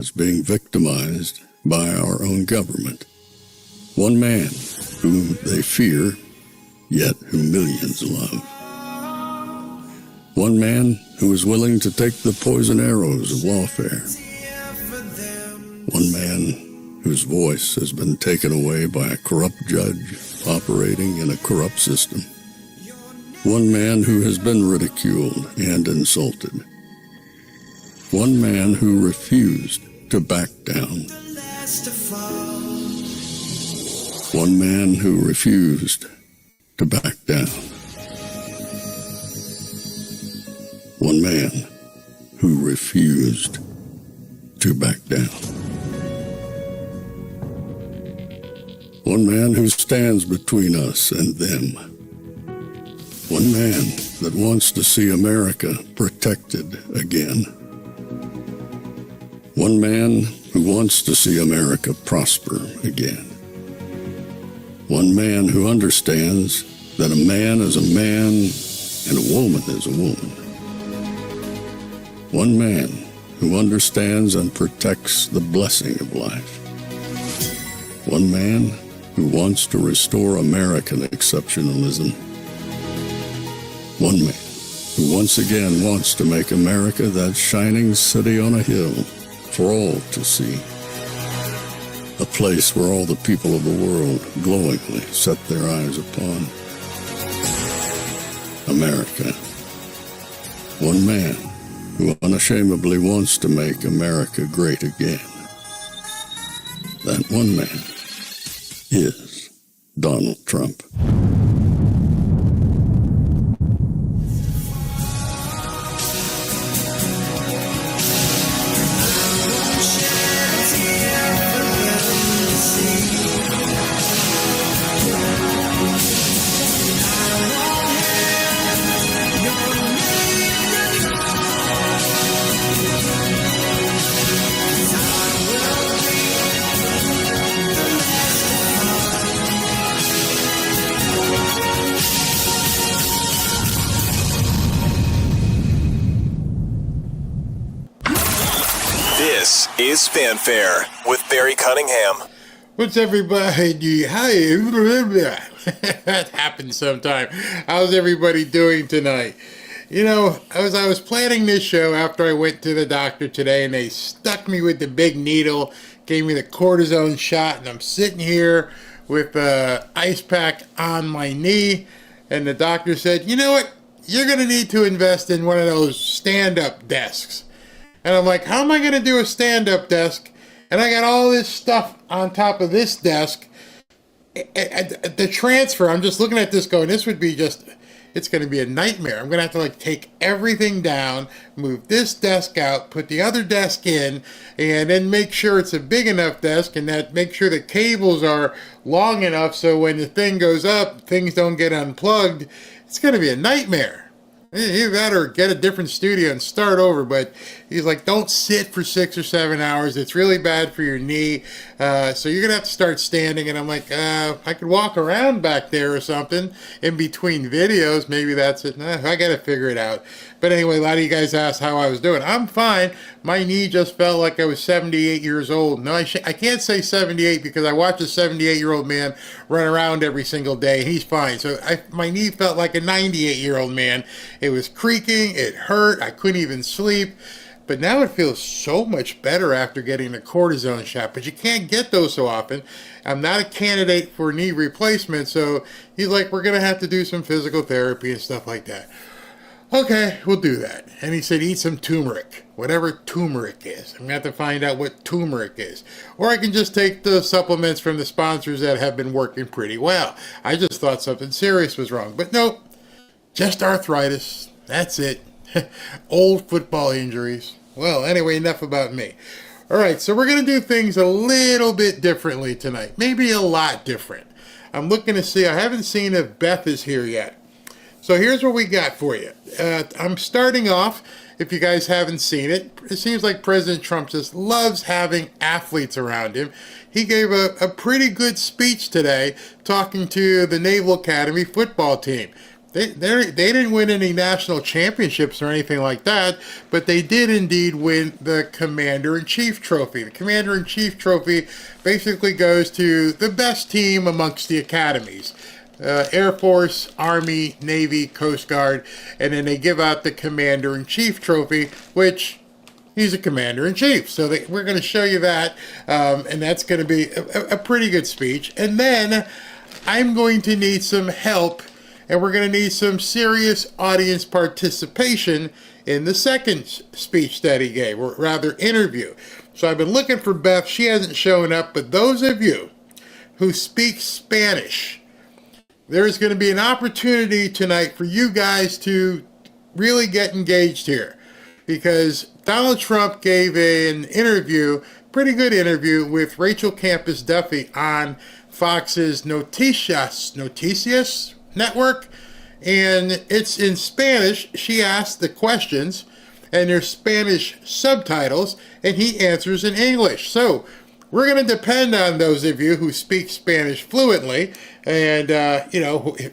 is being victimized by our own government. One man whom they fear, yet who millions love. One man who is willing to take the poison arrows of lawfare. One man whose voice has been taken away by a corrupt judge operating in a corrupt system. One man who has been ridiculed and insulted. One man who refused to back down. One man who refused to back down. One man who refused to back down. One man who stands between us and them. One man that wants to see America protected again. One man who wants to see America prosper again. One man who understands that a man is a man and a woman is a woman. One man who understands and protects the blessing of life. One man who wants to restore American exceptionalism. One man who once again wants to make America that shining city on a hill for all to see. A place where all the people of the world glowingly set their eyes upon. America. One man who unashamedly wants to make America great again. That one man is Donald Trump. This is Fanfare with Barry Cunningham. What's everybody? Hi. That happens sometime. How's everybody doing tonight? You know, I was planning this show after I went to the doctor today, and they stuck me with the big needle, gave me the cortisone shot, and I'm sitting here with an ice pack on my knee, and the doctor said, you know what? You're going to need to invest in one of those stand-up desks. And I'm like, how am I going to do a stand-up desk? And I got all this stuff on top of this desk. The transfer, I'm just looking at this going, this would be just, it's going to be a nightmare. I'm going to have to take everything down, move this desk out, put the other desk in, and then make sure it's a big enough desk, and that make sure the cables are long enough so when the thing goes up, things don't get unplugged. It's going to be a nightmare. You better get a different studio and start over, but he's like, don't sit for 6 or 7 hours. It's really bad for your knee. So you're going to have to start standing. And I'm like, I could walk around back there or something in between videos. Maybe that's it. I got to figure it out. But anyway, a lot of you guys asked how I was doing. I'm fine. My knee just felt like I was 78 years old. No, I can't say 78 because I watch a 78-year-old man run around every single day. He's fine. So my knee felt like a 98-year-old man. It was creaking. It hurt. I couldn't even sleep. But now it feels so much better after getting the cortisone shot. But you can't get those so often. I'm not a candidate for knee replacement. So he's like, we're going to have to do some physical therapy and stuff like that. Okay, we'll do that. And he said, eat some turmeric, whatever turmeric is. I'm going to have to find out what turmeric is. Or I can just take the supplements from the sponsors that have been working pretty well. I just thought something serious was wrong. But nope, just arthritis. That's it. Old football injuries. Well, anyway, enough about me. All right, so we're going to do things a little bit differently tonight. Maybe a lot different. I'm looking to see. I haven't seen if Beth is here yet. So here's what we got for you. I'm starting off, if you guys haven't seen it, it seems like President Trump just loves having athletes around him. He gave a pretty good speech today talking to the Naval Academy football team. They didn't win any national championships or anything like that, but they did indeed win the Commander-in-Chief Trophy. The Commander-in-Chief Trophy basically goes to the best team amongst the academies. Air Force, Army, Navy, Coast Guard, and then they give out the Commander-in-Chief Trophy, which he's a Commander-in-Chief. So we're going to show you that, and that's going to be a pretty good speech. And then I'm going to need some help, and we're going to need some serious audience participation in the second speech that he gave, or rather interview. So I've been looking for Beth. She hasn't shown up, but those of you who speak Spanish, there's going to be an opportunity tonight for you guys to really get engaged here, because Donald Trump gave an interview, pretty good interview, with Rachel Campos Duffy on Fox's Noticias network, and it's in Spanish. She asked the questions, and there's Spanish subtitles, and he answers in English. So we're going to depend on those of you who speak Spanish fluently, and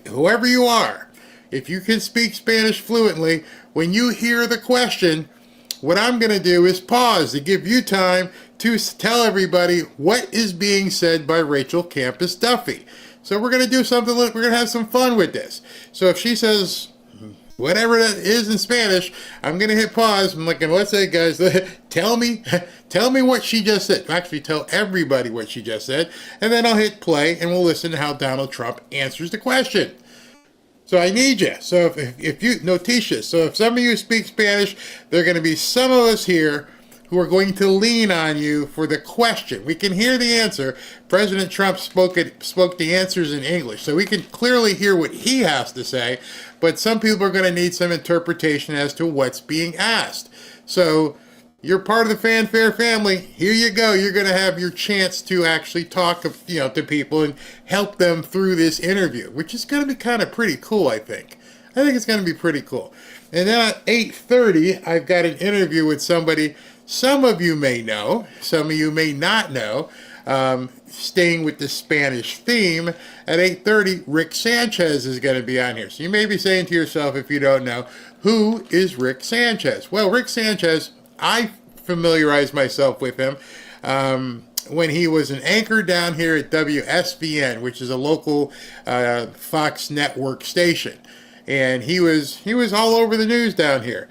whoever you are, if you can speak Spanish fluently, when you hear the question, what I'm going to do is pause to give you time to tell everybody what is being said by Rachel Campos Duffy. So we're going to do something, we're going to have some fun with this. So if she says whatever that is in Spanish, I'm going to hit pause. I'm like, let's say, guys, tell me what she just said. Actually, tell everybody what she just said. And then I'll hit play, and we'll listen to how Donald Trump answers the question. So I need you. So if you, Noticias, so if some of you speak Spanish, there are going to be some of us here who are going to lean on you for the question. We can hear the answer. President Trump spoke the answers in English, so we can clearly hear what he has to say, but some people are going to need some interpretation as to what's being asked. So you're part of the Fanfare family. Here you go. You're going to have your chance to actually talk to people and help them through this interview, which is going to be kind of pretty cool, I think. I think it's going to be pretty cool. And then at 8:30, I've got an interview with somebody some of you may know, some of you may not know. Staying with the Spanish theme, at 8:30, Rick Sanchez is going to be on here. So you may be saying to yourself, if you don't know, who is Rick Sanchez? Well, Rick Sanchez, I familiarized myself with him when he was an anchor down here at WSVN, which is a local Fox network station. And he was all over the news down here.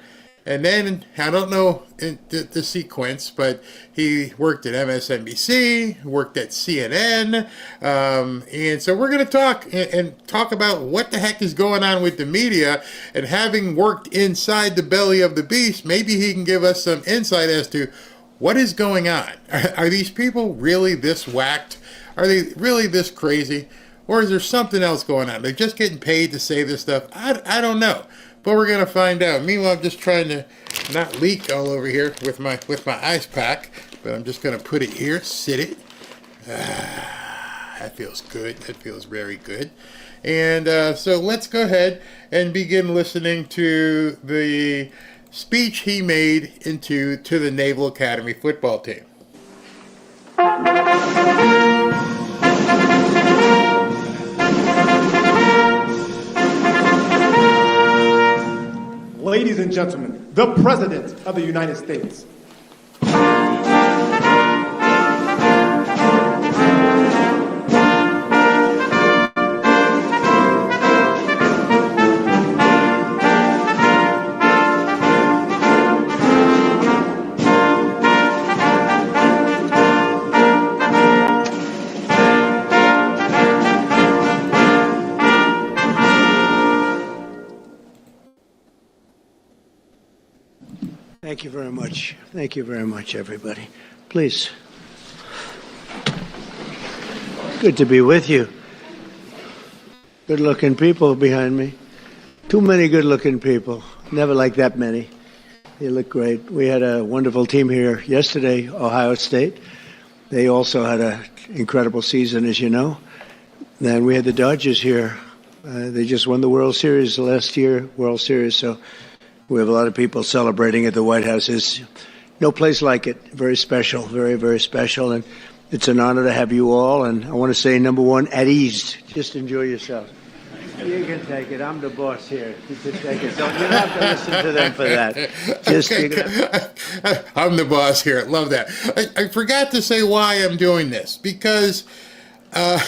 And then, I don't know the sequence, but he worked at MSNBC, worked at CNN, and so we're going to talk about what the heck is going on with the media, and having worked inside the belly of the beast, maybe he can give us some insight as to what is going on. Are these people really this whacked? Are they really this crazy? Or is there something else going on? They're just getting paid to say this stuff? I don't know. But we're going to find out. Meanwhile, I'm just trying to not leak all over here with my ice pack. But I'm just going to put it here, sit it. That feels good. That feels very good. And so let's go ahead and begin listening to the speech he made to the Naval Academy football team. Ladies and gentlemen, the President of the United States. Thank you very much. Thank you very much, everybody. Please. Good to be with you. Good-looking people behind me. Too many good-looking people. Never like that many. They look great. We had a wonderful team here yesterday, Ohio State. They also had an incredible season, as you know. Then we had the Dodgers here. They just won the World Series last year, World Series, so we have a lot of people celebrating at the White House. There's no place like it. Very special, very, very special. And it's an honor to have you all. And I want to say, number one, at ease. Just enjoy yourself. You can take it. I'm the boss here. You can take it. Don't, you don't have to listen to them for that. Just I'm the boss here. Love that. I forgot to say why I'm doing this, because I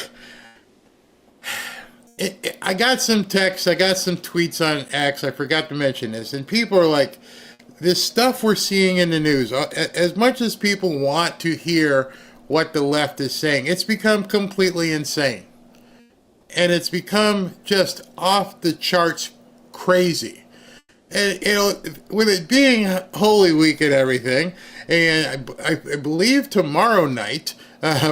got some texts, I got some tweets on X. I forgot to mention this, and people are like, this stuff we're seeing in the news, as much as people want to hear what the left is saying, it's become completely insane. And it's become just off the charts crazy. And, you know, with it being Holy Week and everything, and I believe tomorrow night,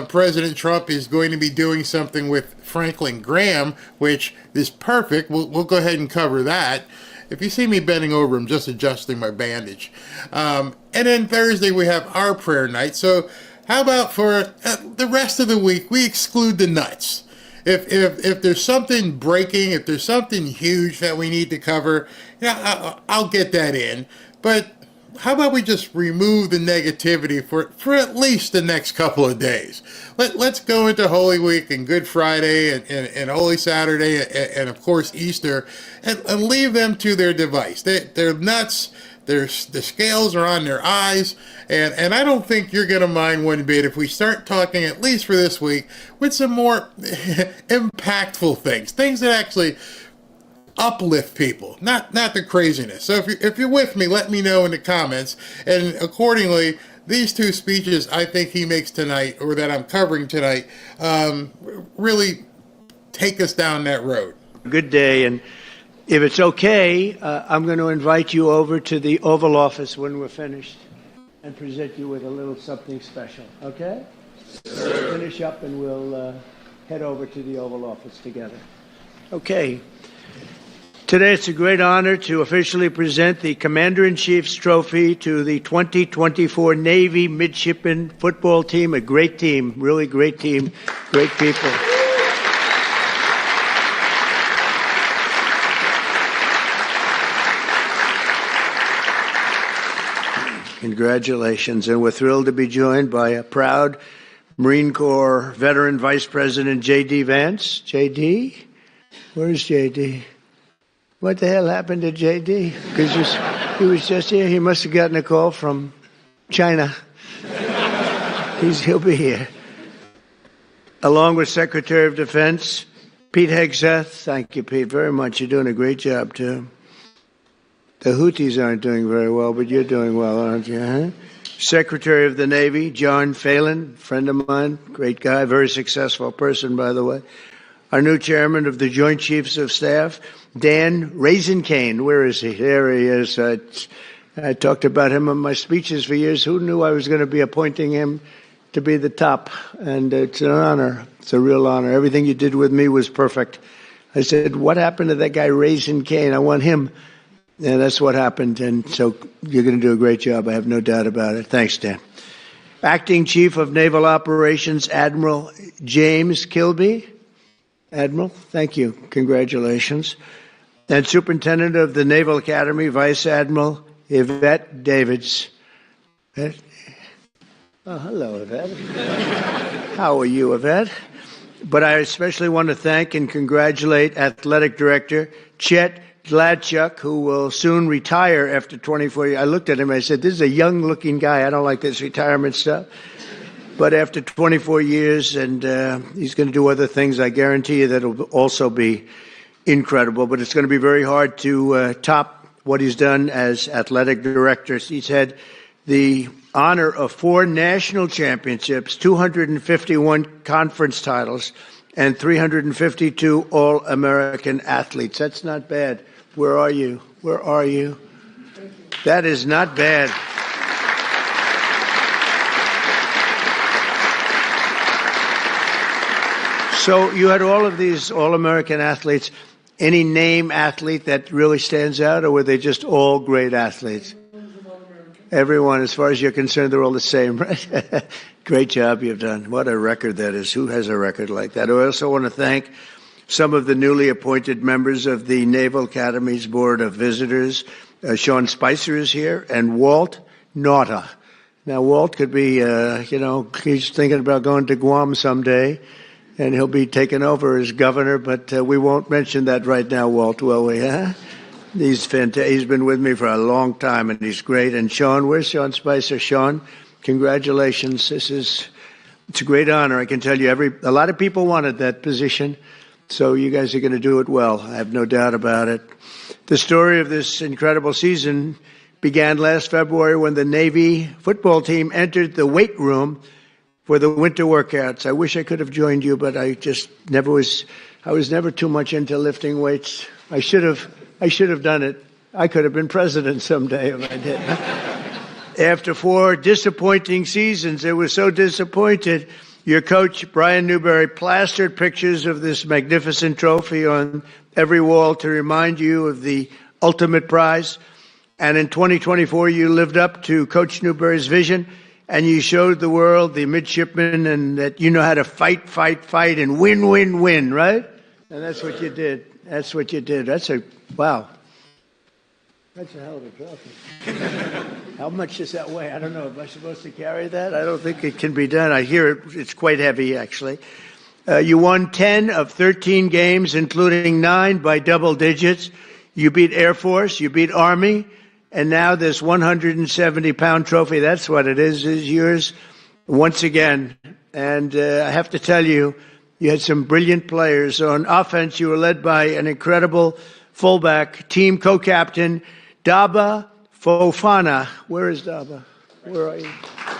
President Trump is going to be doing something with Franklin Graham, which is perfect. We'll go ahead and cover that. If you see me bending over, I'm just adjusting my bandage. And then Thursday, we have our prayer night. So how about for the rest of the week, we exclude the nuts. If there's something breaking, if there's something huge that we need to cover, I'll get that in. But how about we just remove the negativity for at least the next couple of days? Let's go into Holy Week and Good Friday and Holy Saturday and of course Easter and leave them to their device. They're nuts. The scales are on their eyes, and I don't think you're going to mind one bit if we start talking, at least for this week, with some more impactful things that actually uplift people, not the craziness. So if you're with me, let me know in the comments, and accordingly, these two speeches I think he makes tonight, or that I'm covering tonight, really take us down that road. Good day, and if it's okay, I'm going to invite you over to the Oval Office when we're finished and present you with a little something special, okay? Let's finish up and we'll head over to the Oval Office together. Okay. Today it's a great honor to officially present the Commander-in-Chief's Trophy to the 2024 Navy Midshipman Football Team, a great team, really great team, great people. Congratulations, and we're thrilled to be joined by a proud Marine Corps veteran Vice President J.D. Vance. J.D.? Where's J.D.? What the hell happened to J.D.? Because he was just here. He must have gotten a call from China. He'll be here. Along with Secretary of Defense Pete Hegseth. Thank you, Pete, very much. You're doing a great job, too. The Houthis aren't doing very well, but you're doing well, aren't you? Huh? Secretary of the Navy, John Phelan, friend of mine, great guy, very successful person, by the way. Our new chairman of the Joint Chiefs of Staff, Dan Raisin-Cane. Where is he? There he is. I talked about him in my speeches for years. Who knew I was going to be appointing him to be the top? And it's an honor. It's a real honor. Everything you did with me was perfect. I said, what happened to that guy Raisin-Cane? I want him. And that's what happened, and so you're going to do a great job. I have no doubt about it. Thanks, Dan. Acting Chief of Naval Operations, Admiral James Kilby. Admiral, thank you. Congratulations. And Superintendent of the Naval Academy, Vice Admiral Yvette Davids. Oh, hello, Yvette. How are you, Yvette? But I especially want to thank and congratulate Athletic Director Chet Gladchuk, who will soon retire after 24 years. I looked at him and I said, this is a young-looking guy. I don't like this retirement stuff. But after 24 years, and he's going to do other things, I guarantee you that it'll also be incredible. But it's going to be very hard to top what he's done as athletic director. He's had the honor of 4 national championships, 251 conference titles, and 352 All-American athletes. That's not bad. Where are you? Where are you? That is not bad. So you had all of these All-American athletes. Any name athlete that really stands out, or were they just all great athletes? Everyone, as far as you're concerned, they're all the same, right? Great job you've done. What a record that is. Who has a record like that? I also want to thank some of the newly appointed members of the Naval Academy's Board of Visitors. Sean Spicer is here, and Walt Nauta. Now, Walt could be, he's thinking about going to Guam someday. and he'll be taking over as governor, but we won't mention that right now, Walt, will we, huh? He's fantastic. He's been with me for a long time, and he's great. And Sean, where's Sean Spicer? Sean, congratulations. It's a great honor. I can tell you, a lot of people wanted that position, so you guys are going to do it well. I have no doubt about it. The story of this incredible season began last February when the Navy football team entered the weight room for the winter workouts. I wish I could have joined you, but I was never too much into lifting weights. I should have done it. I could have been president someday if I did. After 4 disappointing seasons, it was so disappointed, your coach, Brian Newberry, plastered pictures of this magnificent trophy on every wall to remind you of the ultimate prize. And in 2024, you lived up to Coach Newberry's vision, and you showed the world, the midshipmen, and that you know how to fight, and win, right? And that's what you did. That's what you did. Wow. That's a hell of a trophy. How much does that weigh? I don't know. Am I supposed to carry that? I don't think it can be done. I hear it's quite heavy, actually. You won 10 of 13 games, including 9 by double digits. You beat Air Force, you beat Army, and now this 170-pound trophy, that's what it is yours once again. And I have to tell you, you had some brilliant players. On offense, you were led by an incredible fullback, team co-captain, Daba Fofana. Where is Daba? Where are you? Come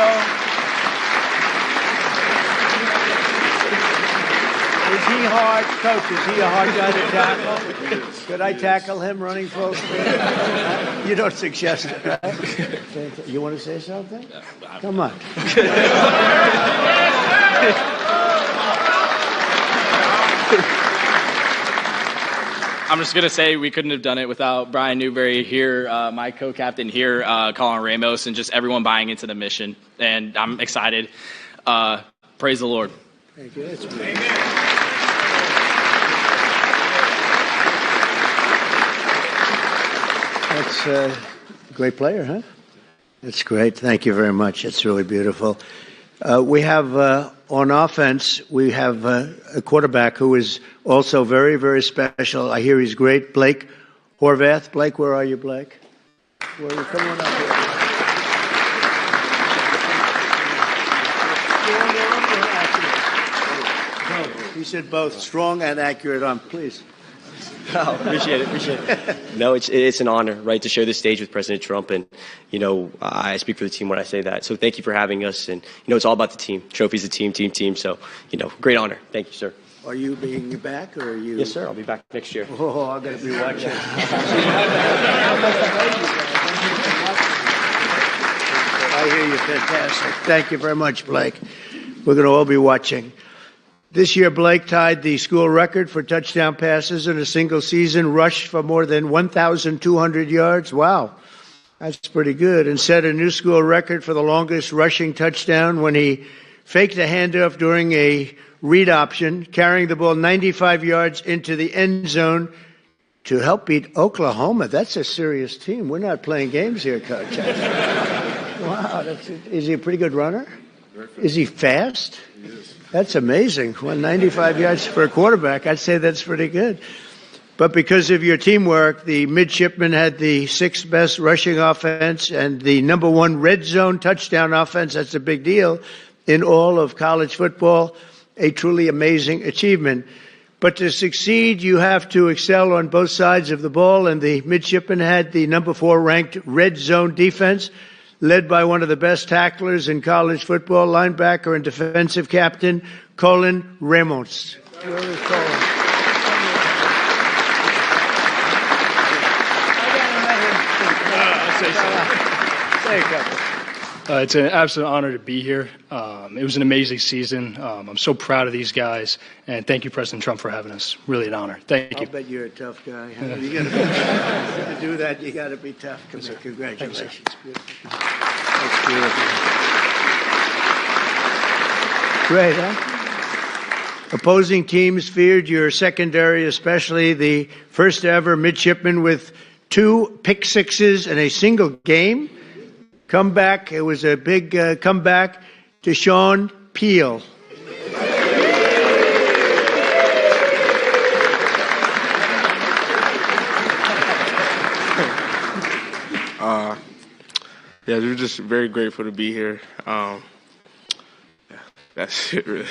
on. Is he hard, Coach? Is he a hard guy to tackle? Could I tackle him running full speed? You don't suggest it, right? You want to say something? Come on. I'm just going to say we couldn't have done it without Brian Newberry here, my co-captain here, Colin Ramos, and just everyone buying into the mission. And I'm excited. Praise the Lord. Thank you. That's a great player, huh? That's great. Thank you very much. It's really beautiful. We have on offense, we have a quarterback who is also very, very special. I hear he's great. Blake Horvath. Blake, where are you, Blake? Where are you? Come on up here. He said both, strong and accurate on. Please. Oh, appreciate it. No, it's an honor, right, to share this stage with President Trump. And, I speak for the team when I say that. So thank you for having us. And, it's all about the team. Trophy's a team. So, great honor. Thank you, sir. Are you being back or are you? Yes, sir. I'll be back next year. Oh, I'm going to be watching. I hear you. Fantastic. Thank you very much, Blake. We're going to all be watching. This year, Blake tied the school record for touchdown passes in a single season, rushed for more than 1,200 yards. Wow, that's pretty good. And set a new school record for the longest rushing touchdown when he faked a handoff during a read option, carrying the ball 95 yards into the end zone to help beat Oklahoma. That's a serious team. We're not playing games here, Coach. Wow, is he a pretty good runner? Is he fast? He is. That's amazing. 195 yards for a quarterback. I'd say that's pretty good. But because of your teamwork, the midshipmen had the 6th best rushing offense and the number 1 red zone touchdown offense. That's a big deal in all of college football. A truly amazing achievement. But to succeed, you have to excel on both sides of the ball, and the midshipmen had the number 4 ranked red zone defense, led by one of the best tacklers in college football, linebacker and defensive captain, Colin Ramos. Where is Colin? I'll say so. There you go. It's an absolute honor to be here. It was an amazing season. I'm so proud of these guys, and thank you, President Trump, for having us. Really an honor. Thank you. I'll bet you're a tough guy. To do that, you got to be tough. Congratulations. Beautiful. That's beautiful. Great, huh? Opposing teams feared your secondary, especially the first ever midshipman with 2 pick sixes in a single game. Comeback. It was a big comeback to Sean Peel. Yeah, we're just very grateful to be here. Yeah, that's it, really.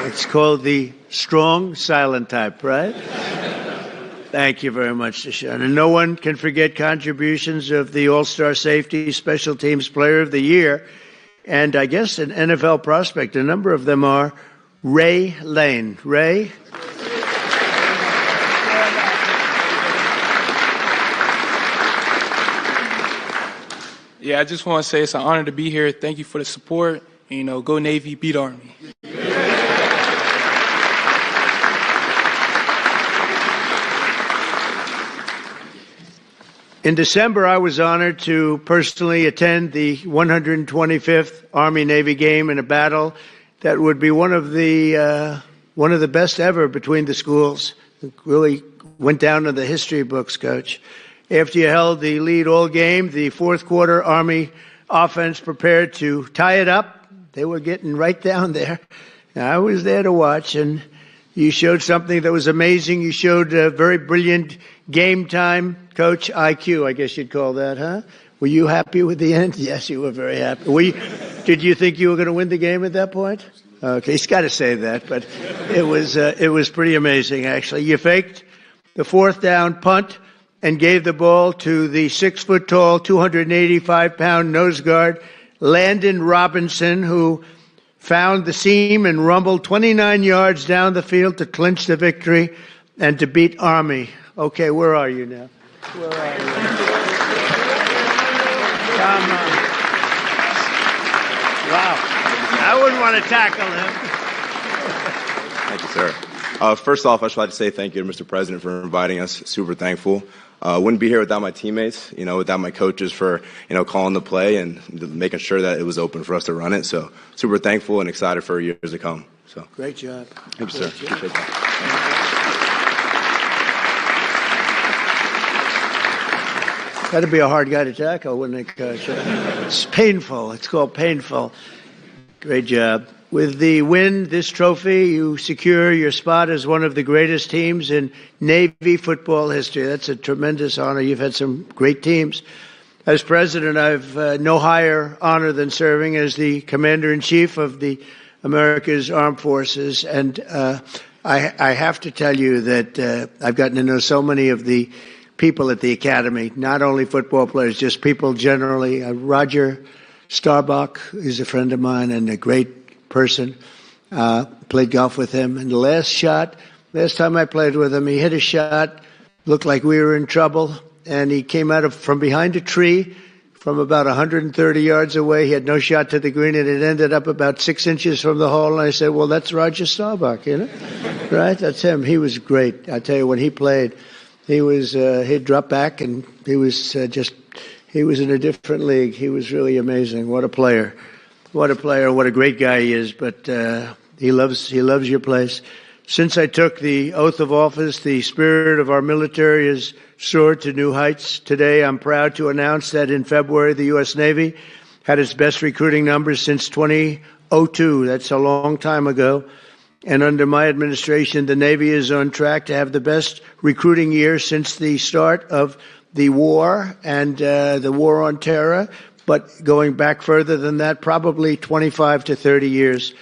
It's called the strong silent type, right? Thank you very much, Deshaun. And no one can forget contributions of the All-Star Safety Special Teams Player of the Year, and I guess an NFL prospect. A number of them are Ray Lane. Ray? Yeah, I just want to say it's an honor to be here. Thank you for the support. You know, go Navy, beat Army. In December, I was honored to personally attend the 125th Army-Navy game in a battle that would be one of the best ever between the schools. It really went down in the history books, Coach. After you held the lead all game, the fourth quarter Army offense prepared to tie it up. They were getting right down there. I was there to watch, and you showed something that was amazing. You showed a very brilliant game time, Coach IQ, I guess you'd call that, huh? Were you happy with the end? Yes, you were very happy. Did you think you were going to win the game at that point? Okay, he's got to say that, but it was pretty amazing, actually. You faked the fourth down punt and gave the ball to the 6-foot-tall, 285-pound nose guard, Landon Robinson, who found the seam and rumbled 29 yards down the field to clinch the victory and to beat Army. Okay, where are you now? Where are you? Come on. Wow. I wouldn't want to tackle him. Thank you, sir. First off, I just like to say thank you to Mr. President for inviting us. Super thankful. Wouldn't be here without my teammates, without my coaches for, calling the play and making sure that it was open for us to run it. So super thankful and excited for years to come. So great job. Thank you, sir. Appreciate that. That'd be a hard guy to tackle, wouldn't it, Coach? It's painful. It's called painful. Great job. With the win, this trophy, you secure your spot as one of the greatest teams in Navy football history. That's a tremendous honor. You've had some great teams. As president, I've no higher honor than serving as the commander-in-chief of the America's Armed Forces. And I have to tell you that I've gotten to know so many of the people at the Academy, not only football players, just people generally. Roger Starbuck is a friend of mine and a great person. Played golf with him. And the last time I played with him, he hit a shot, looked like we were in trouble, and he came out from behind a tree from about 130 yards away. He had no shot to the green, and it ended up about 6 inches from the hole. And I said, well, that's Roger Starbuck, right? That's him. He was great. I tell you, when he played, he'd drop back, and he was in a different league. He was really amazing. What a player. What a player, what a great guy he is, but he loves your place. Since I took the oath of office, the spirit of our military has soared to new heights. Today, I'm proud to announce that in February, the U.S. Navy had its best recruiting numbers since 2002. That's a long time ago. And under my administration, the Navy is on track to have the best recruiting year since the start of the war and the war on terror. But going back further than that, probably 25 to 30 years.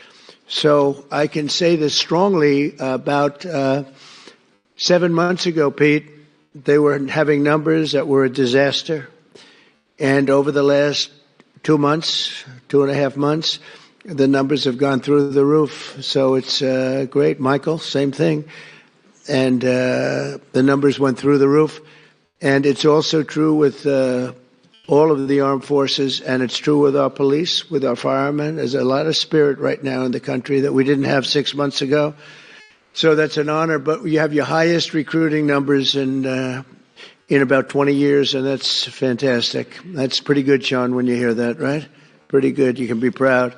So I can say this strongly. About 7 months ago, Pete, they were having numbers that were a disaster. And over the last 2 months, 2.5 months, the numbers have gone through the roof. So it's great. Michael, same thing. And the numbers went through the roof. And it's also true with all of the armed forces, and it's true with our police, with our firemen. There's a lot of spirit right now in the country that we didn't have 6 months ago. So that's an honor, but you have your highest recruiting numbers in about 20 years, and that's fantastic. That's pretty good, Sean, when you hear that, right? Pretty good. You can be proud.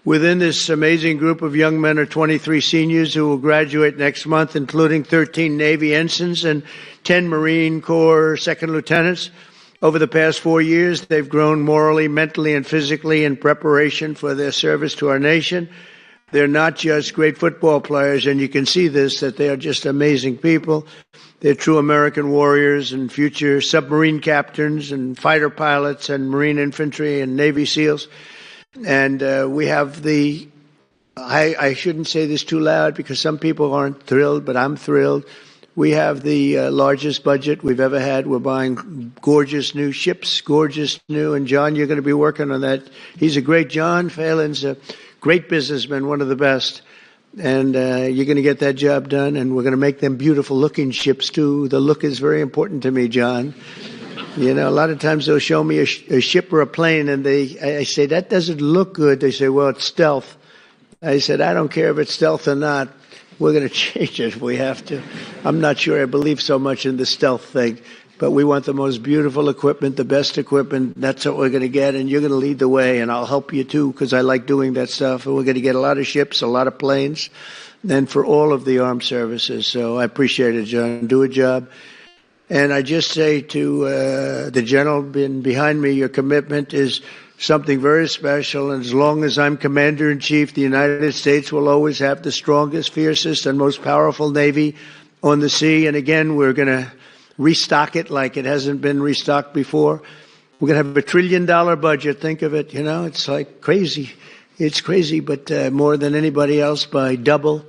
Within this amazing group of young men are 23 seniors who will graduate next month, including 13 Navy ensigns and 10 Marine Corps second lieutenants. Over the past 4 years, they've grown morally, mentally, and physically in preparation for their service to our nation. They're not just great football players, and you can see this, that they are just amazing people. They're true American warriors and future submarine captains and fighter pilots and Marine infantry and Navy SEALs. And we have I shouldn't say this too loud because some people aren't thrilled, but I'm thrilled. We have the largest budget we've ever had. We're buying gorgeous new ships, gorgeous new. And John, you're going to be working on that. He's a great, John Phelan's a great businessman, one of the best. And you're going to get that job done. And we're going to make them beautiful looking ships too. The look is very important to me, John. You know, a lot of times they'll show me a ship or a plane and I say, that doesn't look good. They say, well, it's stealth. I said, I don't care if it's stealth or not. We're going to change it if we have to. I'm not sure I believe so much in the stealth thing, but we want the most beautiful equipment, the best equipment. That's what we're going to get, and you're going to lead the way, and I'll help you too because I like doing that stuff. And we're going to get a lot of ships, a lot of planes, and for all of the armed services. So I appreciate it, John. Do a job. And I just say to the gentleman behind me, your commitment is something very special. And as long as I'm Commander-in-Chief, the United States will always have the strongest, fiercest, and most powerful Navy on the sea. And again, we're going to restock it like it hasn't been restocked before. We're going to have $1 trillion budget. Think of it. You know, it's like crazy. It's crazy, but more than anybody else by double.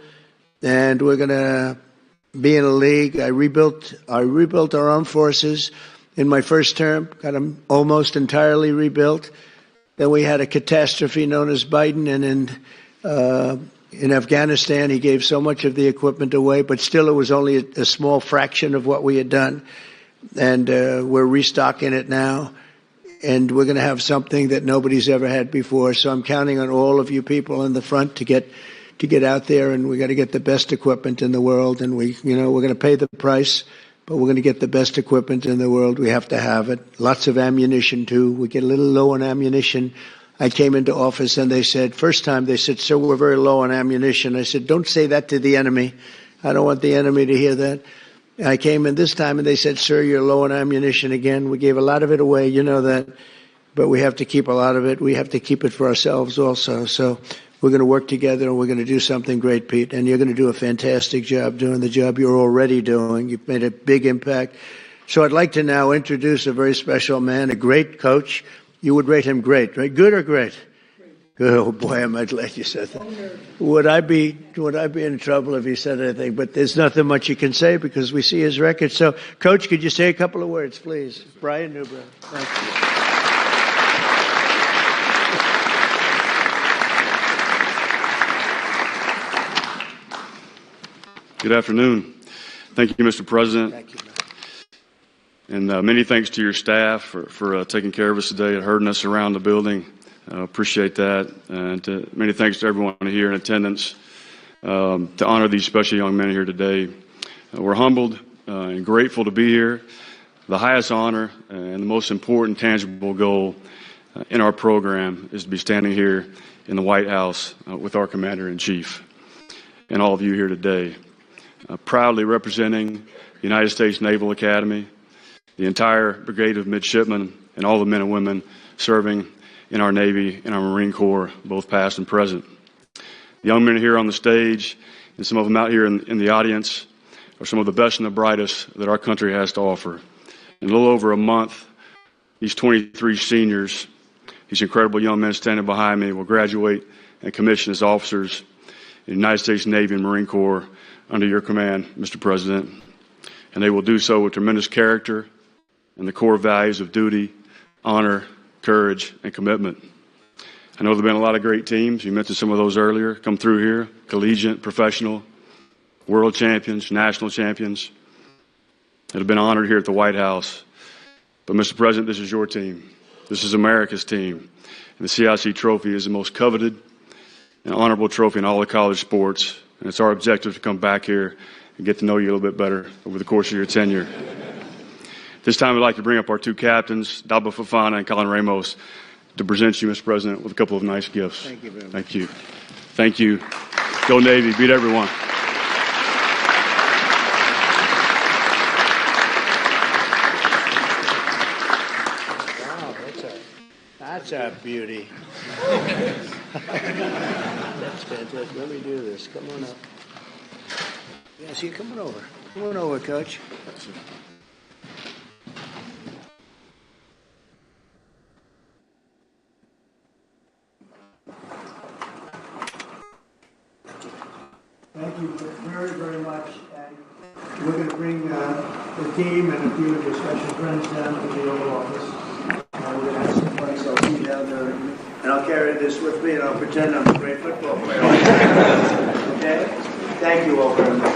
And we're going to be in a league. I rebuilt our armed forces in my first term, got them almost entirely rebuilt. Then we had a catastrophe known as Biden, and in Afghanistan, he gave so much of the equipment away, but still it was only a small fraction of what we had done. And we're restocking it now, and we're going to have something that nobody's ever had before. So I'm counting on all of you people in the front to get out there, and we got to get the best equipment in the world. And we're going to pay the price, but we're going to get the best equipment in the world. We have to have it. Lots of ammunition too. We get a little low on ammunition. I came into office and first time they said, sir, we're very low on ammunition. I said, don't say that to the enemy. I don't want the enemy to hear that. I came in this time and they said, sir, you're low on ammunition again. We gave a lot of it away, you know that, but we have to keep a lot of it. We have to keep it for ourselves also. So we're going to work together and we're going to do something great, Pete. And you're going to do a fantastic job doing the job you're already doing. You've made a big impact. So I'd like to now introduce a very special man, a great coach. You would rate him great, right? Good or great? Good. Oh boy, am I glad you said that. Would I be in trouble if he said anything? But there's nothing much you can say because we see his record. So, Coach, could you say a couple of words, please? Brian Newbrow. Thank you. Good afternoon. Thank you, Mr. President. Thank you. And many thanks to your staff for taking care of us today and herding us around the building. Appreciate that. And many thanks to everyone here in attendance to honor these special young men here today. We're humbled and grateful to be here. The highest honor and the most important tangible goal in our program is to be standing here in the White House with our Commander-in-Chief and all of you here today. Proudly representing the United States Naval Academy, the entire brigade of midshipmen, and all the men and women serving in our Navy and our Marine Corps, both past and present. The young men here on the stage, and some of them out here in the audience, are some of the best and the brightest that our country has to offer. In a little over a month, these 23 seniors, these incredible young men standing behind me, will graduate and commission as officers in the United States Navy and Marine Corps under your command, Mr. President. And they will do so with tremendous character and the core values of duty, honor, courage, and commitment. I know there have been a lot of great teams. You mentioned some of those earlier, come through here, collegiate, professional, world champions, national champions that have been honored here at the White House. But Mr. President, this is your team. This is America's team. And the CIC trophy is the most coveted and honorable trophy in all of college sports. And it's our objective to come back here and get to know you a little bit better over the course of your tenure. This time I'd like to bring up our two captains, Daba Fofana and Colin Ramos. to present you, Mr. President, with a couple of nice gifts. Thank you very much. Thank you. Thank you. Go Navy. Beat everyone. Wow, that's a beauty. That's fantastic. Let me do this. Come on up. Yes, you come on over. Come on over, Coach. Thank you very, very much. And we're going to bring the team and a few of your special friends down to the Oval Office. We're going to have some fun, so I'll see you down there. And I'll carry this with me, and I'll pretend I'm a great football player. Okay? Thank you all very much.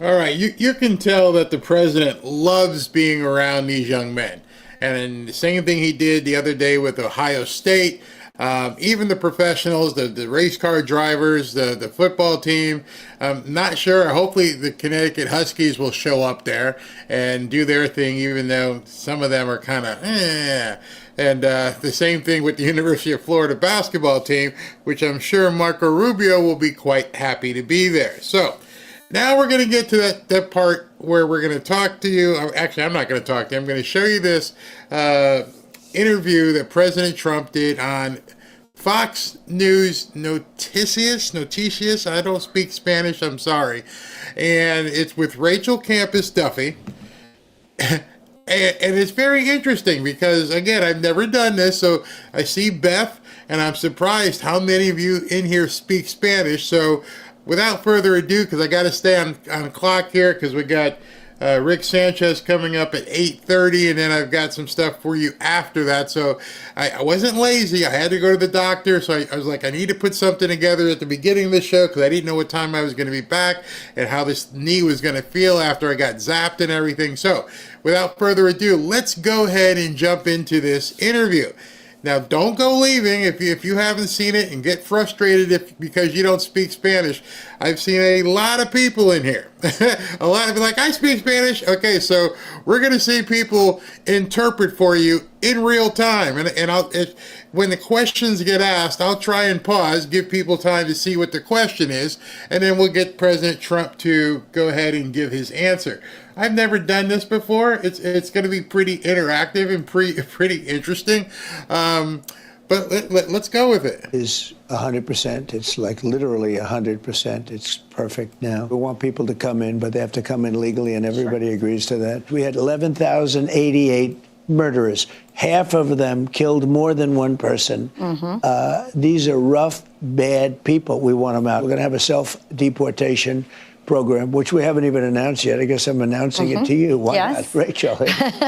All right, you can tell that the president loves being around these young men. And then the same thing he did the other day with Ohio State. Even the professionals, the race car drivers, the football team. Not sure. Hopefully the Connecticut Huskies will show up there and do their thing, even though some of them are kind of And the same thing with the University of Florida basketball team, which I'm sure Marco Rubio will be quite happy to be there. So now we're going to get to that part where we're going to talk to you. Actually, I'm not going to talk to you. I'm going to show you this interview that President Trump did on Fox News Noticias. I don't speak Spanish. I'm sorry. And it's with Rachel Campos Duffy. And it's very interesting because, again, I've never done this. So I see Beth, and I'm surprised how many of you in here speak Spanish. So without further ado, because I got to stay on clock here because we got Rick Sanchez coming up at 8:30, and then I've got some stuff for you after that. So I wasn't lazy. I had to go to the doctor, so I was like, I need to put something together at the beginning of the show because I didn't know what time I was going to be back and how this knee was going to feel after I got zapped and everything. So without further ado, let's go ahead and jump into this interview. Now, don't go leaving if you haven't seen it and get frustrated because you don't speak Spanish. I've seen a lot of people in here. A lot of people like, I speak Spanish. Okay, so we're going to see people interpret for you in real time. And when the questions get asked, I'll try and pause, give people time to see what the question is, and then we'll get President Trump to go ahead and give his answer. I've never done this before. It's going to be pretty interactive and pretty interesting. But let's go with it. Is 100%. It's like literally 100%. It's perfect now. We want people to come in, but they have to come in legally, and everybody agrees to that. We had 11,088 murderers. Half of them killed more than one person. Mm-hmm. These are rough, bad people. We want them out. We're going to have a self-deportation program, which we haven't even announced yet. I guess I'm announcing it to you. Why not, Rachel?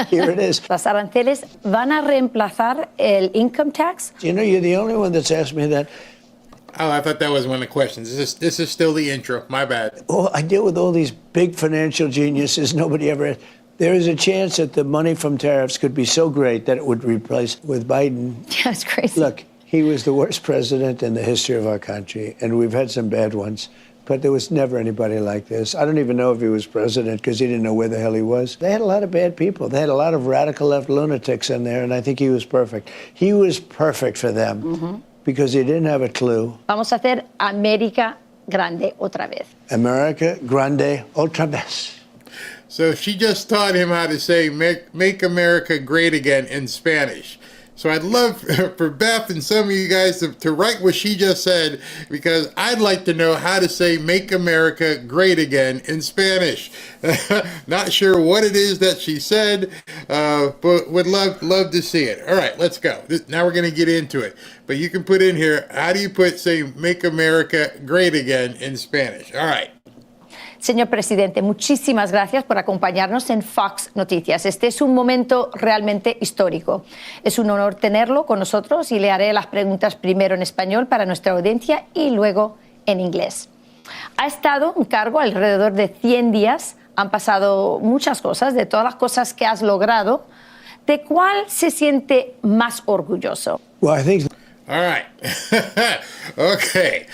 Here it is. Las aranceles van a reemplazar el income tax. You know, you're the only one that's asked me that. Oh, I thought that was one of the questions. This is still the intro. My bad. Oh, I deal with all these big financial geniuses. Nobody ever. There is a chance that the money from tariffs could be so great that it would replace with Biden. Yeah, it's crazy. Look, he was the worst president in the history of our country, and we've had some bad ones. But there was never anybody like this. I don't even know if he was president because he didn't know where the hell he was. They had a lot of bad people. They had a lot of radical left lunatics in there, and I think he was perfect. He was perfect for them because he didn't have a clue. Vamos a hacer América grande otra vez. America grande otra vez. So she just taught him how to say make America great again in Spanish. So I'd love for Beth and some of you guys to write what she just said, because I'd like to know how to say make America great again in Spanish. Not sure what it is that she said, but would love to see it. All right, let's go. Now we're going to get into it. But you can put in here, how do you say make America great again in Spanish? All right. Señor presidente, muchísimas gracias por acompañarnos en Fox Noticias. Este es un momento realmente histórico. Es un honor tenerlo con nosotros y le haré las preguntas primero en español para nuestra audiencia y luego en inglés. Ha estado en cargo alrededor de 100 días. Han pasado muchas cosas. De todas las cosas que has logrado, ¿de cuál se siente más orgulloso? Well, I think. All right. Okay.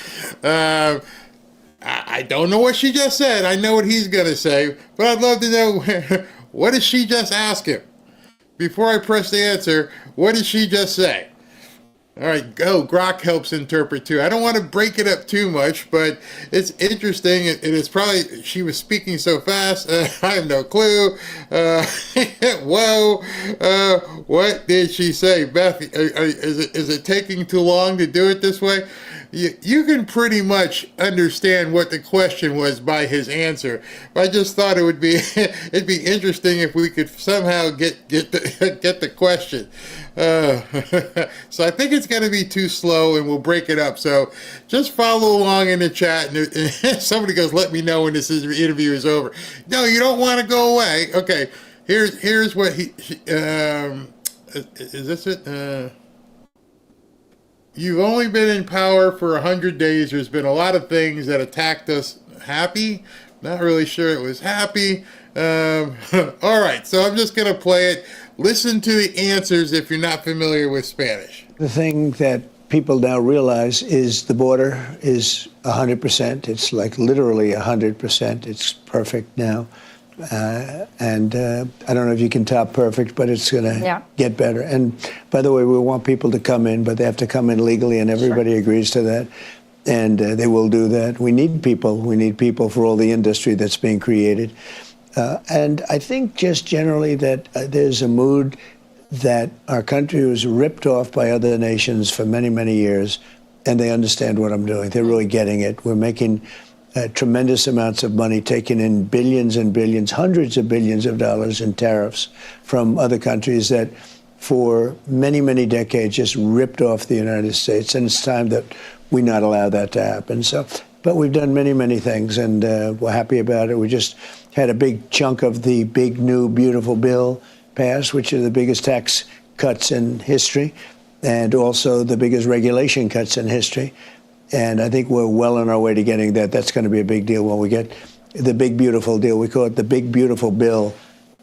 I don't know what she just said. I know what he's going to say, but I'd love to know what did she just ask him? Before I press the answer, what did she just say? All right, go. Grok helps interpret too. I don't want to break it up too much, but it's interesting. And it's probably, she was speaking so fast, I have no clue. Whoa. What did she say? Beth, is it taking too long to do it this way? You can pretty much understand what the question was by his answer. I just thought it'd be interesting if we could somehow get the question. So I think it's going to be too slow, and we'll break it up. So just follow along in the chat, and somebody goes, "Let me know when this interview is over." No, you don't want to go away. Okay, here's what is this it? You've only been in power for 100 days. There's been a lot of things that attacked us. Happy? Not really sure it was happy. All right, so I'm just going to play it. Listen to the answers if you're not familiar with Spanish. The thing that people now realize is the border is 100%. It's like literally 100%. It's perfect now. And I don't know if you can top perfect, but it's going to get better. And by the way, we want people to come in, but they have to come in legally, and everybody agrees to that. And they will do that. We need people. We need people for all the industry that's being created. And I think just generally that there's a mood that our country was ripped off by other nations for many, many years, and they understand what I'm doing. They're really getting it. We're making tremendous amounts of money, taking in billions and billions, hundreds of billions of dollars in tariffs from other countries that for many, many decades just ripped off the United States. And it's time that we not allow that to happen. So, but we've done many, many things, and we're happy about it. We just had a big chunk of the big, new, beautiful bill passed, which are the biggest tax cuts in history, and also the biggest regulation cuts in history. And I think we're well on our way to getting that. That's going to be a big deal when we get the big, beautiful deal. We call it the big, beautiful bill.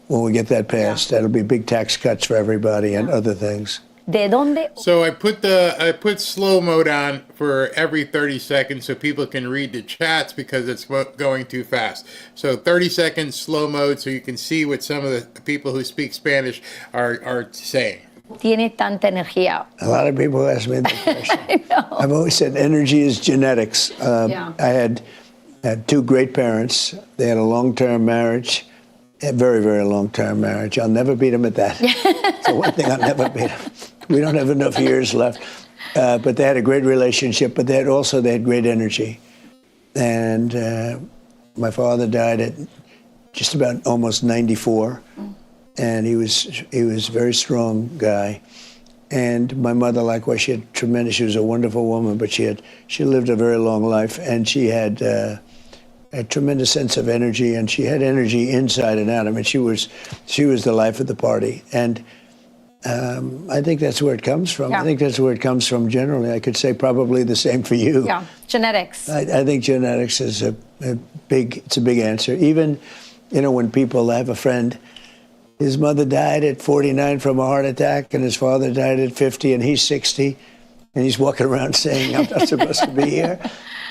When we get that passed, that'll be big tax cuts for everybody and other things. ¿De dónde? So I put slow mode on for every 30 seconds so people can read the chats because it's going too fast. So 30 seconds slow mode so you can see what some of the people who speak Spanish are saying. Tiene tanta energía. A lot of people ask me that question. I've always said energy is genetics. I had two great parents. They had a long-term marriage, a very, very long-term marriage. I'll never beat them at that. So one thing, I'll never beat them. We don't have enough years left. But they had a great relationship, but they had great energy. And my father died at just about almost 94. And he was a very strong guy. And my mother, likewise, she was a wonderful woman, but she lived a very long life, and she had a tremendous sense of energy, and she had energy inside and out. I mean, she was the life of the party. And I think that's where it comes from. Yeah. I think that's where it comes from generally. I could say probably the same for you. Yeah, genetics. I think genetics is a big answer. Even, when people have a friend, his mother died at 49 from a heart attack, and his father died at 50, and he's 60, and he's walking around saying, I'm not supposed to be here.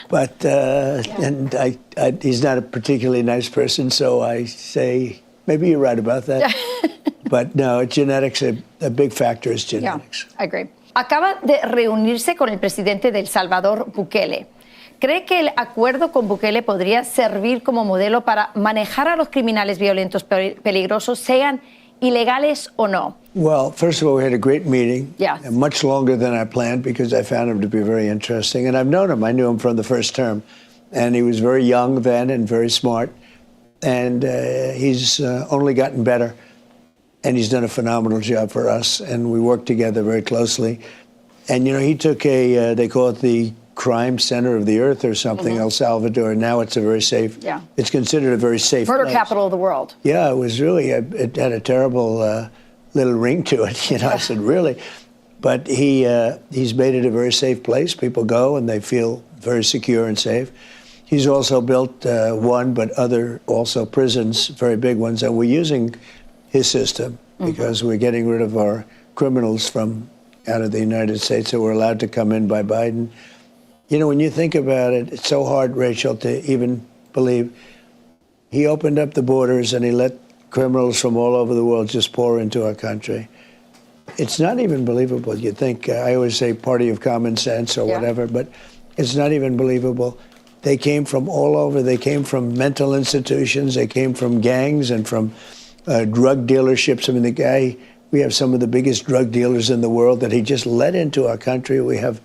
But, and he's not a particularly nice person, so I say, maybe you're right about that. But no, genetics, a big factor is genetics. Yeah, I agree. Acaba de reunirse con el presidente de El Salvador, Bukele. ¿Cree que el acuerdo con Bukele podría servir como modelo para manejar a los criminales violentos peligrosos, sean ilegales o no? Well, first of all, we had a great meeting. Yes. Much longer than I planned because I found him to be very interesting. And I've known him. I knew him from the first term. And he was very young then and very smart. And he's only gotten better. And he's done a phenomenal job for us. And we worked together very closely. And, he took they call it the crime center of the earth or something, El Salvador. Now it's a very safe, it's considered a very safe murder place. Capital of the world. Yeah, it was really, it had a terrible little ring to it. I said, really? But he's made it a very safe place. People go and they feel very secure and safe. He's also built one, but other also prisons, very big ones, and we're using his system. because we're getting rid of our criminals from out of the United States that were allowed to come in by Biden. You know, when you think about it, it's so hard, Rachel, to even believe. He opened up the borders and he let criminals from all over the world just pour into our country. It's not even believable. You think, I always say party of common sense or whatever, but it's not even believable. They came from all over. They came from mental institutions. They came from gangs and from drug dealerships. I mean, we have some of the biggest drug dealers in the world that he just let into our country. We have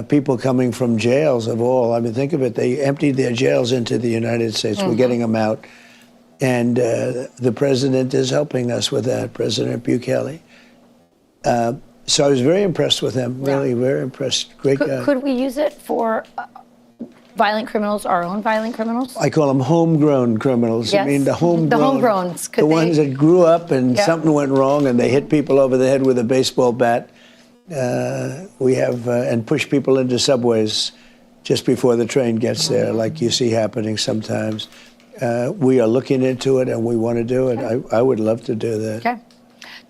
people coming from jails of all. I mean, think of it. They emptied their jails into the United States. We're getting them out. And the president is helping us with that, President Bukele. So I was very impressed with him, really very impressed. Great guy. Could we use it for violent criminals, our own violent criminals? I call them homegrown criminals. Yes. I mean, the homegrowns. The ones that grew up and something went wrong and they hit people over the head with a baseball bat. We have, and push people into subways just before the train gets there, like you see happening sometimes. We are looking into it and we want to do it. I would love to do that. Okay.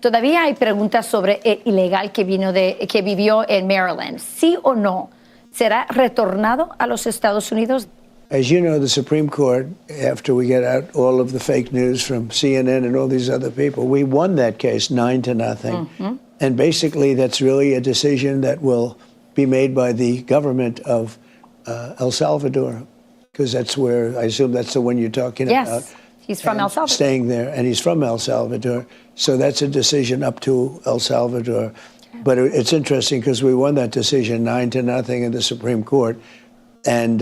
Todavía hay preguntas sobre el ilegal que vivió en Maryland. ¿Sí o no será retornado a los Estados Unidos? As you know, the Supreme Court, after we get out all of the fake news from CNN and all these other people, we won that case 9-0. And basically, that's really a decision that will be made by the government of El Salvador, because that's where, I assume that's the one you're talking about. Yes, he's from El Salvador. Staying there, and he's from El Salvador. So that's a decision up to El Salvador. But it's interesting because we won that decision 9-0 in the Supreme Court. And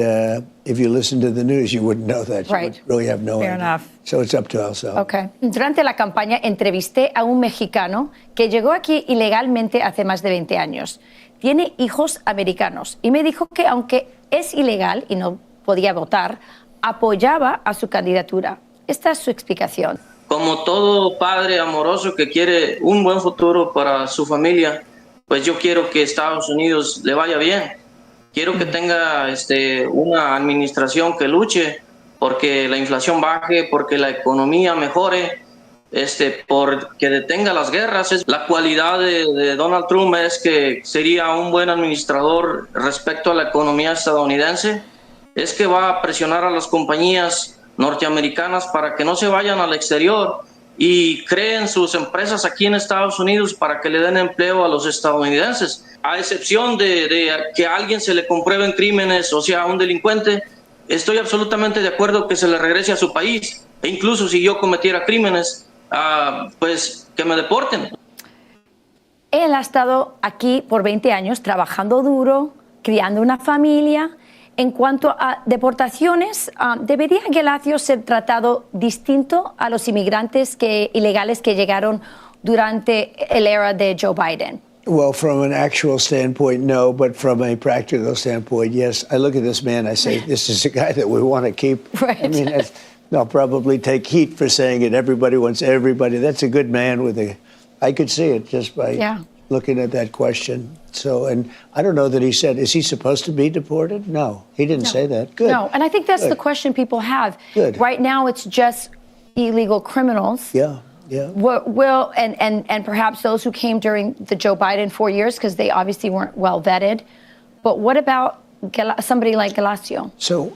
if you listen to the news, you wouldn't know that. You would really have no idea. Enough. So it's up to El Salvador. Okay. Durante la campaña entrevisté a un mexicano que llegó aquí ilegalmente hace más de 20 años. Tiene hijos americanos y me dijo que aunque es ilegal y no podía votar, apoyaba a su candidatura. Esta es su explicación. Como todo padre amoroso que quiere un buen futuro para su familia, pues yo quiero que Estados Unidos le vaya bien. Quiero que tenga una administración que luche porque la inflación baje, porque la economía mejore, porque detenga las guerras. La cualidad de Donald Trump es que sería un buen administrador respecto a la economía estadounidense. Es que va a presionar a las compañías norteamericanas para que no se vayan al exterior y creen sus empresas aquí en Estados Unidos para que le den empleo a los estadounidenses. A excepción de que a alguien se le comprueben crímenes, o sea, a un delincuente, estoy absolutamente de acuerdo que se le regrese a su país. E incluso si yo cometiera crímenes, pues que me deporten. Él ha estado aquí por 20 años trabajando duro, criando una familia. En cuanto a deportaciones, ¿debería Gelacio ser tratado distinto a los inmigrantes ilegales que llegaron durante el era de Joe Biden? Well, from an actual standpoint, no, but from a practical standpoint, yes. I look at this man, I say, this is a guy that we want to keep. Right. I mean, I'll probably take heat for saying it. Everybody wants everybody. That's a good man I could see it just by looking at that question. So, and I don't know that he said, is he supposed to be deported? No, he didn't say that. Good. No, and I think that's the question people have. Good. Right now, it's just illegal criminals. Yeah. Well, and perhaps those who came during the Joe Biden 4 years, because they obviously weren't well vetted. But what about somebody like Gelacio? So,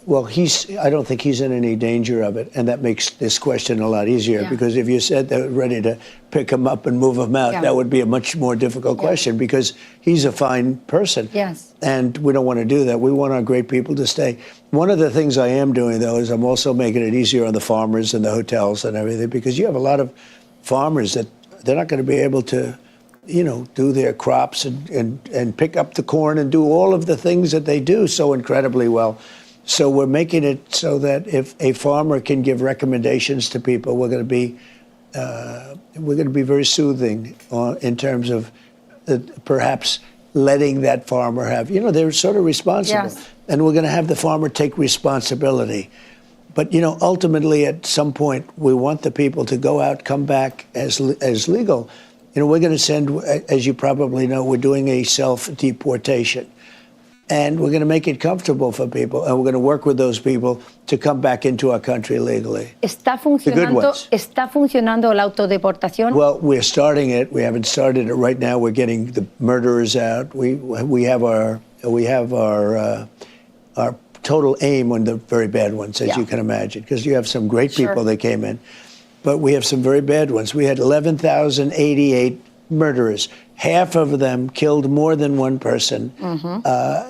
well, I don't think he's in any danger of it, and that makes this question a lot easier, because if you said they're ready to pick him up and move him out, that would be a much more difficult question, because he's a fine person. Yes. And we don't want to do that. We want our great people to stay. One of the things I am doing, though, is I'm also making it easier on the farmers and the hotels and everything, because you have a lot of farmers that they're not going to be able to do their crops and pick up the corn and do all of the things that they do so incredibly well. So we're making it so that if a farmer can give recommendations to people, we're going to be very soothing in terms of perhaps letting that farmer have, they're sort of responsible. Yes. And we're going to have the farmer take responsibility. But, ultimately at some point, we want the people to go out, come back as legal. We're going to send, as you probably know, we're doing a self-deportation. And we're going to make it comfortable for people, and we're going to work with those people to come back into our country legally. ¿Está The good ones. funcionando la autodeportación? Well, we're starting it. We haven't started it right now. We're getting the murderers out. We have our total aim on the very bad ones, as you can imagine, because you have some great people that came in, but we have some very bad ones. We had 11,088 murderers. Half of them killed more than one person.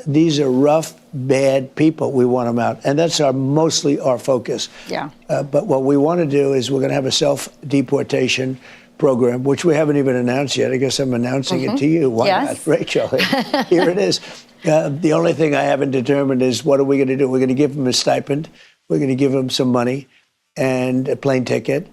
These are rough, bad people. We want them out. And that's mostly our focus. Yeah. But what we want to do is we're going to have a self-deportation program, which we haven't even announced yet. I guess I'm announcing it to you. Why not, Rachel? Here it is. The only thing I haven't determined is what are we going to do? We're going to give them a stipend. We're going to give them some money and a plane ticket.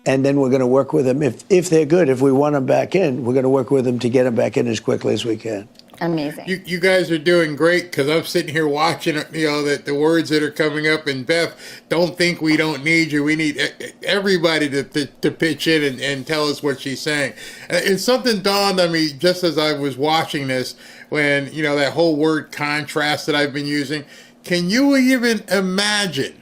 And then we're going to work with them. If they're good, if we want them back in, we're going to work with them to get them back in as quickly as we can. Amazing. You guys are doing great, because I'm sitting here watching, that the words that are coming up. And Beth, don't think we don't need you. We need everybody to pitch in and tell us what she's saying. And something dawned on me just as I was watching this, when, that whole word contrast that I've been using. Can you even imagine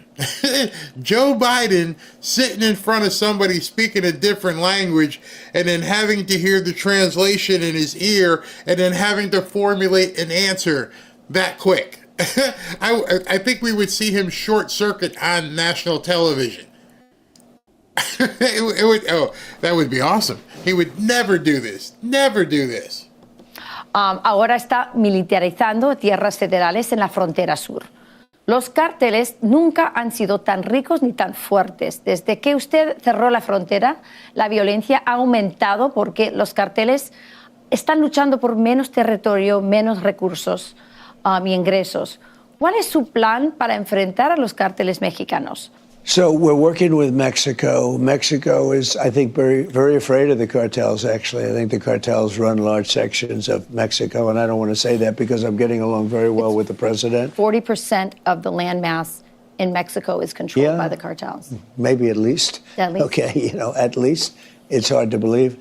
Joe Biden sitting in front of somebody speaking a different language, and then having to hear the translation in his ear, and then having to formulate an answer that quick? I think we would see him short circuit on national television. That would be awesome. He would never do this. Never do this. Ahora está militarizando tierras federales en la frontera sur. Los cárteles nunca han sido tan ricos ni tan fuertes. Desde que usted cerró la frontera, la violencia ha aumentado porque los cárteles están luchando por menos territorio, menos recursos y ingresos. ¿Cuál es su plan para enfrentar a los cárteles mexicanos? So we're working with Mexico. Mexico is, I think, very, very afraid of the cartels, actually. I think the cartels run large sections of Mexico, and I don't want to say that because I'm getting along very well with the president. 40% of the landmass in Mexico is controlled by the cartels. Maybe at least. At least. Okay, at least. It's hard to believe.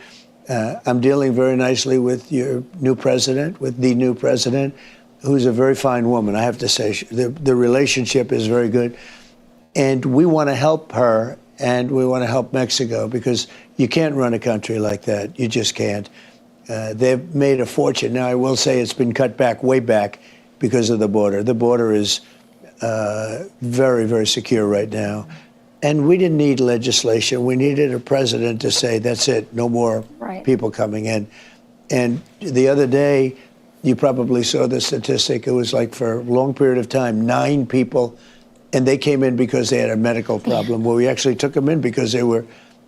I'm dealing very nicely with your new president, with the new president, who's a very fine woman, I have to say. The relationship is very good. And we want to help her, and we want to help Mexico, because you can't run a country like that. You just can't. They've made a fortune. Now, I will say it's been cut back way back because of the border. The border is very, very secure right now. And we didn't need legislation. We needed a president to say, that's it, no more people coming in. And the other day, you probably saw the statistic. It was like for a long period of time, 9 people. And they came in because they had a medical problem. Well, we actually took them in because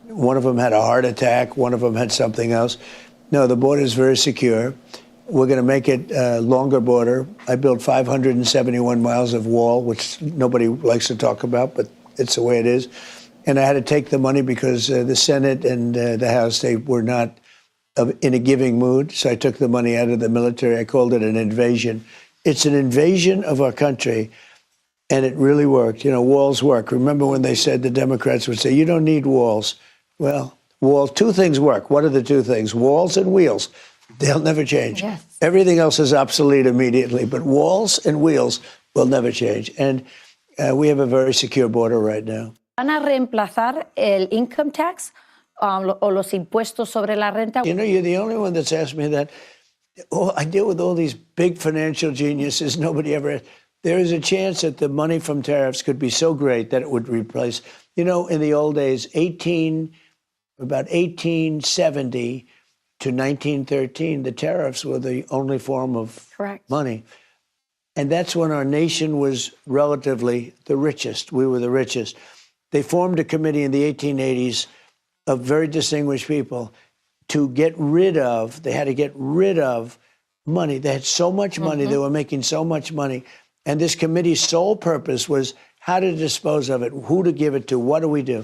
one of them had a heart attack, one of them had something else. No, the border is very secure. We're going to make it a longer border. I built 571 miles of wall, which nobody likes to talk about, but it's the way it is. And I had to take the money because the Senate and the House, they were not in a giving mood. So I took the money out of the military. I called it an invasion. It's an invasion of our country. And it really worked. Walls work. Remember when they said, the Democrats would say, you don't need walls. Well, two things work. What are the two things? Walls and wheels. They'll never change. Yes. Everything else is obsolete immediately, but walls and wheels will never change. And we have a very secure border right now. ¿Van a reemplazar el income tax o los impuestos sobre la renta? You're the only one that's asked me that. Oh, I deal with all these big financial geniuses. Nobody ever... There is a chance that the money from tariffs could be so great that it would replace, in the old days, about 1870 to 1913, the tariffs were the only form of money. And that's when our nation was relatively the richest. We were the richest. They formed a committee in the 1880s of very distinguished people to get rid of, they had to get rid of money. They had so much money, they were making so much money. And this committee's sole purpose was how to dispose of it, who to give it to, what do we do?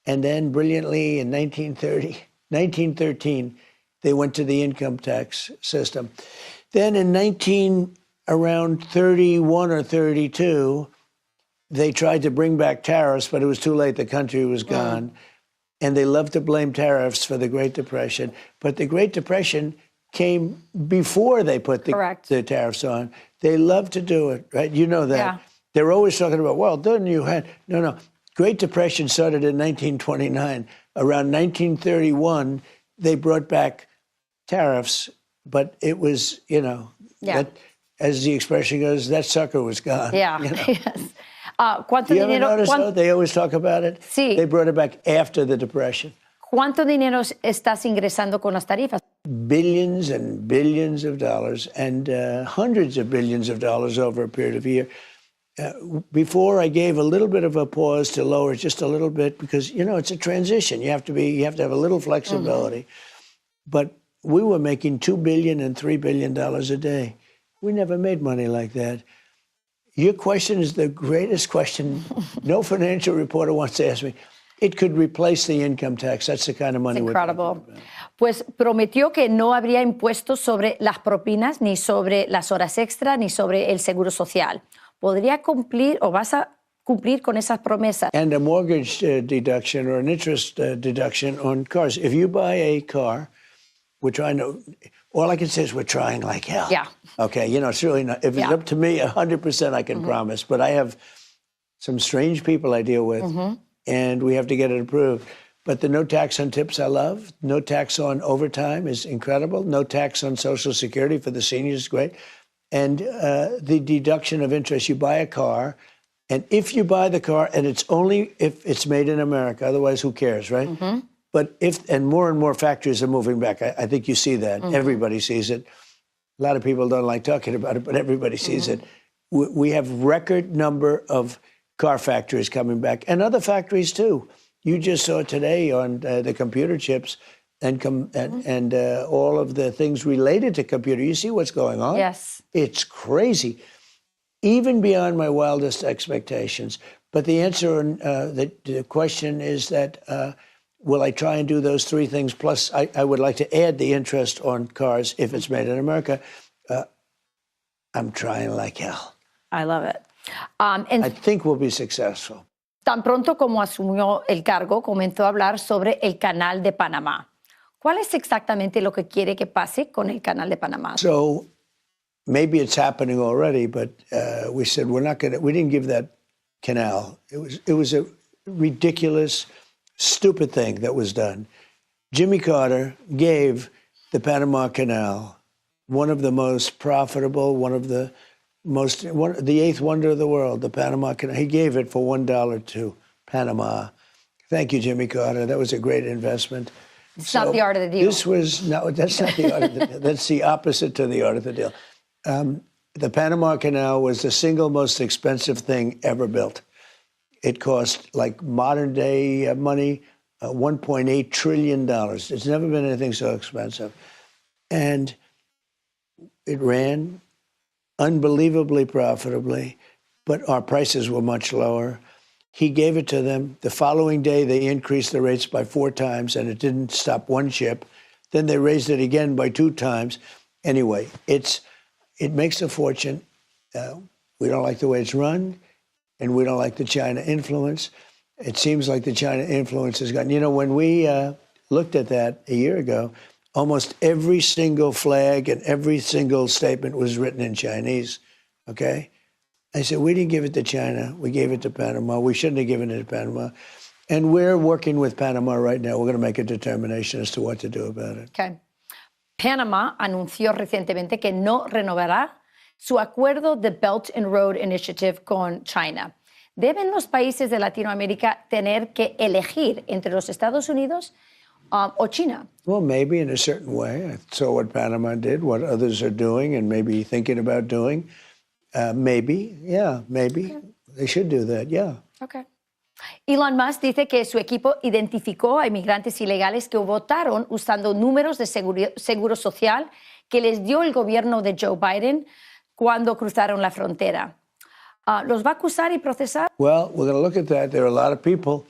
And then brilliantly in 1913, they went to the income tax system. Then in around 31 or 32, they tried to bring back tariffs, but it was too late. The country was gone. And they love to blame tariffs for the Great Depression. But the Great Depression came before they put the tariffs on. They love to do it, right? You know that. Yeah. They're always talking about, well, didn't you had... No. Great Depression started in 1929. Around 1931, they brought back tariffs, but it was, that, as the expression goes, that sucker was gone. Yeah. Yes. ¿Cuánto Do you ever dinero? notice, though, they always talk about it? Sí. They brought it back after the Depression. ¿Cuánto dinero estás ingresando con las tarifas? Billions and billions of dollars and hundreds of billions of dollars over a period of a year. Before I gave a little bit of a pause to lower it just a little bit because, it's a transition. You have to have a little flexibility. But we were making $2 billion and $3 billion a day. We never made money like that. Your question is the greatest question no financial reporter wants to ask me. It could replace the income tax. That's the kind of money we're talking about. Pues prometió que no habría impuestos sobre las propinas, ni sobre las horas extra, ni sobre el seguro social. ¿Podría cumplir o vas a cumplir con esas promesas? And a mortgage deduction or an interest deduction on cars. If you buy a car, we're trying to, all I can say is we're trying like hell. Yeah. Okay, it's really not, if it's up to me, 100% I can promise. But I have some strange people I deal with, and we have to get it approved. But the no tax on tips I love. No tax on overtime is incredible. No tax on Social Security for the seniors is great. And the deduction of interest, you buy a car, and if you buy the car, and it's only if it's made in America, otherwise who cares, right? But and more factories are moving back. I think you see that. Everybody sees it. A lot of people don't like talking about it, but everybody sees it. We have record number of car factories coming back, and other factories too. You just saw today on the computer chips and all of the things related to computer. You see what's going on? Yes. It's crazy, even beyond my wildest expectations. But the answer on the question is that will I try and do those three things? Plus, I would like to add the interest on cars if it's made in America. I'm trying like hell. I love it. I think we'll be successful. Tan pronto como asumió el cargo, comenzó a hablar sobre el Canal de Panamá. ¿Cuál es exactamente lo que quiere que pase con el Canal de Panamá? So maybe it's happening already, but we said we didn't give that canal. It was a ridiculous, stupid thing that was done. Jimmy Carter gave the Panama Canal, one of the most profitable, the eighth wonder of the world, the Panama Canal. He gave it for $1 to Panama. Thank you, Jimmy Carter. That was a great investment. It's not the art of the deal. That's not the art of the deal. That's the opposite to the art of the deal. The Panama Canal was the single most expensive thing ever built. It cost, like modern day money, $1.8 trillion. It's never been anything so expensive. And it ran unbelievably profitably, but our prices were much lower. He gave it to them. The following day, they increased the rates by 4 times, and it didn't stop one ship. Then they raised it again by 2 times. Anyway, it makes a fortune. We don't like the way it's run, and we don't like the China influence. It seems like the China influence has gotten... when we looked at that a year ago, almost every single flag and every single statement was written in Chinese, okay? I said, we didn't give it to China. We gave it to Panama. We shouldn't have given it to Panama. And we're working with Panama right now. We're going to make a determination as to what to do about it. Okay. Panama anunció recientemente que no renovará su acuerdo de Belt and Road Initiative con China. ¿Deben los países de Latinoamérica tener que elegir entre los Estados Unidos o China? Well, maybe in a certain way. I saw what Panama did, what others are doing and maybe thinking about doing. Maybe. They should do that, yeah. Okay. Elon Musk dice que su equipo identificó a inmigrantes ilegales que votaron usando números de seguro social que les dio el gobierno de Joe Biden cuando cruzaron la frontera. ¿Los va a acusar y procesar? Well, we're going to look at that. There are a lot of people.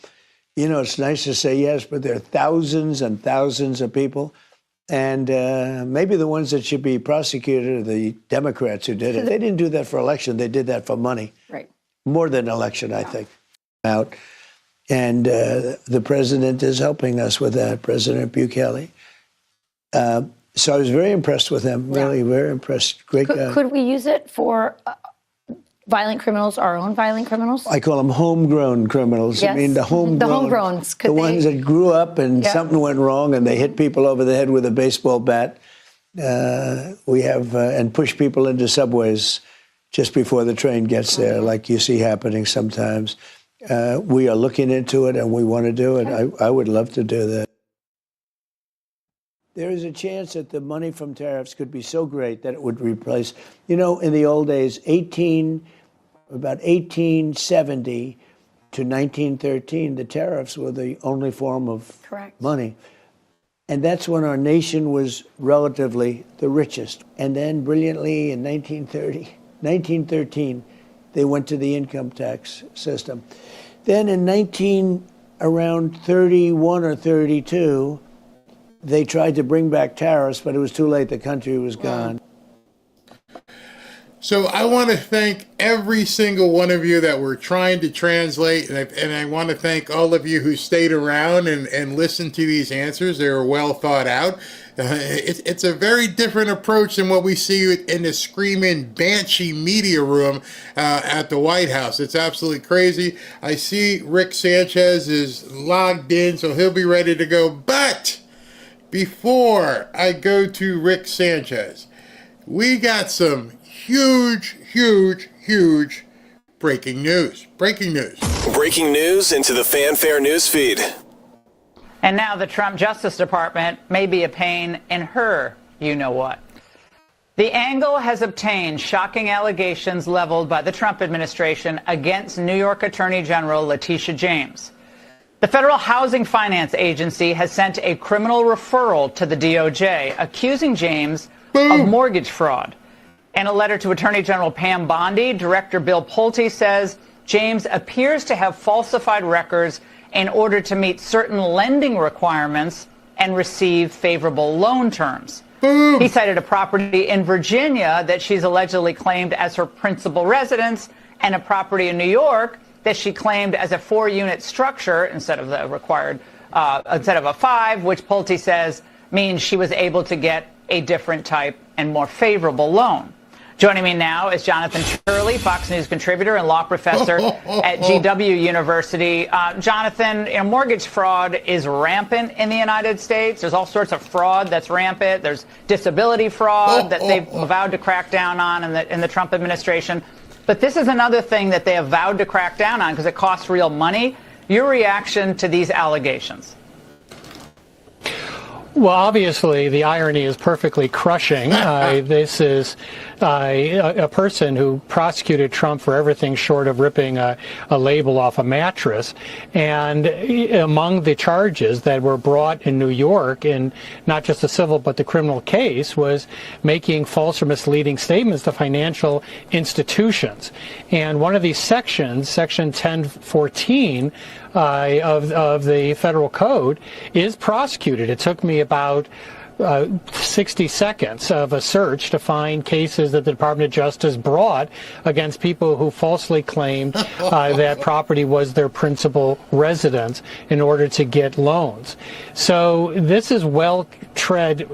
It's nice to say yes, but there are thousands and thousands of people. And maybe the ones that should be prosecuted are the Democrats who did it. They didn't do that for election. They did that for money. Right. More than election, I think. And the president is helping us with that, President Bukele. So I was very impressed with him, really very impressed. Great guy. Could we use it for violent criminals, our own violent criminals? I call them homegrown criminals. Yes. I mean, the homegrowns. The ones that grew up and something went wrong and they hit people over the head with a baseball bat. We have, and push people into subways just before the train gets there, like you see happening sometimes. We are looking into it and we want to do it. I would love to do that. There is a chance that the money from tariffs could be so great that it would replace, in the old days, about 1870 to 1913, the tariffs were the only form of money. And that's when our nation was relatively the richest. And then brilliantly in 1913, they went to the income tax system. Then in around 31 or 32, they tried to bring back tariffs, but it was too late. The country was gone. So I want to thank every single one of you that we're trying to translate, and I want to thank all of you who stayed around and listened to these answers. They were well thought out. It's a very different approach than what we see in the screaming banshee media room at the White House. It's absolutely crazy. I see Rick Sanchez is logged in, so he'll be ready to go. But before I go to Rick Sanchez, we got some huge breaking news. Breaking news into the Fanfare news feed. And now the Trump Justice Department may be a pain in her you-know-what. The Angle has obtained shocking allegations leveled by the Trump administration against New York Attorney General Leticia James. The Federal Housing Finance Agency has sent a criminal referral to the DOJ accusing James of mortgage fraud. In a letter to Attorney General Pam Bondi, Director Bill Pulte says James appears to have falsified records in order to meet certain lending requirements and receive favorable loan terms. He cited a property in Virginia that she's allegedly claimed as her principal residence and a property in New York that she claimed as a 4-unit structure instead of the required, instead of a 5, which Pulte says means she was able to get a different type and more favorable loan. Joining me now is Jonathan Turley, Fox News contributor and law professor at GW University. Jonathan, mortgage fraud is rampant in the United States. There's all sorts of fraud that's rampant. There's disability fraud that they've vowed to crack down on in the Trump administration. But this is another thing that they have vowed to crack down on because it costs real money. Your reaction to these allegations? Well, obviously, the irony is perfectly crushing. This is a person who prosecuted Trump for everything short of ripping a label off a mattress. And among the charges that were brought in New York, in not just the civil but the criminal case, was making false or misleading statements to financial institutions. And one of these sections, Section 1014 of the federal code, is prosecuted. It took me about 60 seconds of a search to find cases that the Department of Justice brought against people who falsely claimed that property was their principal residence in order to get loans. So this is well-tread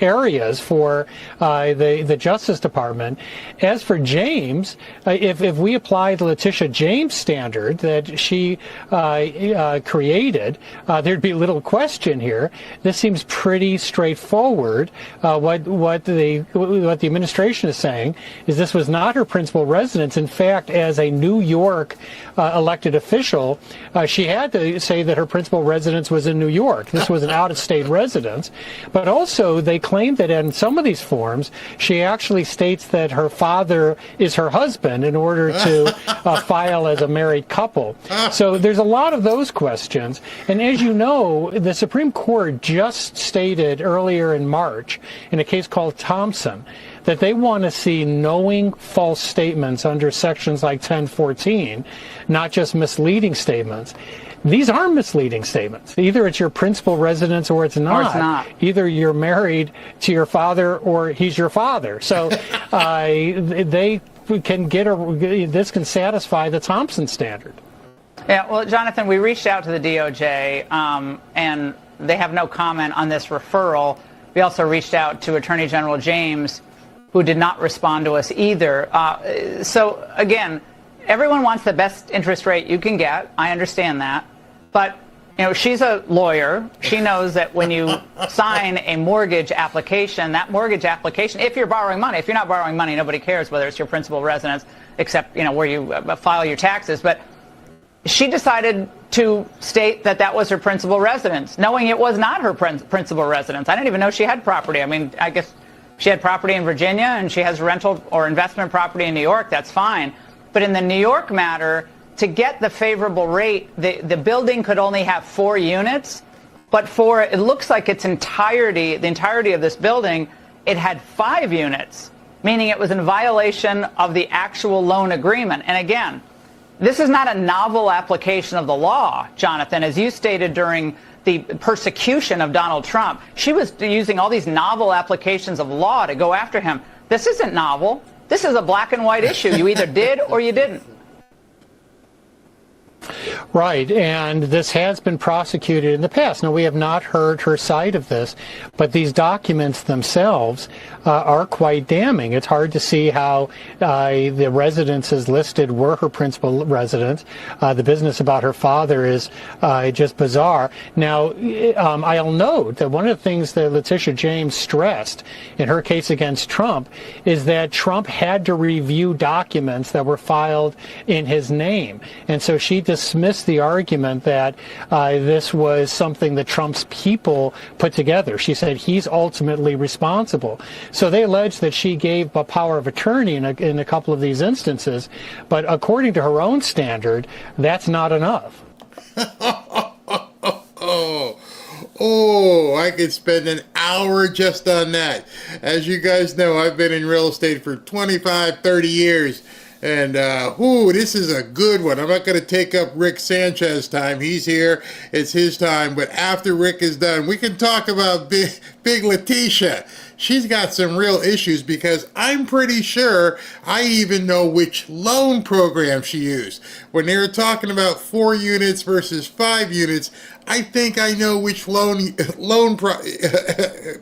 areas for the Justice Department. As for James, if we apply the Leticia James standard that she created, there'd be little question here. This seems pretty straightforward. What the administration is saying is this was not her principal residence. In fact, as a New York elected official, she had to say that her principal residence was in New York. This was an out-of-state residence. But also, they claim that in some of these forms, she actually states that her father is her husband in order to file as a married couple. So there's a lot of those questions. And as you know, the Supreme Court just stated earlier in March in a case called Thompson that they want to see knowing false statements under sections like 1014, not just misleading statements. These are misleading statements. Either it's your principal residence or it's not. Or it's not. Either you're married to your father or he's your father. So they can this can satisfy the Thompson standard. Yeah, well, Jonathan, we reached out to the DOJ, and they have no comment on this referral. We also reached out to Attorney General James, who did not respond to us either. So again, everyone wants the best interest rate you can get. I understand that. But she's a lawyer. She knows that when you sign a mortgage application, that mortgage application, if you're borrowing money, if you're not borrowing money, nobody cares whether it's your principal residence, except, where you file your taxes. But she decided to state that that was her principal residence, knowing it was not her principal residence. I didn't even know she had property. I mean, I guess she had property in Virginia and she has rental or investment property in New York. That's fine. But in the New York matter, to get the favorable rate, the building could only have 4 units, but for it looks like the entirety of this building, it had 5 units, meaning it was in violation of the actual loan agreement. And again, this is not a novel application of the law, Jonathan, as you stated during the persecution of Donald Trump. She was using all these novel applications of law to go after him. This isn't novel. This is a black and white issue. You either did or you didn't. Right, and this has been prosecuted in the past. Now, we have not heard her side of this, but these documents themselves are quite damning. It's hard to see how the residences listed were her principal residence. The business about her father is just bizarre. Now, I'll note that one of the things that Leticia James stressed in her case against Trump is that Trump had to review documents that were filed in his name. And so she dismissed the argument that this was something that Trump's people put together. She said he's ultimately responsible. So they allege that she gave a power of attorney in a couple of these instances, but according to her own standard, that's not enough. Oh, I could spend an hour just on that. As you guys know, I've been in real estate for 25, 30 years. And, this is a good one. I'm not going to take up Rick Sanchez's time. He's here. It's his time. But after Rick is done, we can talk about Big Leticia. She's got some real issues because I'm pretty sure I even know which loan program she used. When they were talking about 4 units versus 5 units, I think I know which loan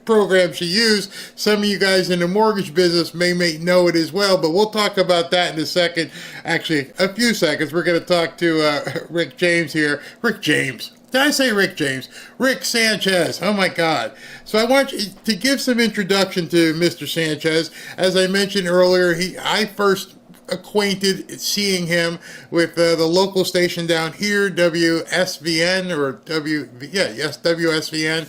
program she used. Some of you guys in the mortgage business may know it as well, but we'll talk about that in a second. Actually, a few seconds. We're going to talk to Rick James here. Rick James. Did I say Rick James? Rick Sanchez. Oh, my God. So I want you to give some introduction to Mr. Sanchez. As I mentioned earlier, I first acquainted seeing him with the local station down here, WSVN, WSVN,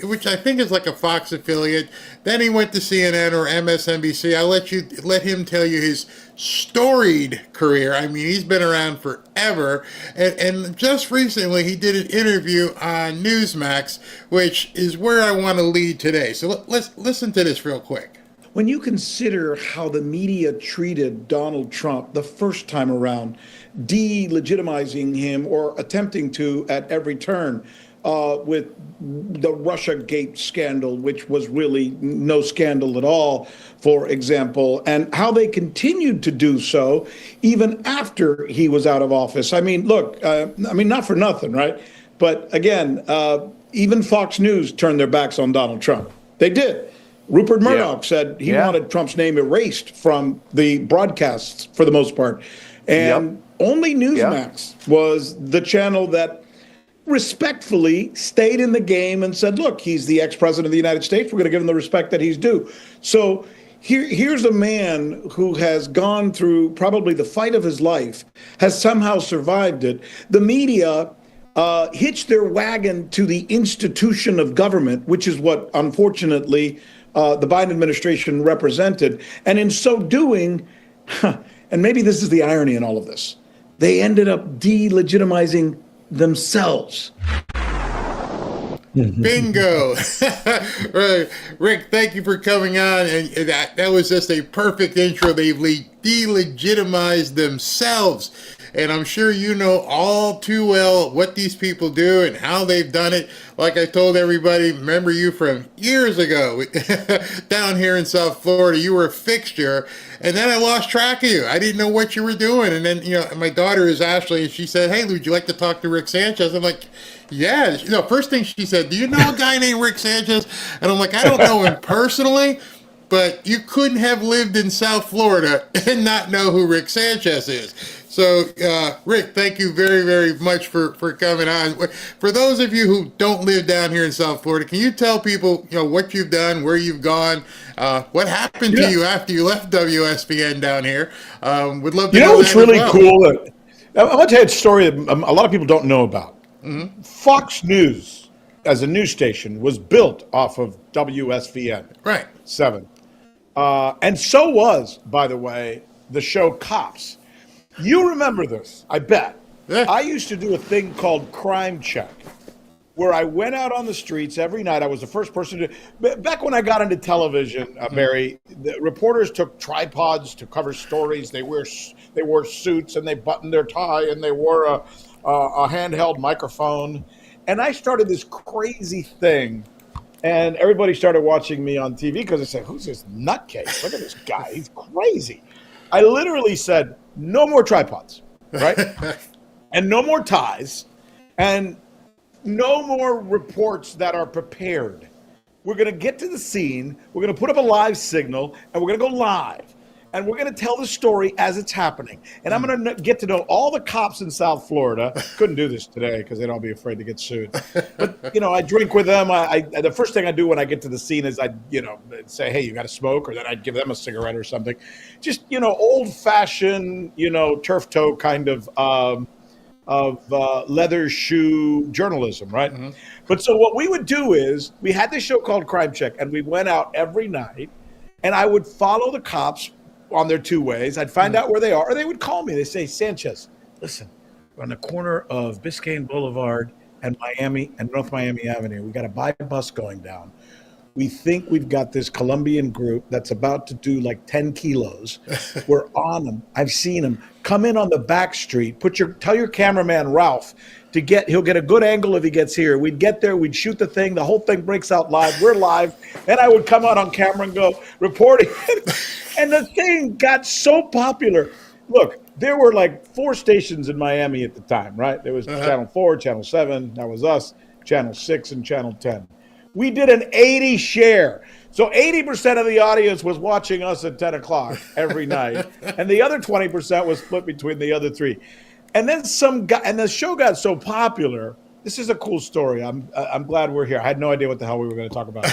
which I think is like a Fox affiliate. Then he went to CNN or MSNBC. I'll let him tell you his storied career. I mean, he's been around forever. And just recently, he did an interview on Newsmax, which is where I want to lead today. So let's listen to this real quick. When you consider how the media treated Donald Trump the first time around, delegitimizing him or attempting to at every turn, with the Russiagate scandal, which was really no scandal at all, for example, and how they continued to do so even after he was out of office. I mean, look, not for nothing, right? But again, even Fox News turned their backs on Donald Trump. They did. Rupert Murdoch said he wanted Trump's name erased from the broadcasts for the most part. And only Newsmax was the channel that respectfully stayed in the game and said, look, he's the ex-president of the United States. We're going to give him the respect that he's due. So here's a man who has gone through probably the fight of his life, has somehow survived it. The media hitched their wagon to the institution of government, which is what, unfortunately, the Biden administration represented. And in so doing, and maybe this is the irony in all of this, they ended up delegitimizing themselves. Bingo. Rick, thank you for coming on. And that was just a perfect intro. They delegitimize themselves. And I'm sure you know all too well what these people do and how they've done it. Like I told everybody, remember you from years ago down here in South Florida. You were a fixture. And then I lost track of you. I didn't know what you were doing. And then, my daughter is Ashley, and she said, hey, would you like to talk to Rick Sanchez? I'm like, yeah. First thing she said, do you know a guy named Rick Sanchez? And I'm like, I don't know him personally, but you couldn't have lived in South Florida and not know who Rick Sanchez is. So, Rick, thank you very, very much for coming on. For those of you who don't live down here in South Florida, can you tell people, what you've done, where you've gone, what happened to you after you left WSBN down here? Would love to know what's that really as well. cool? I want to tell you a story that a lot of people don't know about. Mm-hmm. Fox News, as a news station, was built off of WSVN. Right. 7. And so was, by the way, the show Cops. You remember this, I bet. Yeah. I used to do a thing called Crime Check, where I went out on the streets every night. I was the first person to. Back when I got into television, Barry, the reporters took tripods to cover stories. They wore suits and they buttoned their tie and they wore a handheld microphone. And I started this crazy thing. And everybody started watching me on TV because they said, who's this nutcase? Look at this guy. He's crazy. I literally said, no more tripods, right? And no more ties. And no more reports that are prepared. We're going to get to the scene. We're going to put up a live signal, and we're going to go live. And we're going to tell the story as it's happening. And I'm going to get to know all the cops in South Florida. Couldn't do this today because they'd all be afraid to get sued. But, I drink with them. The first thing I do when I get to the scene is I'd say, hey, you got to smoke? Or then I'd give them a cigarette or something. Just, old-fashioned, turf toe kind of leather shoe journalism, right? Mm-hmm. But so what we would do is we had this show called Crime Check, and we went out every night, and I would follow the cops on their two ways. I'd find out where they are, or they would call me. They say, Sanchez, listen, we're on the corner of Biscayne Boulevard and Miami and North Miami Avenue. We got a by bus going down. We think we've got this Colombian group that's about to do like 10 kilos. We're on them. I've seen them. Come in on the back street. Tell your cameraman Ralph he'll get a good angle if he gets here. We'd get there, we'd shoot the thing, the whole thing breaks out live. We're live. And I would come out on camera and go reporting. And the thing got so popular. Look, there were like 4 stations in Miami at the time, right? There was Channel 4, Channel 7, that was us, Channel 6, and Channel 10. We did an 80 share. So 80% of the audience was watching us at 10 o'clock every night. And the other 20% was split between the other 3. And then and the show got so popular. This is a cool story. I'm glad we're here. I had no idea what the hell we were going to talk about.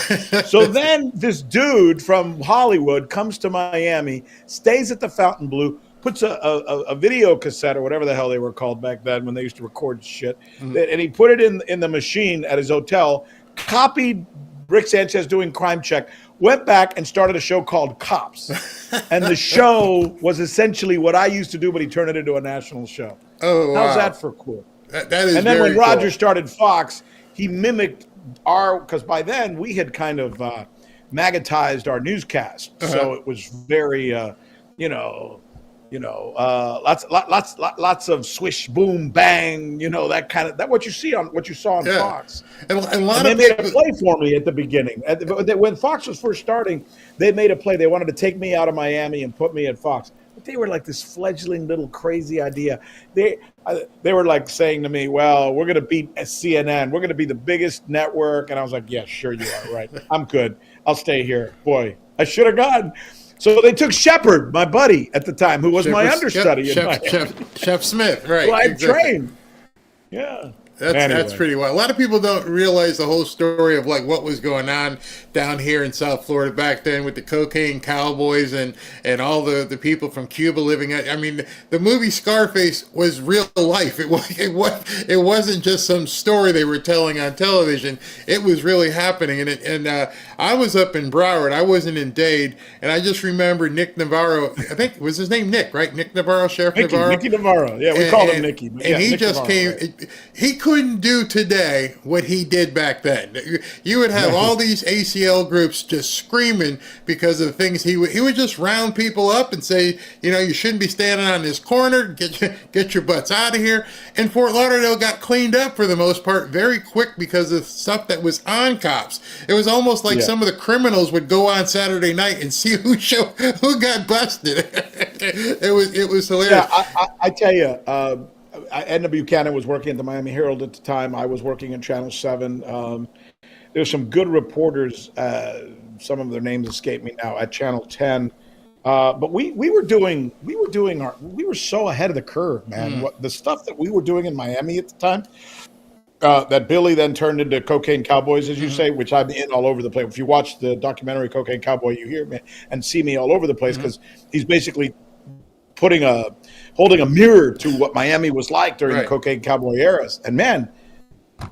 So then this dude from Hollywood comes to Miami, stays at the Fontainebleau, puts a video cassette or whatever the hell they were called back then when they used to record shit, and he put it in the machine at his hotel, copied Rick Sanchez doing Crime Check, went back and started a show called Cops. And the show was essentially what I used to do, but he turned it into a national show. Oh, wow. How's that for cool? That is and then very when Roger cool. started Fox, he mimicked because by then we had kind of magnetized our newscast. So it was very, lots of swish, boom, bang, that kind of what you saw on Fox. And a lot they of made a play for me at the beginning. When Fox was first starting, they made a play. They wanted to take me out of Miami and put me at Fox. But they were like this fledgling little crazy idea. They were like saying to me, well, we're going to beat CNN. We're going to be the biggest network. And I was like, yeah, sure you are, right. I'm good. I'll stay here. Boy, I should have gone. So they took Shepard, my buddy at the time, who was my understudy. Chef Smith, right. Well, I trained. Yeah. That's pretty wild. A lot of people don't realize the whole story of like what was going on down here in South Florida back then with the cocaine cowboys and all the people from Cuba living at. I mean, the movie Scarface was real life. It wasn't just some story they were telling on television. It was really happening. And I was up in Broward. I wasn't in Dade, and I just remember Nick Navarro. I think was his name Nick, right? Nick Navarro, Sheriff Navarro. Nicky Navarro. Yeah, we called him Nicky. And he Nick just Navarro, came. right. He couldn't do today what he did back then. You would have all these ACL groups just screaming because of the things he would just round people up and say, you shouldn't be standing on this corner. Get your butts out of here. And Fort Lauderdale got cleaned up for the most part very quick because of stuff that was on cops. It was almost like some of the criminals would go on Saturday night and see who got busted. It was hilarious. Yeah, I tell you, Edna Buchanan was working at the Miami Herald at the time. I was working in Channel 7. There's some good reporters. Some of their names escape me now at Channel 10. But we were so ahead of the curve, man. The stuff that we were doing in Miami at the time, that Billy then turned into Cocaine Cowboys, as you say, which I'm in all over the place. If you watch the documentary Cocaine Cowboy, you hear me and see me all over the place because he's basically holding a mirror to what Miami was like during the Cocaine Cowboy eras. And man,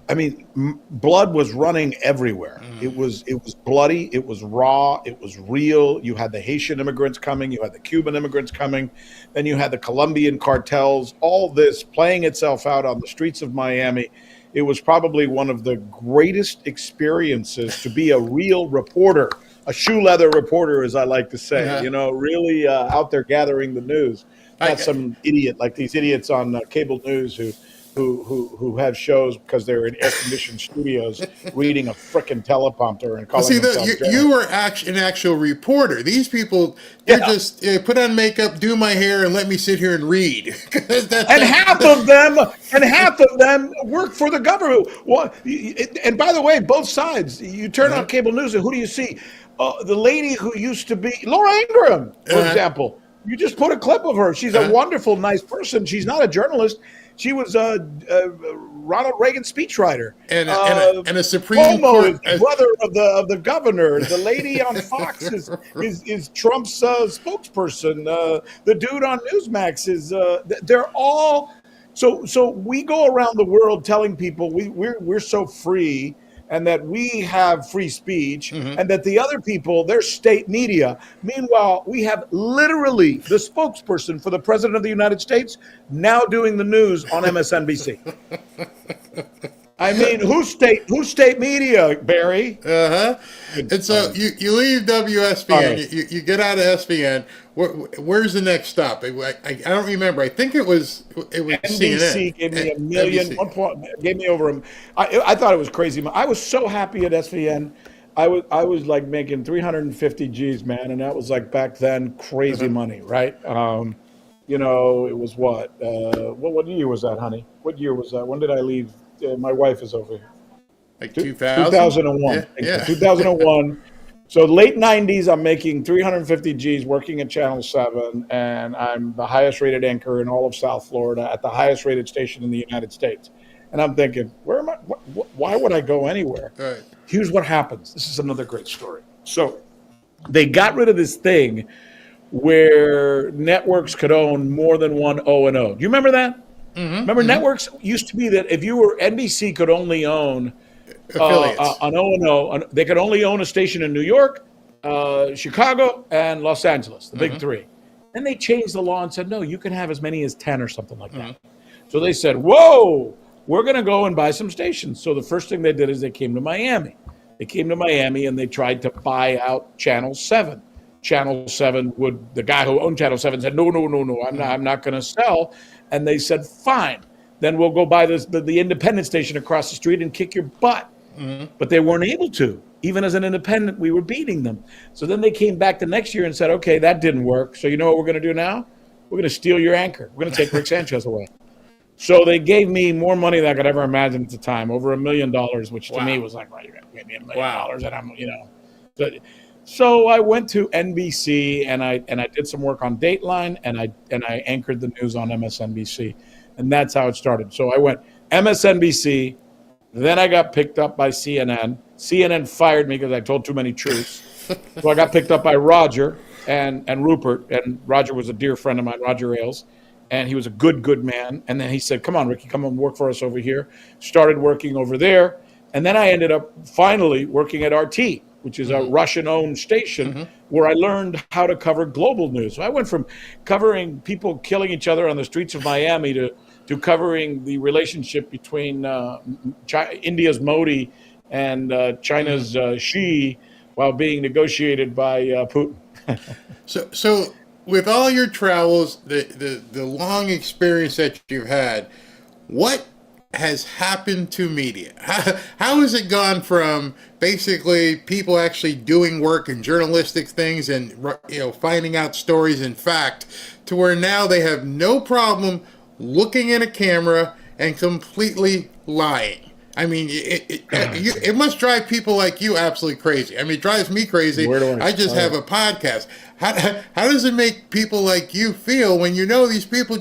I mean, blood was running everywhere. It was bloody. It was raw. It was real. You had the Haitian immigrants coming. You had the Cuban immigrants coming. Then you had the Colombian cartels. All this playing itself out on the streets of Miami. It was probably one of the greatest experiences to be a real reporter, a shoe leather reporter, as I like to say. Really out there gathering the news. Not some idiot like these idiots on cable news who have shows because they're in air-conditioned studios reading a frickin' teleprompter and calling themselves you were an actual reporter. These people, they're just put on makeup, do my hair, and let me sit here and read. And half of them work for the government. Well, and by the way, both sides. You turn on cable news, and who do you see? The lady who used to be Laura Ingraham, for example. You just put a clip of her. She's a wonderful, nice person. She's not a journalist. She was a Ronald Reagan speechwriter. And a Supreme Court brother of the governor. The lady on Fox is Trump's spokesperson. The dude on Newsmax is. They're all. So we go around the world telling people we're so free. And that we have free speech, and that the other people, they're state media. Meanwhile, we have literally the spokesperson for the President of the United States now doing the news on MSNBC. I mean, who's state media, Barry? And so you leave WSBN, you get out of SBN. Where's the next stop? I don't remember. I think it was NBC CNN. Gave me $1 million. Gave me over. I thought it was crazy. I was so happy at SBN. I was like making 350 G's, man, and that was like back then crazy money, right? It was what year was that, honey? What year was that? When did I leave? My wife is over here. Like 2000? 2001. Yeah. 2001. So late 90s, I'm making 350 G's working at Channel 7, and I'm the highest rated anchor in all of South Florida at the highest rated station in the United States. And I'm thinking, where am I? Why would I go anywhere? Right. Here's what happens. This is another great story. So they got rid of this thing where networks could own more than one O&O. Do you remember that? Remember, networks used to be that if you were NBC could only own an O&O. They could only own a station in New York, Chicago, and Los Angeles, the big three. Then they changed the law and said, no, you can have as many as 10 or something like that. So they said, whoa, we're going to go and buy some stations. So the first thing they did is they came to Miami. They came to Miami and they tried to buy out Channel 7. Channel 7 the guy who owned Channel 7 said, no, I'm not going to sell. And they said, fine, then we'll go buy the independent station across the street and kick your butt. But they weren't able to. Even as an independent, we were beating them. So then they came back the next year and said, okay, that didn't work. So you know what we're going to do now? We're going to steal your anchor. We're going to take Rick Sanchez away. So they gave me more money than I could ever imagine at the time, over $1 million, which to me was like, right, you're going to give me $1 million. And I'm, So I went to NBC and I did some work on Dateline and I anchored the news on MSNBC. And that's how it started. So I went MSNBC, then I got picked up by CNN. CNN fired me because I told too many truths. So I got picked up by Roger and Rupert, and Roger was a dear friend of mine, Roger Ailes, and he was a good man. And then he said, come on, Ricky, come and work for us over here. Started working over there. And then I ended up finally working at RT. which is a Russian-owned station where I learned how to cover global news. So I went from covering people killing each other on the streets of Miami to covering the relationship between India's Modi and China's Xi while being negotiated by Putin. So with all your travels, the long experience that you've had, what has happened to media? How has it gone from basically people actually doing work and journalistic things and finding out stories in fact to where now they have no problem looking in a camera and completely lying? I mean, it must drive people like you absolutely crazy. I mean, it drives me crazy. I just have a podcast. How does it make people like you feel when you know these people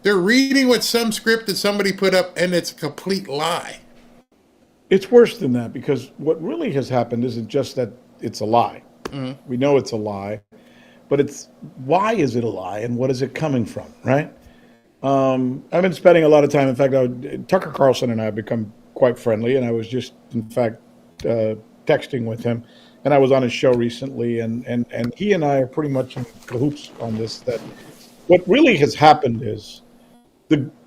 they're reading what some script that somebody put up and it's a complete lie? It's worse than that, because what really has happened isn't just that it's a lie. We know it's a lie, but it's why is it a lie and what is it coming from, right? I've been spending a lot of time. In fact, Tucker Carlson and I have become quite friendly, and I was just, in fact, texting with him, and I was on his show recently, and he and I are pretty much in cahoots on this, that what really has happened is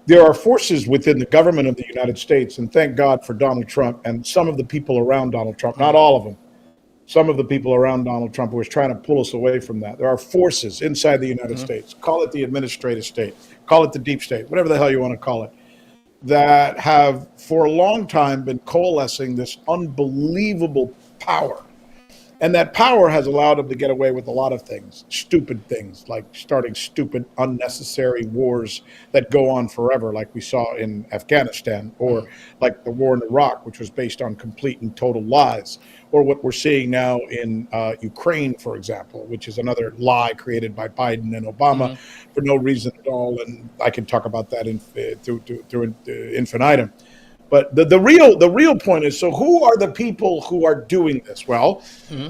there are forces within the government of the United States, and thank God for Donald Trump and some of the people around Donald Trump, not all of them, some of the people around Donald Trump who is trying to pull us away from that. There are forces inside the United States, call it the administrative state, call it the deep state, whatever the hell you want to call it, that have for a long time been coalescing this unbelievable power. And that power has allowed them to get away with a lot of things, stupid things, like starting stupid, unnecessary wars that go on forever, like we saw in Afghanistan, or like the war in Iraq, which was based on complete and total lies, or what we're seeing now in Ukraine, for example, which is another lie created by Biden and Obama for no reason at all. And I can talk about that through infinitum. But the real point is, so who are the people who are doing this? Well,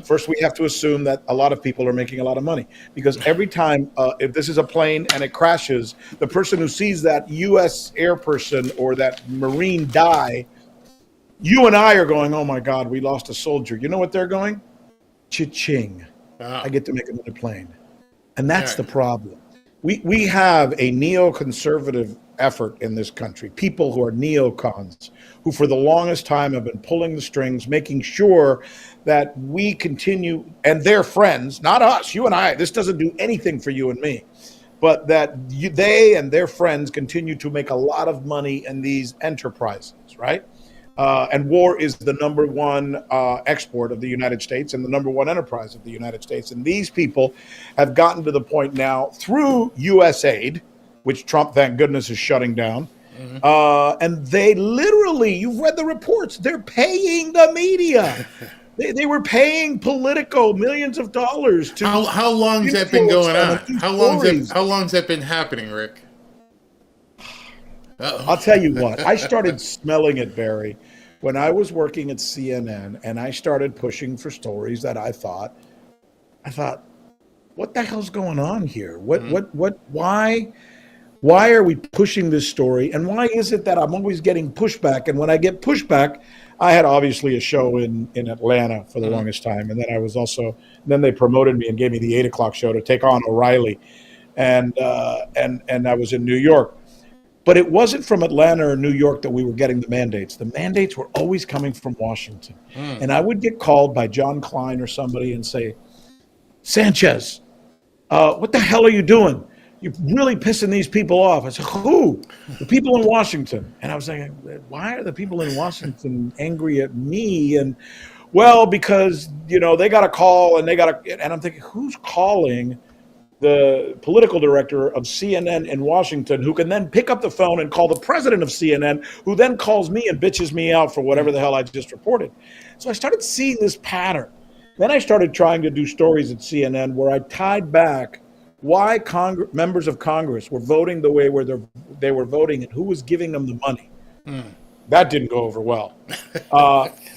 first we have to assume that a lot of people are making a lot of money, because every time, if this is a plane and it crashes, the person who sees that U.S. air person or that Marine die, you and I are going, oh my God, we lost a soldier. You know what they're going? Cha-ching. I get to make another plane. And that's the problem. We have a neoconservative effort in this country, people who are neocons, who for the longest time have been pulling the strings, making sure that we continue, and their friends, not us, you and I, this doesn't do anything for you and me, but that they and their friends continue to make a lot of money in these enterprises, right? And war is the number one export of the United States and the number one enterprise of the United States. And these people have gotten to the point now through USAID, which Trump, thank goodness, is shutting down. And they literally, you've read the reports, they're paying the media. They were paying Politico millions of dollars to. How long has that been going on? How long's that been happening, Rick? I'll tell you what, I started smelling it, Barry, when I was working at CNN, and I started pushing for stories that I thought, what the hell's going on here? Why are we pushing this story? And why is it that I'm always getting pushback? And when I get pushback, I had obviously a show in Atlanta for the longest time. And then I was then they promoted me and gave me the 8 o'clock show to take on O'Reilly. And I was in New York. But it wasn't from Atlanta or New York that we were getting the mandates. The mandates were always coming from Washington. And I would get called by John Klein or somebody and say, Sanchez, what the hell are you doing? You're really pissing these people off. I said, who? The people in Washington. And I was like, why are the people in Washington angry at me? And, well, because, they got a call and and I'm thinking, who's calling the political director of CNN in Washington, who can then pick up the phone and call the president of CNN, who then calls me and bitches me out for whatever the hell I just reported. So I started seeing this pattern. Then I started trying to do stories at CNN where I tied back why members of Congress were voting the way they were voting and who was giving them the money. That didn't go over well.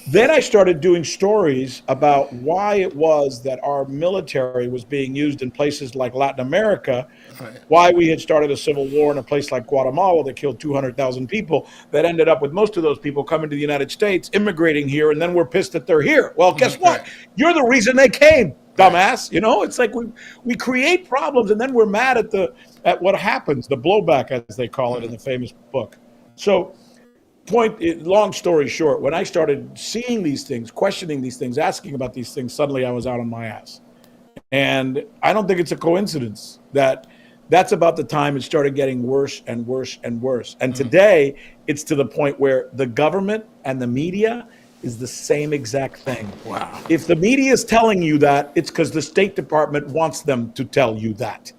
Then I started doing stories about why it was that our military was being used in places like Latin America, why we had started a civil war in a place like Guatemala that killed 200,000 people, that ended up with most of those people coming to the United States, immigrating here, and then we're pissed that they're here. Well, guess what? You're the reason they came, dumbass. You know, it's like we create problems and then we're mad at what happens, the blowback, as they call it in the famous book. So, long story short, when I started seeing these things, questioning these things, asking about these things, suddenly I was out on my ass. And I don't think it's a coincidence that that's about the time it started getting worse and worse and worse. And today, it's to the point where the government and the media is the same exact thing. Wow. If the media is telling you that, it's because the State Department wants them to tell you that.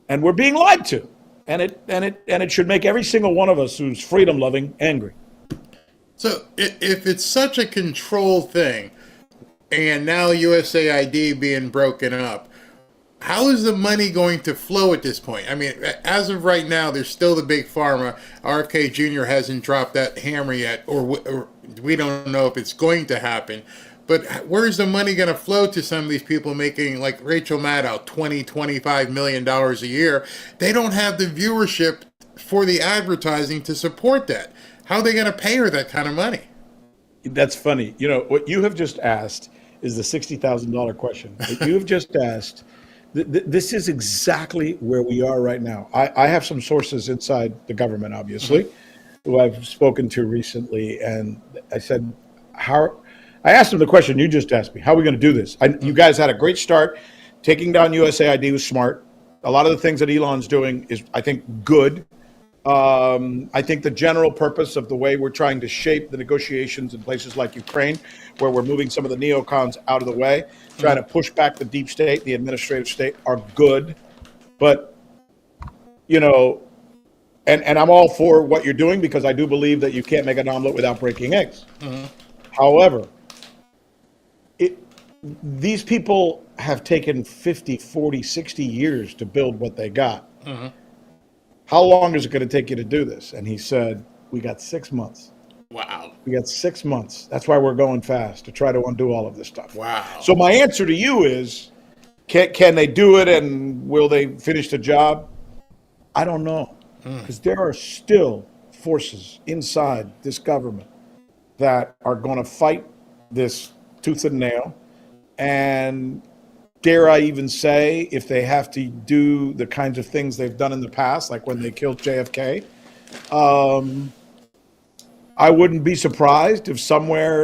And we're being lied to. And it should make every single one of us who's freedom loving angry. So if it's such a controlled thing, and now USAID being broken up, how is the money going to flow at this point? I mean, as of right now, there's still the big pharma. RFK Jr. hasn't dropped that hammer yet, or we don't know if it's going to happen. But where's the money going to flow to some of these people making, like Rachel Maddow, $25 million a year? They don't have the viewership for the advertising to support that. How are they going to pay her that kind of money? That's funny. You know, what you have just asked is the $60,000 question. What you have just asked, this is exactly where we are right now. I have some sources inside the government, obviously, who I've spoken to recently. And I said, I asked them the question you just asked me. How are we going to do this? You guys had a great start. Taking down USAID was smart. A lot of the things that Elon's doing is, I think, good. I think the general purpose of the way we're trying to shape the negotiations in places like Ukraine, where we're moving some of the neocons out of the way, trying to push back the deep state, the administrative state, are good. But, you know, and I'm all for what you're doing because I do believe that you can't make an omelet without breaking eggs. However, these people have taken 50, 40, 60 years to build what they got. How long is it going to take you to do this? And he said, we got 6 months. Wow. We got 6 months. That's why we're going fast, to try to undo all of this stuff. Wow. So my answer to you is, can they do it and will they finish the job? I don't know. Because there are still forces inside this government that are going to fight this tooth and nail. And dare I even say, if they have to do the kinds of things they've done in the past, like when they killed JFK, I wouldn't be surprised if somewhere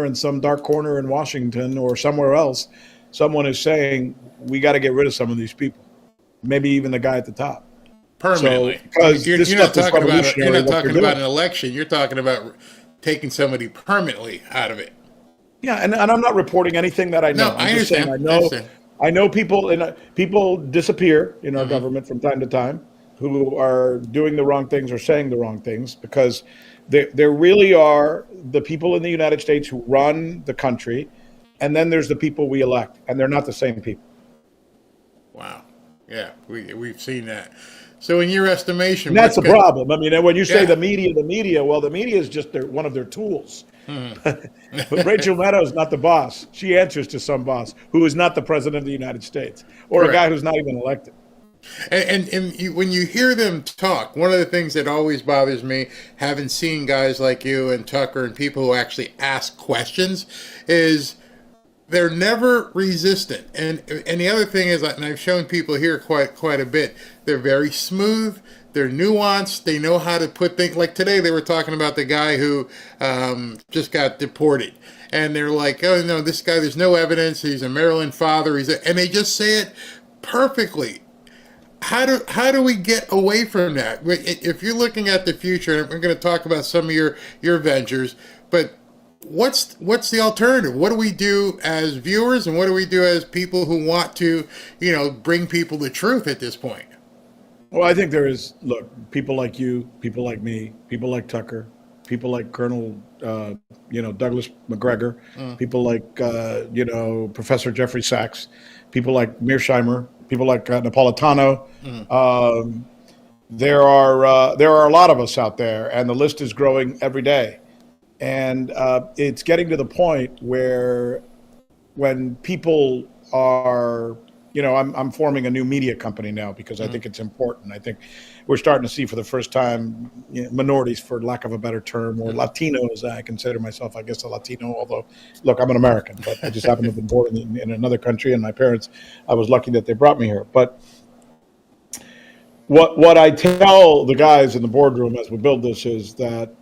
in some dark corner in Washington or somewhere else, someone is saying, we got to get rid of some of these people, maybe even the guy at the top. Permanently. Because You're stuff not is talking revolutionary. about an election. You're talking about taking somebody permanently out of it. Yeah, and I'm not reporting anything that I know. No, I understand. I know people disappear in our government from time to time who are doing the wrong things or saying the wrong things, because there really are the people in the United States who run the country, and then there's the people we elect, and they're not the same people. Wow. Yeah, we've seen that. So in your estimation... And that's the problem. I mean, when you say the media, well, the media is just one of their tools. But Rachel Maddow is not the boss. She answers to some boss who is not the president of the United States, or a guy who's not even elected. And when you hear them talk, one of the things that always bothers me, having seen guys like you and Tucker and people who actually ask questions, is they're never resistant. And the other thing is, and I've shown people here quite a bit, they're very smooth. They're nuanced. They know how to put things. Like today, they were talking about the guy who just got deported, and they're like, "Oh no, this guy. There's no evidence. He's a Maryland father. And they just say it perfectly. How do we get away from that? If you're looking at the future, and we're going to talk about some of your ventures, but what's the alternative? What do we do as viewers, and what do we do as people who want to, bring people the truth at this point? Well, I think there is, look, people like you, people like me, people like Tucker, people like Colonel, Douglas McGregor, people like, Professor Jeffrey Sachs, people like Mearsheimer, people like Napolitano. there are a lot of us out there, and the list is growing every day. And it's getting to the point where when people are, I'm forming a new media company now because I think it's important. I think we're starting to see for the first time minorities, for lack of a better term, or Latinos. I consider myself, I guess, a Latino, although, look, I'm an American, but I just happen to have been born in another country, and my parents, I was lucky that they brought me here. But what I tell the guys in the boardroom as we build this is that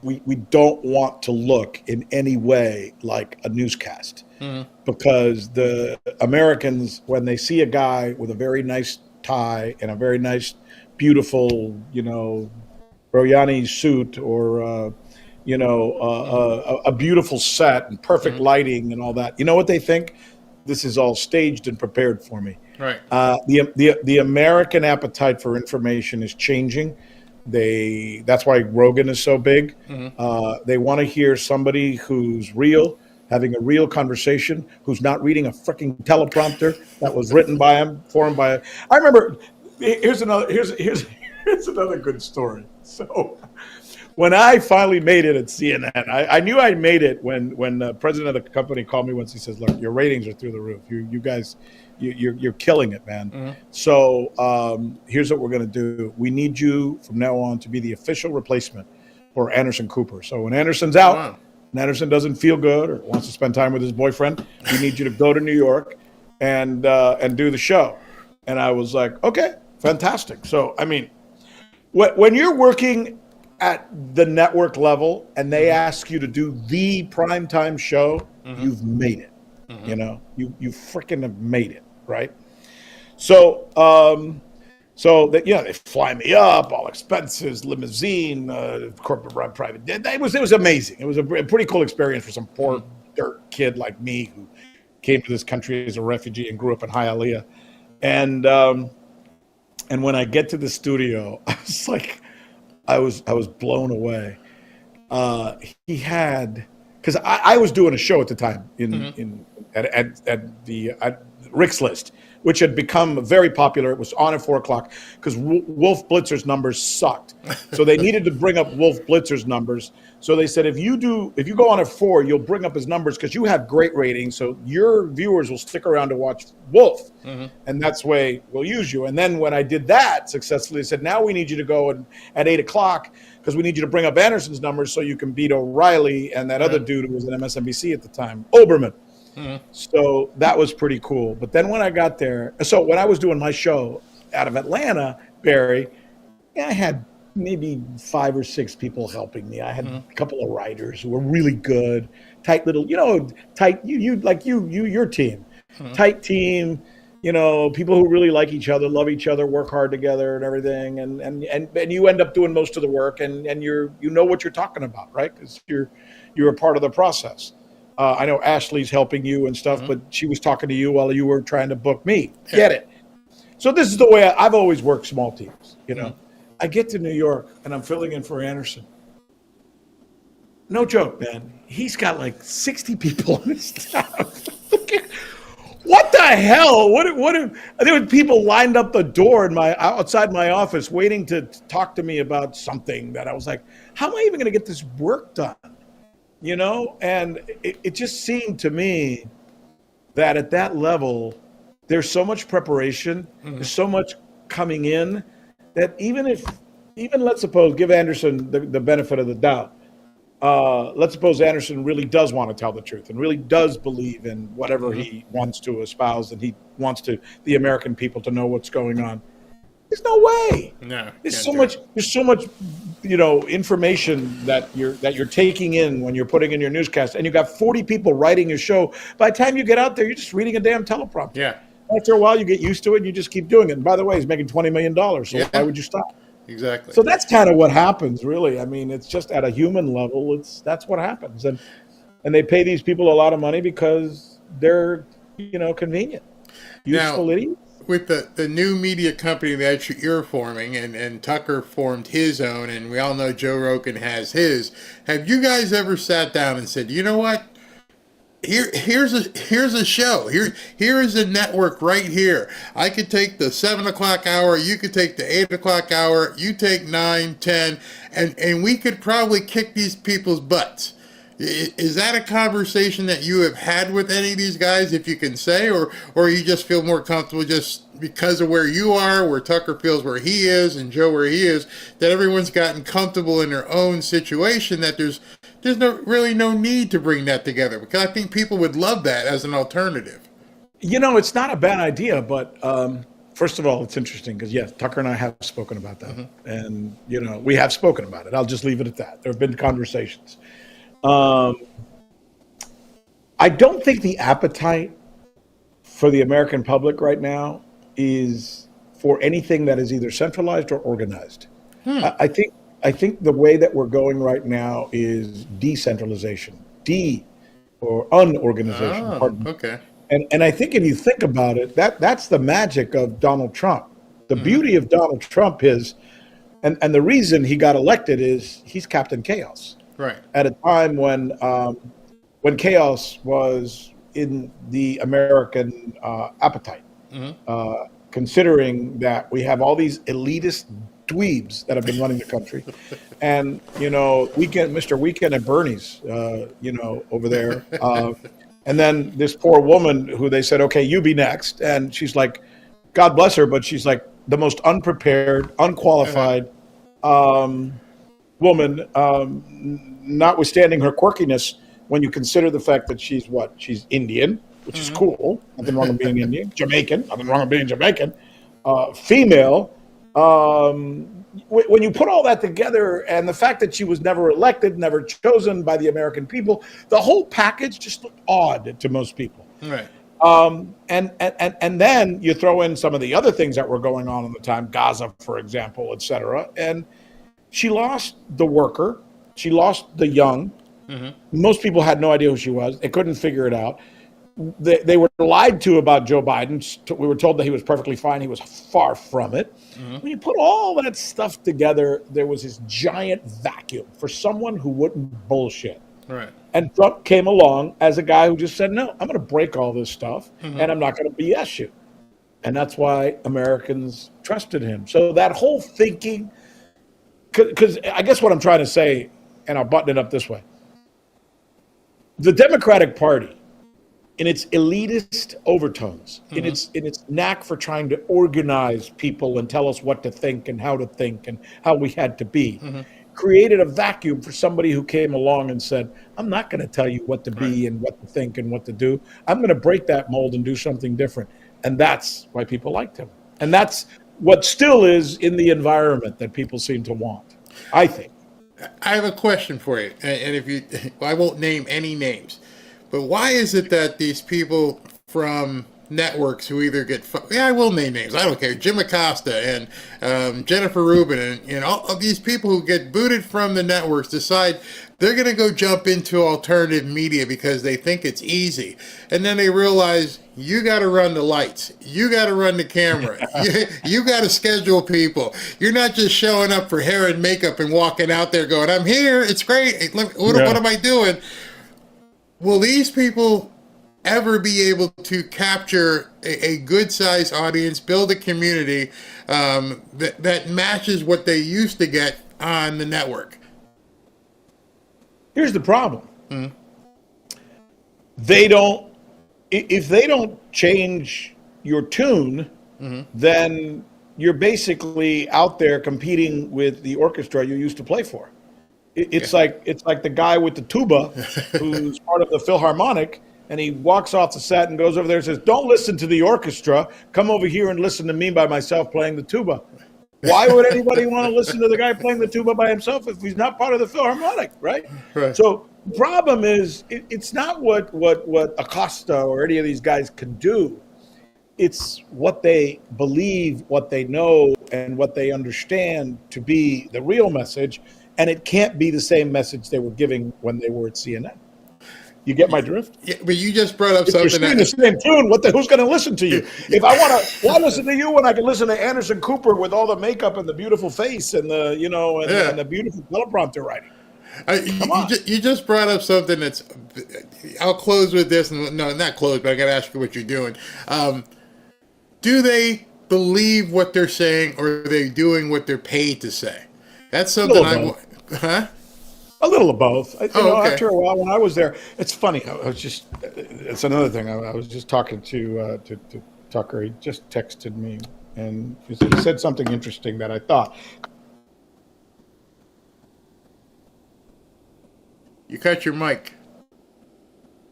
we don't want to look in any way like a newscast, because the Americans, when they see a guy with a very nice tie and a very nice, beautiful, Royani suit, or a beautiful set and perfect lighting and all that, you know what they think? This is all staged and prepared for me. Right. The American appetite for information is changing. That's why Rogan is so big. They want to hear somebody who's real, having a real conversation, who's not reading a freaking teleprompter that was written by him, formed by. I remember. Here's another good story. So, when I finally made it at CNN, I knew I made it when the president of the company called me once. He says, "Look, your ratings are through the roof. You guys, you're killing it, man. So here's what we're going to do. We need you from now on to be the official replacement for Anderson Cooper. So when Anderson's out, and Anderson doesn't feel good or wants to spend time with his boyfriend, we need you to go to New York and do the show." And I was like, "Okay, fantastic." So I mean, when you're working at the network level and they ask you to do the primetime show, you've made it. You freaking have made it, right? So they fly me up, all expenses, limousine, corporate run, private. It was amazing. It was a pretty cool experience for some poor dirt kid like me who came to this country as a refugee and grew up in Hialeah. And when I get to the studio, I was like, I was blown away. He had, because I was doing a show at the time at Rick's List, which had become very popular. It was on at 4:00 because Wolf Blitzer's numbers sucked, so they needed to bring up Wolf Blitzer's numbers. So they said, if you go on at 4, you'll bring up his numbers because you have great ratings, so your viewers will stick around to watch Wolf, and that's the way we'll use you. And then when I did that successfully, they said, now we need you to go at 8:00 because we need you to bring up Anderson's numbers so you can beat O'Reilly and that other dude who was at MSNBC at the time, Oberman. So that was pretty cool. But then when I got there, so when I was doing my show out of Atlanta, Barry, I had maybe 5 or 6 people helping me. I had a couple of writers who were really good, tight little, tight, your team, tight team, people who really like each other, love each other, work hard together and everything. And you end up doing most of the work and you know what you're talking about, right? Because you're a part of the process. I know Ashley's helping you and stuff, but she was talking to you while you were trying to book me. Get it? So this is the way I've always worked small teams, I get to New York and I'm filling in for Anderson. No joke, man. He's got like 60 people on his staff. What the hell? There were people lined up the door outside my office waiting to talk to me about something that I was like, how am I even going to get this work done? And it just seemed to me that at that level, there's so much preparation, there's so much coming in that even let's suppose, give Anderson the benefit of the doubt. Let's suppose Anderson really does want to tell the truth and really does believe in whatever he wants to espouse, and he wants the American people to know what's going on. There's no way. No. There's so much, information that you're taking in when you're putting in your newscast, and you've got 40 people writing your show. By the time you get out there, you're just reading a damn teleprompter. Yeah. After a while, you get used to it, and you just keep doing it. And by the way, he's making $20 million, so why would you stop? Exactly. So that's kind of what happens, really. I mean, it's just at a human level, that's what happens. And they pay these people a lot of money because they're, convenient. Useful idiots. With the new media company that you're forming, and Tucker formed his own, and we all know Joe Rogan has his, have you guys ever sat down and said, you know what? here's a show. Here is a network right here. I could take the 7 o'clock hour. You could take the 8 o'clock hour. You take 9, 10, and we could probably kick these people's butts. Is that a conversation that you have had with any of these guys, if you can say, or you just feel more comfortable just because of where you are, where Tucker feels where he is, and Joe where he is, that everyone's gotten comfortable in their own situation, that there's really no need to bring that together? Because I think people would love that as an alternative. It's not a bad idea, but first of all, it's interesting because, yes, Tucker and I have spoken about that. Mm-hmm. And, we have spoken about it. I'll just leave it at that. There have been conversations. I don't think the appetite for the American public right now is for anything that is either centralized or organized. I think the way that we're going right now is decentralization, or unorganization. Okay. And I think if you think about it, that's the magic of Donald Trump. The beauty of Donald Trump is, and the reason he got elected is he's Captain Chaos. Right. At a time when chaos was in the American appetite, considering that we have all these elitist dweebs that have been running the country, and Mr. Weekend at Bernie's, over there, and then this poor woman who they said, okay, you be next, and she's like, God bless her, but she's like the most unprepared, unqualified woman, notwithstanding her quirkiness. When you consider the fact that she's Indian, which is cool, nothing wrong with being Indian, Jamaican, nothing wrong with being Jamaican, female. When you put all that together, and the fact that she was never elected, never chosen by the American people, the whole package just looked odd to most people. Right. And then you throw in some of the other things that were going on at the time, Gaza, for example, et cetera. And she lost the worker. She lost the young. Most people had no idea who she was. They couldn't figure it out. They were lied to about Joe Biden. We were told that he was perfectly fine. He was far from it. When you put all that stuff together, there was this giant vacuum for someone who wouldn't bullshit. Right. And Trump came along as a guy who just said, no, I'm going to break all this stuff, and I'm not going to BS you. And that's why Americans trusted him. So that whole thinking, because I guess what I'm trying to say, and I'll button it up this way, the Democratic Party, in its elitist overtones, in its knack for trying to organize people and tell us what to think and how we had to be, created a vacuum for somebody who came along and said, I'm not going to tell you what to be and what to think and what to do. I'm going to break that mold and do something different. And that's why people liked him. And that's what still is in the environment that people seem to want, I think. I have a question for you, and I won't name any names, but why is it that these people from networks who either I will name names, I don't care, Jim Acosta and Jennifer Rubin and all of these people who get booted from the networks decide they're going to go jump into alternative media because they think it's easy, and then they realize you got to run the lights, you got to run the camera, you got to schedule people. You're not just showing up for hair and makeup and walking out there going, I'm here, it's great, what am I doing? Will these people ever be able to capture a good-sized audience, build a community that matches what they used to get on the network? Here's the problem. If they don't change your tune, then you're basically out there competing with the orchestra you used to play for. It's like the guy with the tuba who's part of the Philharmonic, and he walks off the set and goes over there and says, don't listen to the orchestra. Come over here and listen to me by myself playing the tuba. Why would anybody want to listen to the guy playing the tuba by himself if he's not part of the Philharmonic, right? So the problem is it's not what Acosta or any of these guys can do. It's what they believe, what they know, and what they understand to be the real message. And it can't be the same message they were giving when they were at CNN. You get my drift? Yeah, but you just brought up something. You're singing the same tune. Who's going to listen to you? If I want to, why listen to you when I can listen to Anderson Cooper with all the makeup and the beautiful face and the and the beautiful teleprompter writing? You just brought up something that's. I'll close with this, and no, not close, but I got to ask you what you're doing. Do they believe what they're saying, or are they doing what they're paid to say? That's something I want. Huh? A little of both. Okay. After a while, when I was there, it's funny. I was just. It's another thing. I was just talking to Tucker. He just texted me, and he said something interesting that I thought. You cut your mic.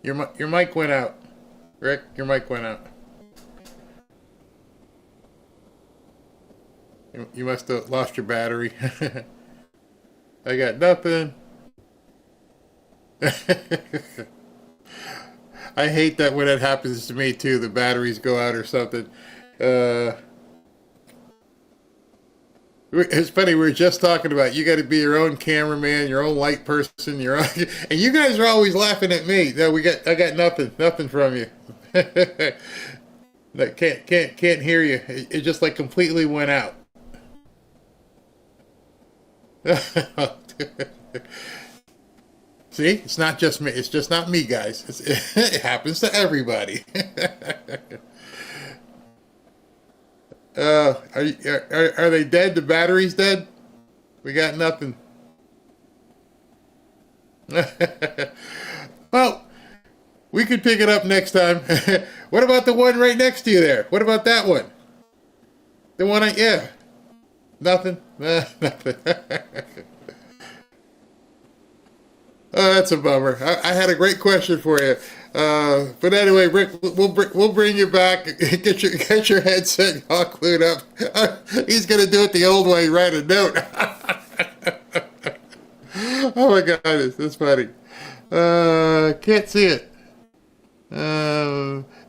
Your mic went out. Rick, your mic went out. You must have lost your battery. I got nothing. I hate that when it happens to me too. The batteries go out or something. It's funny. We were just talking about you got to be your own cameraman, your own light person, your own, and you guys are always laughing at me. No, I got nothing from you. Can't hear you. It just like completely went out. See, it's not just me. It's just not me, guys. It happens to everybody. Are they dead? The battery's dead? We got nothing. Well, we could pick it up next time. What about the one right next to you there? What about that one? The one yeah. Nothing? Nothing. Oh, that's a bummer. I had a great question for you. But anyway, Rick, we'll bring you back. Get your headset all glued up. He's going to do it the old way, write a note. Oh my God, that's funny. Can't see it.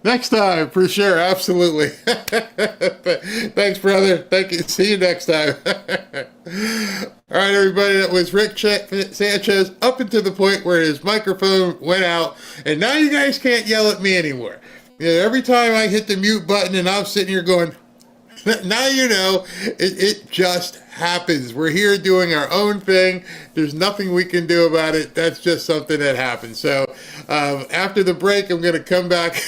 Next time, for sure, absolutely. Thanks, brother. Thank you. See you next time. All right, everybody, that was Rick Sanchez up until the point where his microphone went out, and now you guys can't yell at me anymore. You know, every time I hit the mute button and I'm sitting here going, now you know, it just happens. We're here doing our own thing. There's nothing we can do about it. That's just something that happens. So after the break, I'm going to come back.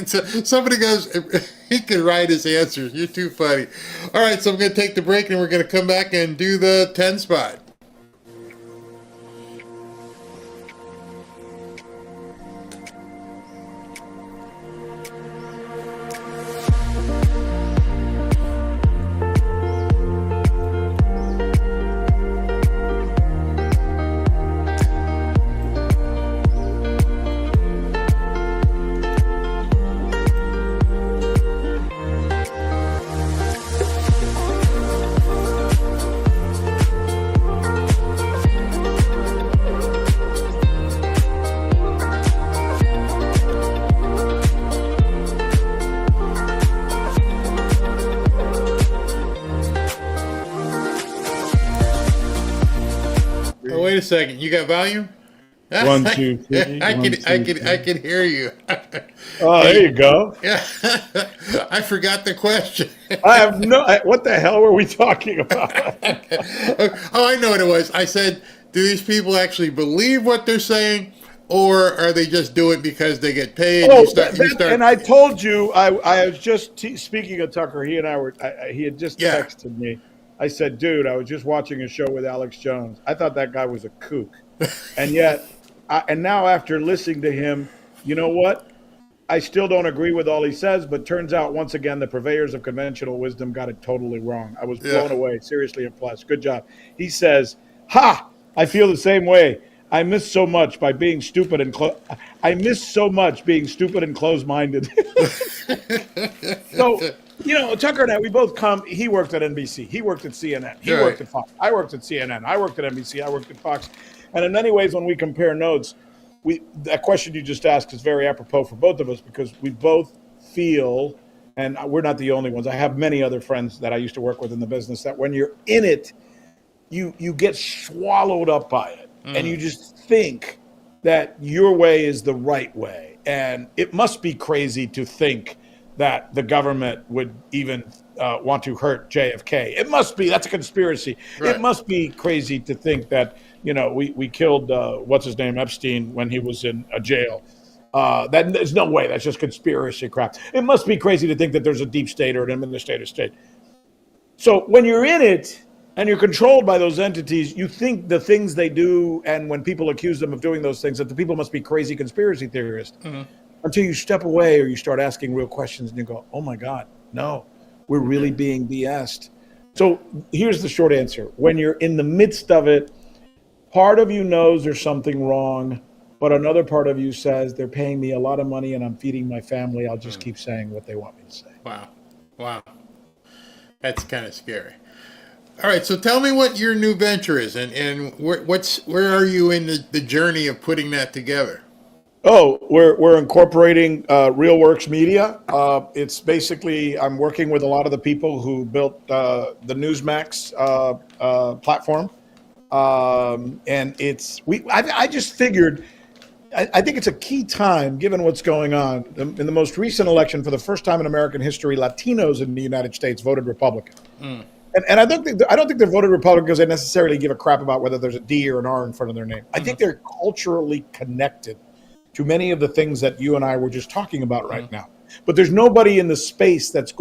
So somebody goes, he can write his answers. You're too funny. All right, so I'm going to take the break, and we're going to come back and do the 10 spot. Wait a second. You got volume? 1, 2, 3. I can hear you. Oh, there you go. Yeah. I forgot the question. I have what the hell were we talking about? Oh, I know what it was. I said, do these people actually believe what they're saying, or are they just doing it because they get paid? Oh, and I told you, I was just speaking of Tucker. He and I were. He had just texted me. I said, dude, I was just watching a show with Alex Jones. I thought that guy was a kook. And yet, and now after listening to him, you know what? I still don't agree with all he says, but turns out, once again, the purveyors of conventional wisdom got it totally wrong. I was blown away, seriously impressed. Good job. He says, I feel the same way. I miss so much being stupid and closed-minded. So, you know, Tucker and I, we both he worked at NBC. He worked at CNN. He worked at Fox. I worked at CNN. I worked at NBC. I worked at Fox. And in many ways, when we compare notes, that question you just asked is very apropos for both of us, because we both feel, and we're not the only ones. I have many other friends that I used to work with in the business that when you're in it, you get swallowed up by it. And you just think that your way is the right way. And it must be crazy to think that the government would even want to hurt JFK. It must be, that's a conspiracy. Right. It must be crazy to think that, we killed, what's his name, Epstein, when he was in a jail. There's no way. That's just conspiracy crap. It must be crazy to think that there's a deep state or an administrative state. So when you're in it and you're controlled by those entities, you think the things they do, and when people accuse them of doing those things, that the people must be crazy conspiracy theorists. Mm-hmm. Until you step away or you start asking real questions and you go, oh my God, no, we're really being BS'd. So here's the short answer. When you're in the midst of it, part of you knows there's something wrong, but another part of you says they're paying me a lot of money and I'm feeding my family. I'll just keep saying what they want me to say. Wow. That's kind of scary. All right, so tell me what your new venture is, and where are you in the journey of putting that together? Oh, we're incorporating RealWorks Media. It's basically, I'm working with a lot of the people who built the Newsmax platform, and I just figured. I think it's a key time, given what's going on. In the most recent election, for the first time in American history, Latinos in the United States voted Republican. Mm. And I don't think they voted Republican because they necessarily give a crap about whether there's a D or an R in front of their name. I think they're culturally connected to many of the things that you and I were just talking about right now. But there's nobody in the space that's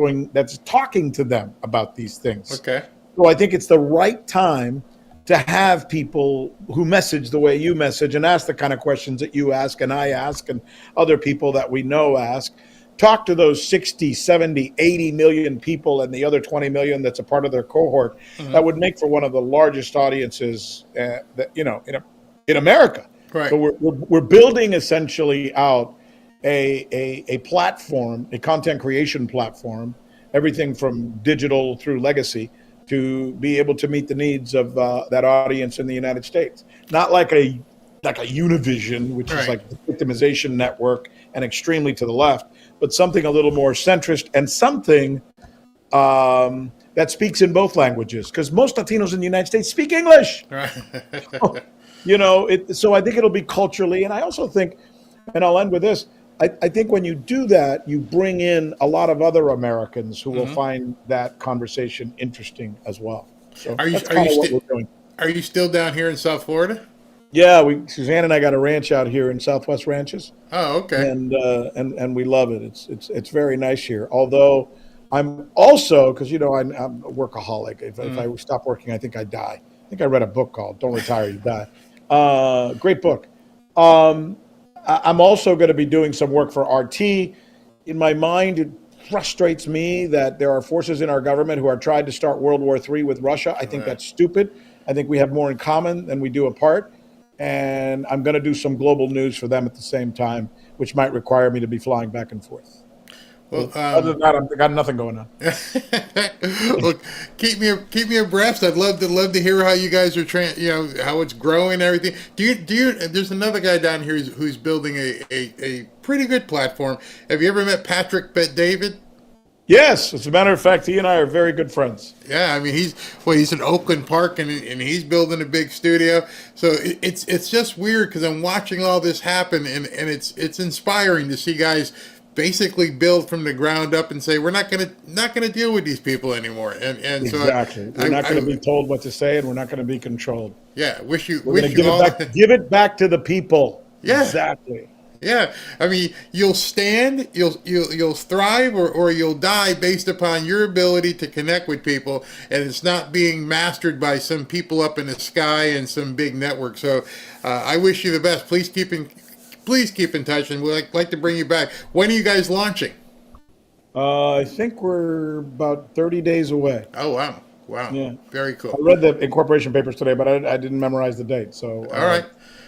talking to them about these things. Okay. So I think it's the right time to have people who message the way you message and ask the kind of questions that you ask and I ask and other people that we know ask. Talk to those 60, 70, 80 million people and the other 20 million that's a part of their cohort. That would make for one of the largest audiences in America. Right. So we're building essentially out a platform, a content creation platform, everything from digital through legacy, to be able to meet the needs of that audience in the United States. Not like a Univision, which is like the victimization network and extremely to the left, but something a little more centrist and something that speaks in both languages, because most Latinos in the United States speak English. Right. So I think it'll be culturally, and I also think, and I'll end with this, I think when you do that, you bring in a lot of other Americans who will find that conversation interesting as well. So that's kind of what we're doing. Are you still down here in South Florida? Yeah, Suzanne and I got a ranch out here in Southwest Ranches. Oh, okay. And we love it. It's very nice here. Although I'm also, because I'm a workaholic. If I stop working, I think I die. I think I read a book called "Don't Retire, You Die." Great book. I'm also going to be doing some work for RT. In my mind, it frustrates me that there are forces in our government who are trying to start World War III with Russia. I think that's stupid. I think we have more in common than we do apart. And I'm going to do some global news for them at the same time, which might require me to be flying back and forth. Well, other than that, I've got nothing going on. Well, keep me abreast. I'd love to hear how you guys are how it's growing and everything. Do you? There's another guy down here who's building a pretty good platform. Have you ever met Patrick Bet-David? Yes, as a matter of fact, he and I are very good friends. Yeah, I mean he's in Oakland Park and he's building a big studio. So it's just weird because I'm watching all this happen and it's inspiring to see guys basically build from the ground up and say we're not gonna deal with these people anymore. And exactly, we're not going to be told what to say, and we're not going to be controlled. Yeah, We're going to give it back to the people. Yeah, exactly. Yeah, I mean, you'll stand, you'll thrive, or you'll die based upon your ability to connect with people, and it's not being mastered by some people up in the sky and some big network. So, I wish you the best. Please keep in touch, and we'd like to bring you back. When are you guys launching? I think we're about 30 days away. Oh wow, yeah, very cool. I read the incorporation papers today, but I didn't memorize the date. So all right.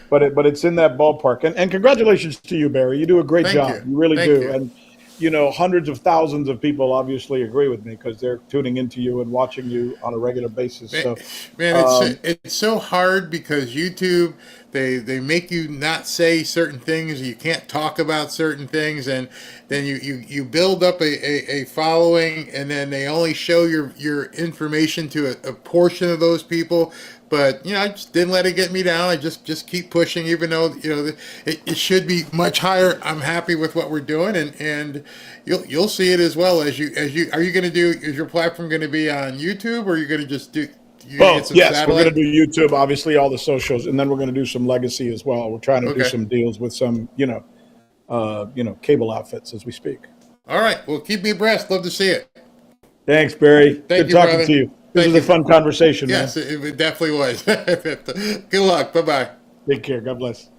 But it's in that ballpark. And congratulations to you, Barry. You do a great job. You really do. And, hundreds of thousands of people obviously agree with me because they're tuning into you and watching you on a regular basis. It's so hard because YouTube, they make you not say certain things. You can't talk about certain things. And then you build up a following, and then they only show your information to a portion of those people. But I just didn't let it get me down. I just keep pushing, even though it should be much higher. I'm happy with what we're doing, and you'll see it as well as you. Are you going to do? Is your platform going to be on YouTube, or are you going to just do? Both. Yes, we're going to do YouTube, obviously all the socials, and then we're going to do some legacy as well. We're trying to do some deals with some cable outfits as we speak. All right. Well, keep me abreast. Love to see it. Thanks, Barry. Good talking brother. to you. This was a fun conversation, man. Yes, it definitely was. Good luck. Bye-bye. Take care. God bless.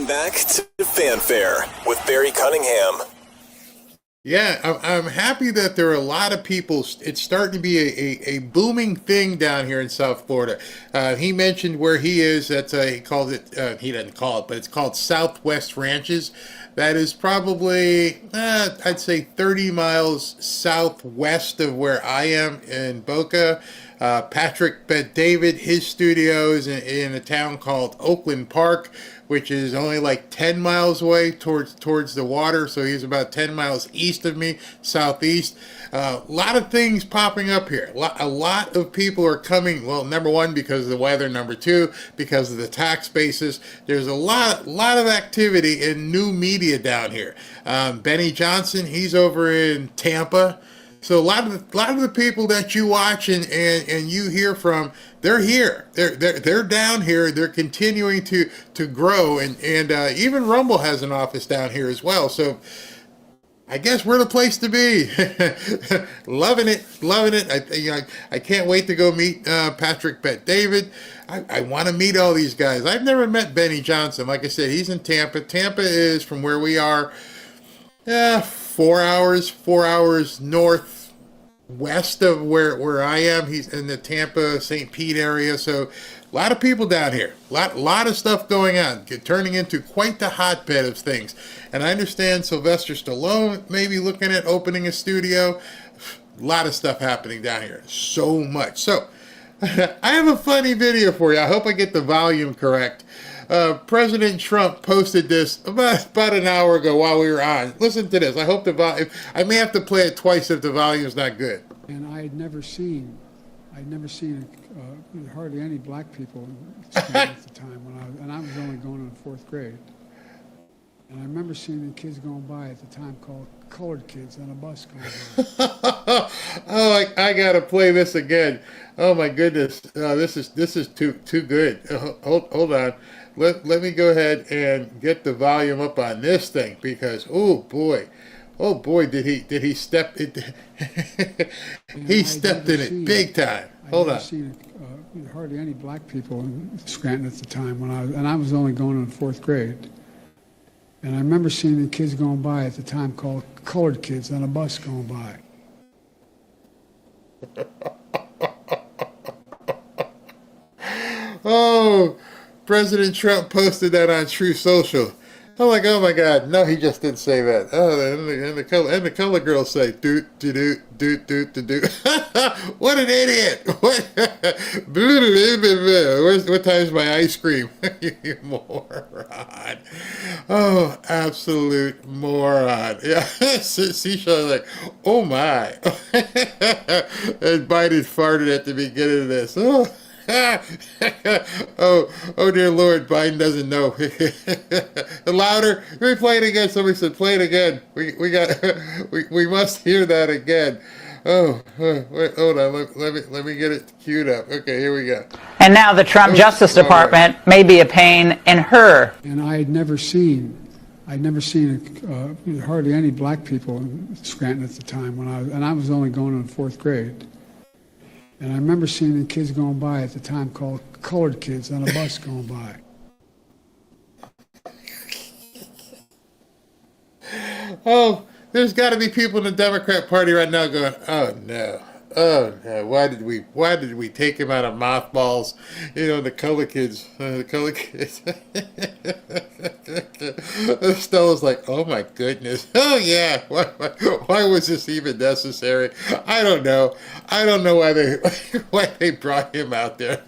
Back to Fanfare with Barry Cunningham. Yeah, I'm happy that there are a lot of people. It's starting to be a booming thing down here in South Florida. He mentioned where he is. That's he called it. He doesn't call it, but it's called Southwest Ranches. That is probably, I'd say 30 miles southwest of where I am in Boca. Patrick Bet-David, his studio is in a town called Oakland Park, which is only like 10 miles away towards the water. So he's about 10 miles east of me, southeast. A lot of things popping up here. A lot of people are coming. Well, number one, because of the weather. Number two, because of the tax basis. There's a lot of activity in new media down here. Benny Johnson, he's over in Tampa. So a lot of the people that you watch and you hear from, they're here. They're down here. They're continuing to grow, and even Rumble has an office down here as well. So I guess we're the place to be. Loving it. I can't wait to go meet Patrick Bet-David. I want to meet all these guys. I've never met Benny Johnson. Like I said, he's in Tampa. Tampa is from where we are. 4 hours northwest of where I am. He's in the Tampa, St. Pete area. So a lot of people down here. Lot of stuff going on. Turning into quite the hotbed of things. And I understand Sylvester Stallone may be looking at opening a studio. A lot of stuff happening down here. So much. So I have a funny video for you. I hope I get the volume correct. President Trump posted this about an hour ago while we were on. Listen to this. I hope I may have to play it twice if the volume's not good. And I'd never seen hardly any black people at the time and I was only going in the 4th grade. And I remember seeing the kids going by at the time called colored kids on a bus going by. Oh, I gotta play this again. Oh my goodness, this is too good. Hold on. Let me go ahead and get the volume up on this thing because oh boy, did he step it? He stepped in it big time. Hold on. I'd never seen hardly any black people in Scranton at the time and I was only going in the 4th grade. And I remember seeing the kids going by at the time called colored kids on a bus going by. Oh, President Trump posted that on True Social. I'm like, oh my God, no, he just didn't say that. Oh, and the color girls say doot doot doot doot doot doot. What an idiot! What time's my ice cream? You moron! Oh, absolute moron! Yeah, Seashell's like, oh my! And Biden farted at the beginning of this. Oh. oh dear Lord, Biden doesn't know. Louder. Let me play it again. Somebody said play it again. We must hear that again. Wait, hold on. Let me get it queued up. Okay, here we go. And now the Trump Justice Department may be a pain in her. And I'd never seen hardly any black people in Scranton at the time I was only going in 4th grade. And I remember seeing the kids going by at the time called colored kids on a bus going by. Oh, there's got to be people in the Democrat Party right now going, oh no, why did we take him out of mothballs? You know, the color kids. Stella's like, oh my goodness. Oh yeah, why was this even necessary? I don't know why they brought him out there.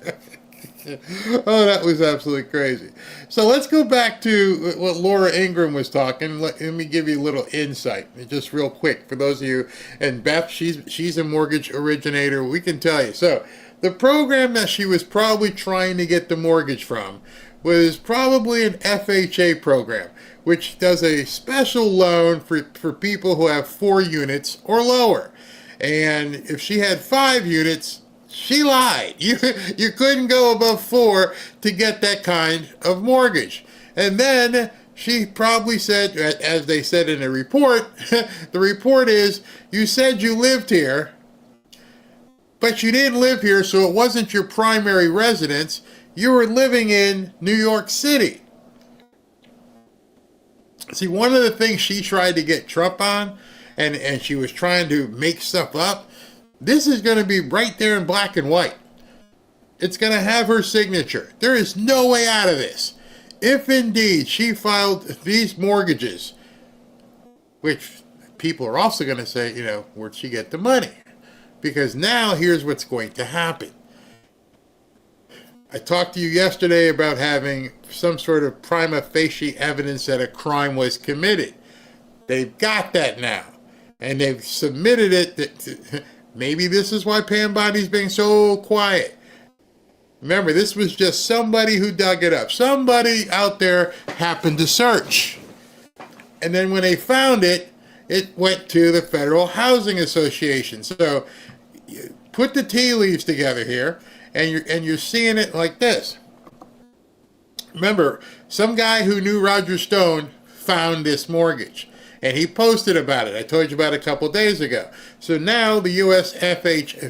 Oh, that was absolutely crazy. So let's go back to what Laura Ingraham was talking. Let me give you a little insight, just real quick, for those of you. And Beth, she's a mortgage originator. We can tell you. So the program that she was probably trying to get the mortgage from was probably an FHA program, which does a special loan for people who have 4 units or lower. And if she had 5 units, she lied. You couldn't go above 4 to get that kind of mortgage. And then she probably said, as they said in the report, the report is, you said you lived here, but you didn't live here, so it wasn't your primary residence. You were living in New York City. See, one of the things she tried to get Trump on, and she was trying to make stuff up, this is going to be right there in black and white. It's going to have her signature. There is no way out of this. If indeed she filed these mortgages, which people are also going to say, you know, where'd she get the money? Because now here's what's going to happen. I talked to you yesterday about having some sort of prima facie evidence that a crime was committed. They've got that now. And they've submitted it. Maybe this is why Pam Bondi's being so quiet. Remember, this was just somebody who dug it up. Somebody out there happened to search. And then when they found it, it went to the Federal Housing Association. So put the tea leaves together here, and you're seeing it like this. Remember, some guy who knew Roger Stone found this mortgage. And he posted about it. I told you about it a couple days ago. So now the U.S.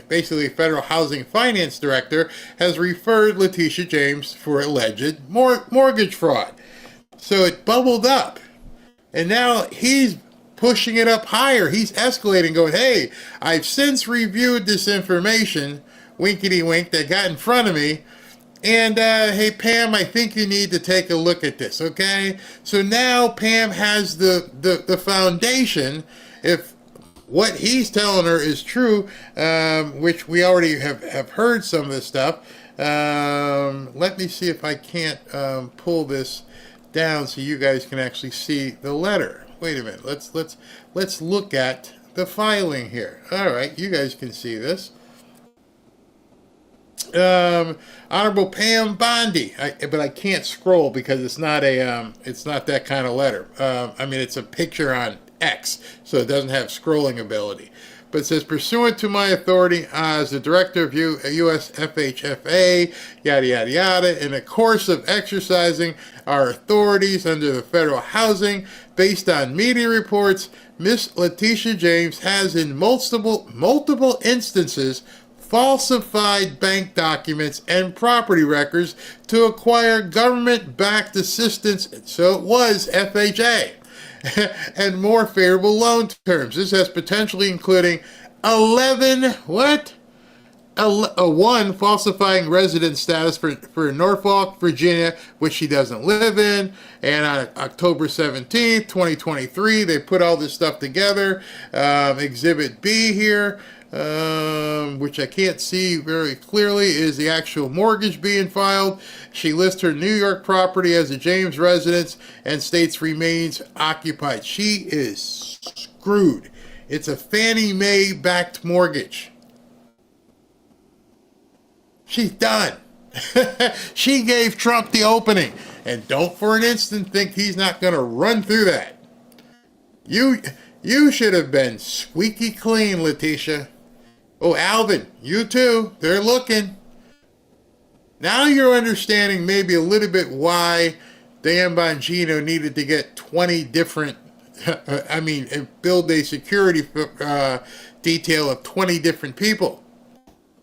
basically Federal Housing Finance Director, has referred Leticia James for alleged mortgage fraud. So it bubbled up. And now he's pushing it up higher. He's escalating, going, hey, I've since reviewed this information, winkety wink, that got in front of me. And, hey, Pam, I think you need to take a look at this, okay? So now Pam has the foundation, if what he's telling her is true, which we already have heard some of this stuff. Let me see if I can't pull this down so you guys can actually see the letter. Wait a minute. Let's look at the filing here. All right, you guys can see this. Honorable Pam Bondi, but I can't scroll because it's not that kind of letter. I mean, it's a picture on X, so it doesn't have scrolling ability. But it says, pursuant to my authority as the director of U.S. FHFA, yada, yada, yada, in the course of exercising our authorities under the federal housing, based on media reports, Miss Leticia James has in multiple instances falsified bank documents and property records to acquire government-backed assistance, so it was FHA, and more favorable loan terms. This has potentially including 11 One, falsifying residence status for Norfolk, Virginia, which she doesn't live in. And on October 17th, 2023, they put all this stuff together. Exhibit B here, which I can't see very clearly, is the actual mortgage being filed. She lists her New York property as a James residence and states remains occupied. She is screwed. It's a Fannie Mae backed mortgage. She's done. She gave Trump the opening. And don't for an instant think he's not going to run through that. You should have been squeaky clean, Leticia. Oh, Alvin, you too. They're looking. Now you're understanding maybe a little bit why Dan Bongino needed to get 20 different, build a security detail of 20 different people.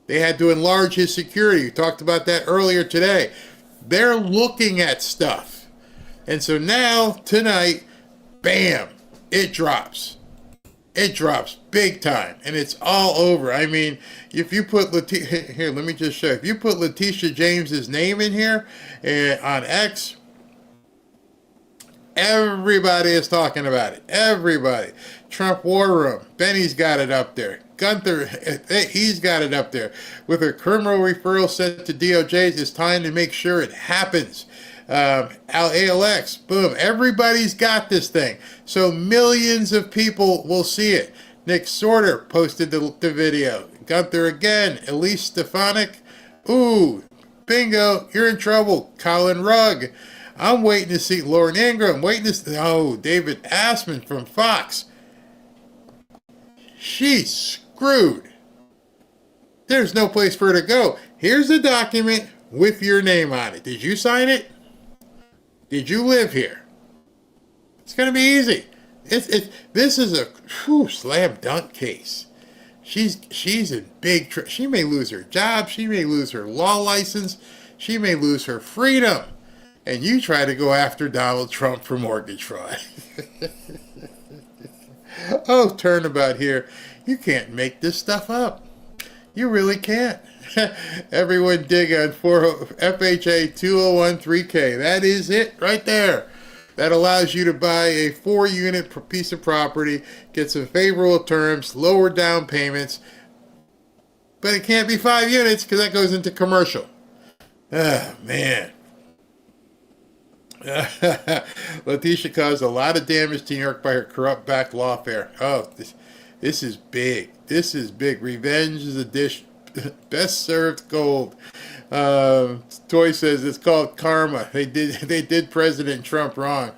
They had to enlarge his security. We talked about that earlier today. They're looking at stuff. And so now, tonight, bam, it drops. It drops big time. And it's all over. I mean, if you put here, let me just show you. If you put Leticia James's name in here on X, everybody is talking about it. Everybody. Trump War Room. Benny's got it up there. Gunther, he's got it up there. With a criminal referral sent to DOJ, it's time to make sure it happens. ALX, boom. Everybody's got this thing. So millions of people will see it. Nick Sorter posted the video. Gunther again. Elise Stefanik. Ooh, bingo. You're in trouble. Colin Rugg. I'm waiting to see Lauren Ingram. David Assman from Fox. She's screwed. There's no place for her to go. Here's a document with your name on it. Did you sign it? Did you live here? It's going to be easy. This is a slam dunk case. She's in big trouble. She may lose her job. She may lose her law license. She may lose her freedom. And you try to go after Donald Trump for mortgage fraud. Oh, turnabout here. You can't make this stuff up. You really can't. Everyone dig on FHA 2013K. That is it right there. That allows you to buy a 4-unit piece of property, get some favorable terms, lower down payments. But it can't be 5 units because that goes into commercial. Oh, man. Leticia caused a lot of damage to New York by her corrupt back lawfare. Oh, this is big. This is big. Revenge is a dish best served cold. Toy says it's called karma. They did President Trump wrong.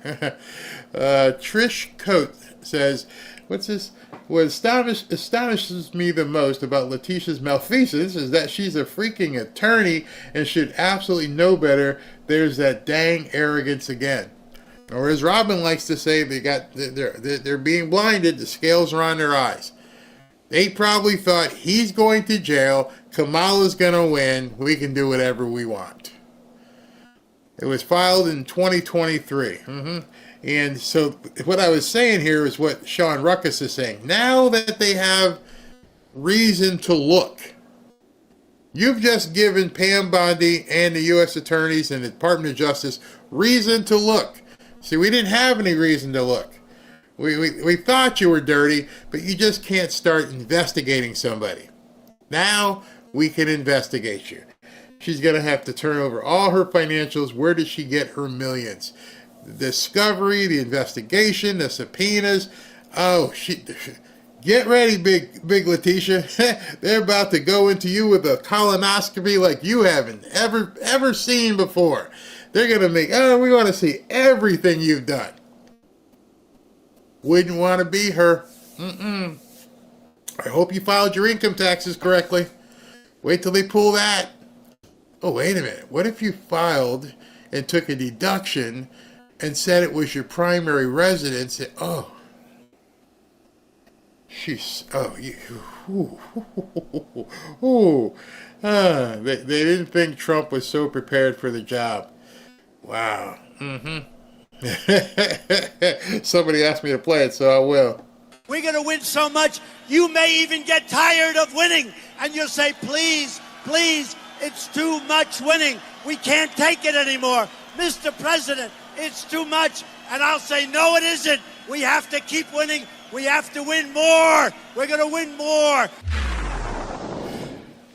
Trish Coate says, what's this? What astonishes me the most about Leticia's malfeasance is that she's a freaking attorney and should absolutely know better. There's that dang arrogance again. Or as Robin likes to say, they're being blinded. The scales are on their eyes. They probably thought he's going to jail. Kamala's going to win. We can do whatever we want. It was filed in 2023. And so what I was saying here is what Sean Ruckus is saying. Now that they have reason to look, you've just given Pam Bondi and the U.S. attorneys and the Department of Justice reason to look. See, we didn't have any reason to look. We thought you were dirty, but you just can't start investigating somebody. Now we can investigate you. She's going to have to turn over all her financials. Where did she get her millions? The discovery, the investigation, the subpoenas. Oh, get ready, big Leticia. They're about to go into you with a colonoscopy like you haven't ever seen before. They're going to we want to see everything you've done. Wouldn't want to be her. I hope you filed your income taxes correctly. Wait till they pull that. Oh, wait a minute. What if you filed and took a deduction and said it was your primary residence? They didn't think Trump was so prepared for the job. Wow. Somebody asked me to play it, so I will. We're going to win so much, you may even get tired of winning. and you say, please, please, it's too much winning. We can't take it anymore. Mr. President, it's too much. And I'll say, no, it isn't. We have to keep winning. We have to win more. We're going to win more.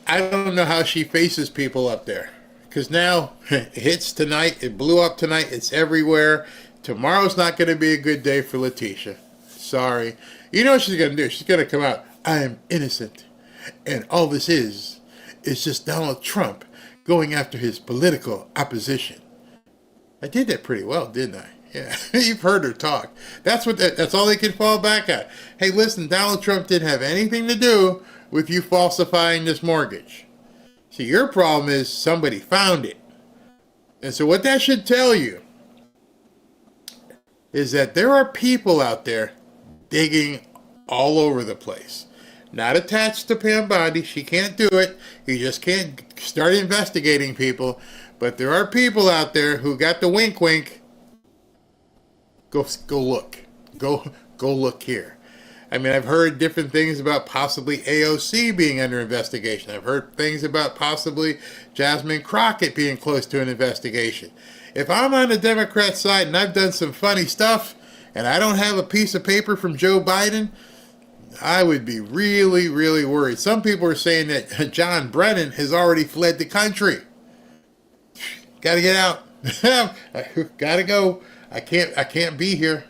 I don't know how she faces people up there. Because now it hits tonight. It blew up tonight. It's everywhere. Tomorrow's not going to be a good day for Leticia. Sorry. You know what she's going to do? She's going to come out. I am innocent. And all this is just Donald Trump going after his political opposition. I did that pretty well, didn't I? Yeah, you've heard her talk. That's all they can fall back at. Hey, listen, Donald Trump didn't have anything to do with you falsifying this mortgage. See, your problem is somebody found it. And so what that should tell you is that there are people out there digging all over the place. Not attached to Pam Bondi. She can't do it. You just can't start investigating people. But there are people out there who got the wink wink. Go look. Go look here. I mean, I've heard different things about possibly AOC being under investigation. I've heard things about possibly Jasmine Crockett being close to an investigation. If I'm on the Democrat side and I've done some funny stuff and I don't have a piece of paper from Joe Biden, I would be really, really worried. Some people are saying that John Brennan has already fled the country. Gotta get out. Gotta go. I can't be here.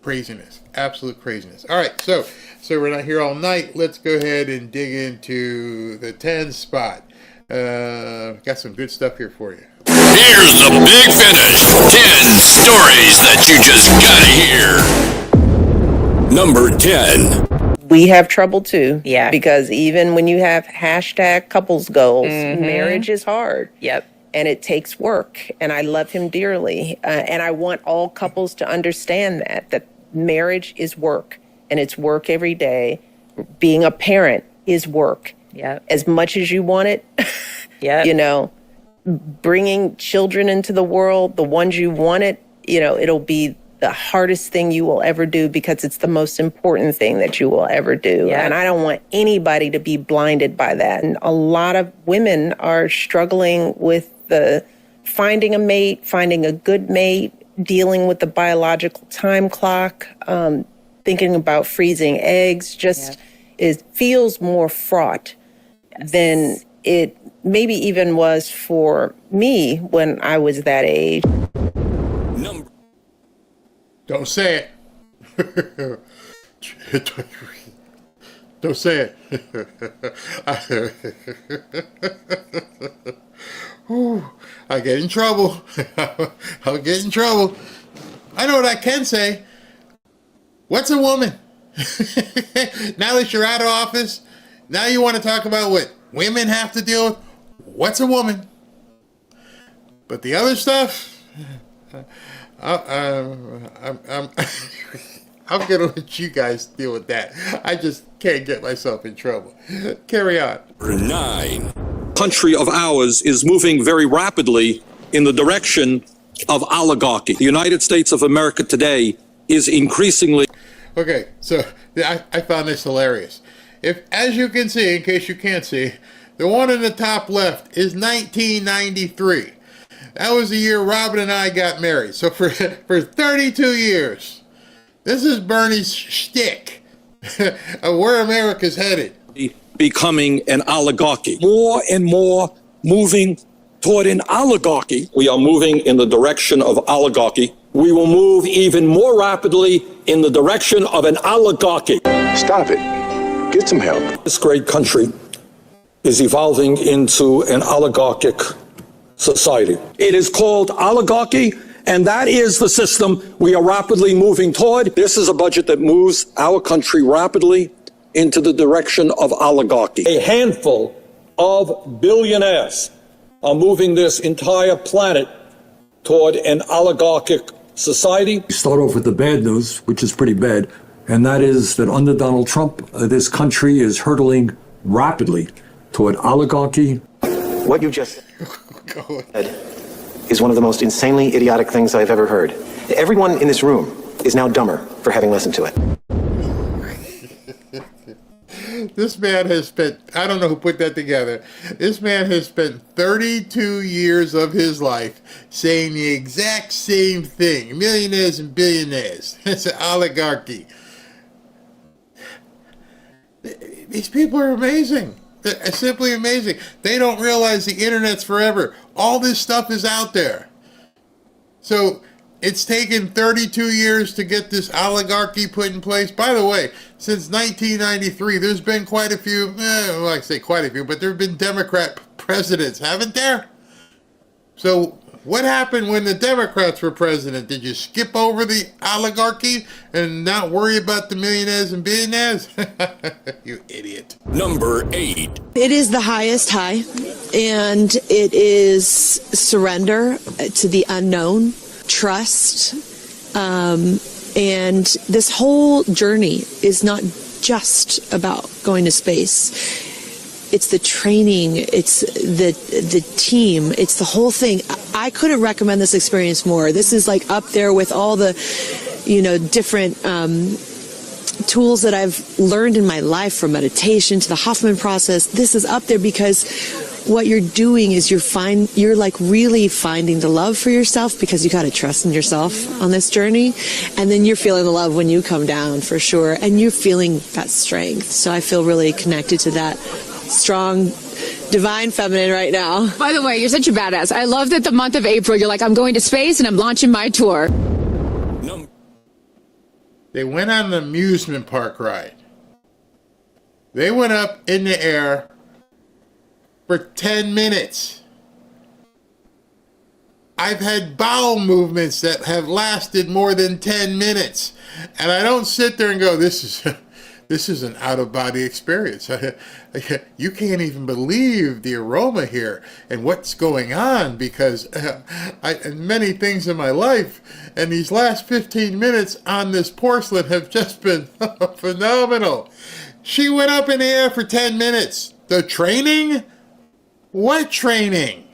Craziness. Absolute craziness. All right, so we're not here all night. Let's go ahead and dig into the 10 spot. Got some good stuff here for you. Here's the big finish. 10 stories that you just gotta hear. Number 10. We have trouble too. Yeah. Because even when you have hashtag couples goals, marriage is hard. Yep. And it takes work. And I love him dearly. And I want all couples to understand that marriage is work. And it's work every day. Being a parent is work. Yeah. As much as you want it. Yeah. You know, bringing children into the world, the ones you want it, you know, it'll be the hardest thing you will ever do because it's the most important thing that you will ever do. Yeah. And I don't want anybody to be blinded by that. And a lot of women are struggling with the finding a mate, finding a good mate, dealing with the biological time clock, thinking about freezing eggs. Just it feels more fraught than it maybe even was for me when I was that age. Don't say it. Don't say it. I get in trouble. I'll get in trouble. I know what I can say. What's a woman? Now that you're out of office, now you want to talk about what women have to deal with? What's a woman? But the other stuff, I'm going to let you guys deal with that. I just can't get myself in trouble. Carry on. Number 9. Country of ours is moving very rapidly in the direction of oligarchy. The United States of America today is increasingly... Okay, so I found this hilarious. If, as you can see, in case you can't see, the one in the top left is 1993. That was the year Robin and I got married. So for 32 years, this is Bernie's shtick of where America's headed. Becoming an oligarchy. More and more moving toward an oligarchy. We are moving in the direction of oligarchy. We will move even more rapidly in the direction of an oligarchy. Stop it. Get some help. This great country is evolving into an oligarchic society. It is called oligarchy, and that is the system we are rapidly moving toward. This is a budget that moves our country rapidly into the direction of oligarchy. A handful of billionaires are moving this entire planet toward an oligarchic society. Start off with the bad news, which is pretty bad, and that is that under Donald Trump, this country is hurtling rapidly toward oligarchy. What you just said is one of the most insanely idiotic things I've ever heard. Everyone in this room is now dumber for having listened to it. This man has spent, I don't know who put that together. This man has spent 32 years of his life saying the exact same thing. Millionaires and billionaires. It's an oligarchy. These people are amazing. They're simply amazing. They don't realize the internet's forever. All this stuff is out there. So it's taken 32 years to get this oligarchy put in place. By the way, since 1993, there's been quite a few, well, I say quite a few, but there have been Democrat presidents, haven't there? So what happened when the Democrats were president? Did you skip over the oligarchy and not worry about the millionaires and billionaires? You idiot. Number 8. It is the highest high, and it is surrender to the unknown, trust, and this whole journey is not just about going to space. It's the training, it's the team, it's the whole thing. I couldn't recommend this experience more. This is like up there with all the, different tools that I've learned in my life, from meditation to the Hoffman process. This is up there because what you're doing is you're like really finding the love for yourself, because you got to trust in yourself on this journey. And then you're feeling the love when you come down, for sure. And you're feeling that strength. So I feel really connected to that strong, divine feminine right now. By the way, you're such a badass. I love that the month of April, you're like, I'm going to space and I'm launching my tour. They went on an amusement park ride. They went up in the air for 10 minutes. I've had bowel movements that have lasted more than 10 minutes. And I don't sit there and go, this is an out-of-body experience. You can't even believe the aroma here and what's going on, because many things in my life, and these last 15 minutes on this porcelain have just been phenomenal. She went up in the air for 10 minutes. The training? What training?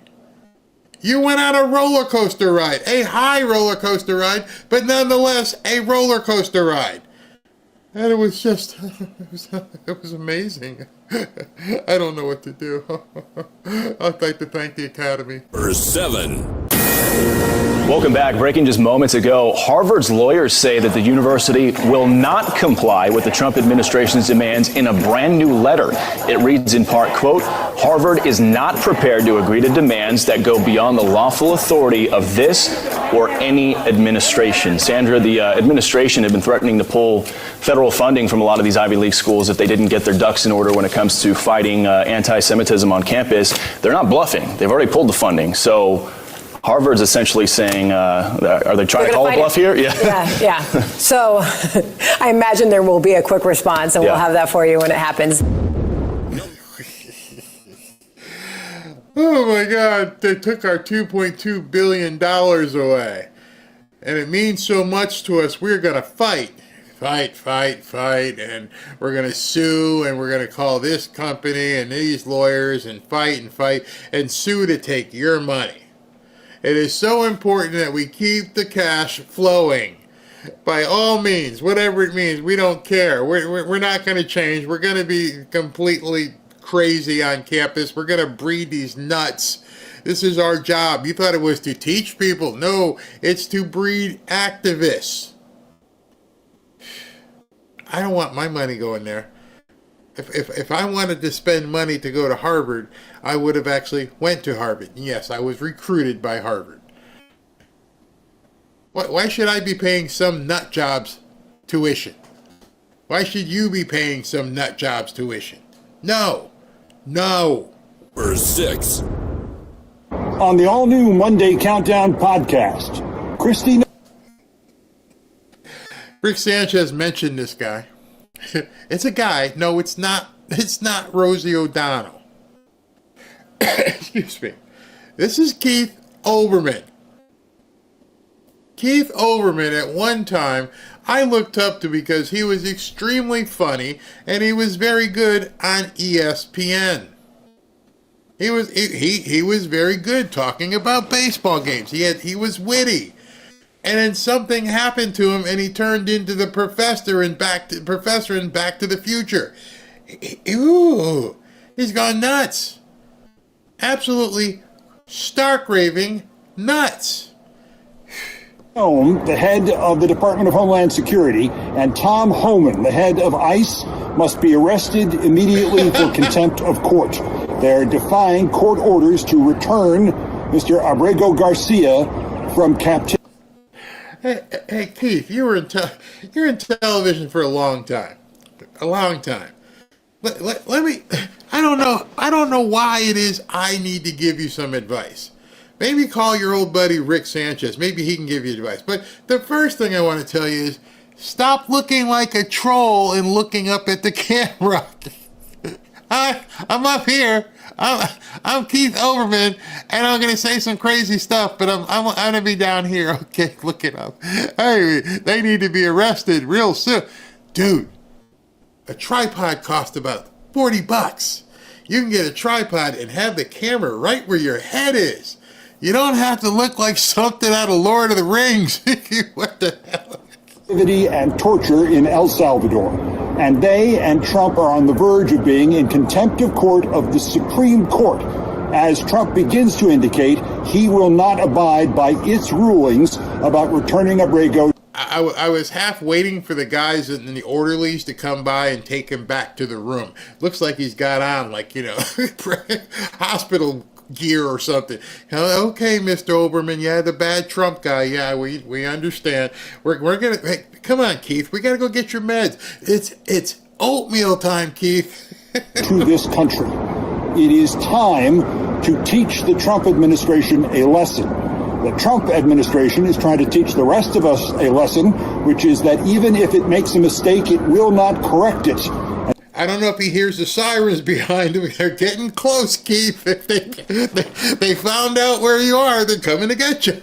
You went on a roller coaster ride, a high roller coaster ride, but nonetheless a roller coaster ride. And it was just, it was amazing. I don't know what to do. I'd like to thank the Academy. Number 7. Welcome back. Breaking just moments ago, Harvard's lawyers say that the university will not comply with the Trump administration's demands in a brand new letter. It reads in part, quote, Harvard is not prepared to agree to demands that go beyond the lawful authority of this or any administration. Sandra, the administration had been threatening to pull federal funding from a lot of these Ivy League schools if they didn't get their ducks in order when it comes to fighting anti-Semitism on campus. They're not bluffing. They've already pulled the funding. So Harvard's essentially saying, are they trying to call a bluff here? Yeah. So I imagine there will be a quick response, and we'll have that for you when it happens. Oh my God, they took our $2.2 billion away. And it means so much to us. We're going to fight, and we're going to sue, and we're going to call this company and these lawyers and fight and sue to take your money. It is so important that we keep the cash flowing. By all means, whatever it means, we don't care. We're not going to change. We're going to be completely crazy on campus. We're going to breed these nuts. This is our job. You thought it was to teach people. No, it's to breed activists. I don't want my money going there. If I wanted to spend money to go to Harvard, I would have actually went to Harvard. Yes, I was recruited by Harvard. Why should I be paying some nut job's tuition? Why should you be paying some nut job's tuition? No. Number 6. On the all-new Monday Countdown podcast, Christy... Rick Sanchez mentioned this guy. It's a guy. No, it's not. It's not Rosie O'Donnell. Excuse me. This is Keith Olbermann. Keith Olbermann, at one time, I looked up to because he was extremely funny and he was very good on ESPN. He was very good talking about baseball games. He was witty. And then something happened to him, and he turned into the professor in Back to the Future. He's gone nuts. Absolutely stark raving nuts. The head of the Department of Homeland Security, and Tom Homan, the head of ICE, must be arrested immediately for contempt of court. They're defying court orders to return Mr. Abrego Garcia from captivity. Hey, Keith, you're in television for a long time. Let me. I don't know why it is I need to give you some advice. Maybe call your old buddy Rick Sanchez. Maybe he can give you advice. But the first thing I want to tell you is stop looking like a troll and looking up at the camera. I'm up here. I'm Keith Olbermann, and I'm going to say some crazy stuff, but I'm going to be down here. Okay, look it up. Hey, they need to be arrested real soon. Dude, a tripod costs about $40. You can get a tripod and have the camera right where your head is. You don't have to look like something out of Lord of the Rings. What the hell? And torture in El Salvador. And they and Trump are on the verge of being in contempt of court of the Supreme Court, as Trump begins to indicate he will not abide by its rulings about returning Abrego. I was half waiting for the guys and the orderlies to come by and take him back to the room. Looks like he's got on, like, hospital gear or something. Okay, Mr. Olbermann, yeah, the bad Trump guy, yeah, we understand. We're gonna, hey, come on, Keith, we gotta go get your meds. It's oatmeal time, Keith. To this country. It is time to teach the Trump administration a lesson. The Trump administration is trying to teach the rest of us a lesson, which is that even if it makes a mistake, it will not correct it. I don't know if he hears the sirens behind him. They're getting close, Keith. They found out where you are. They're coming to get you.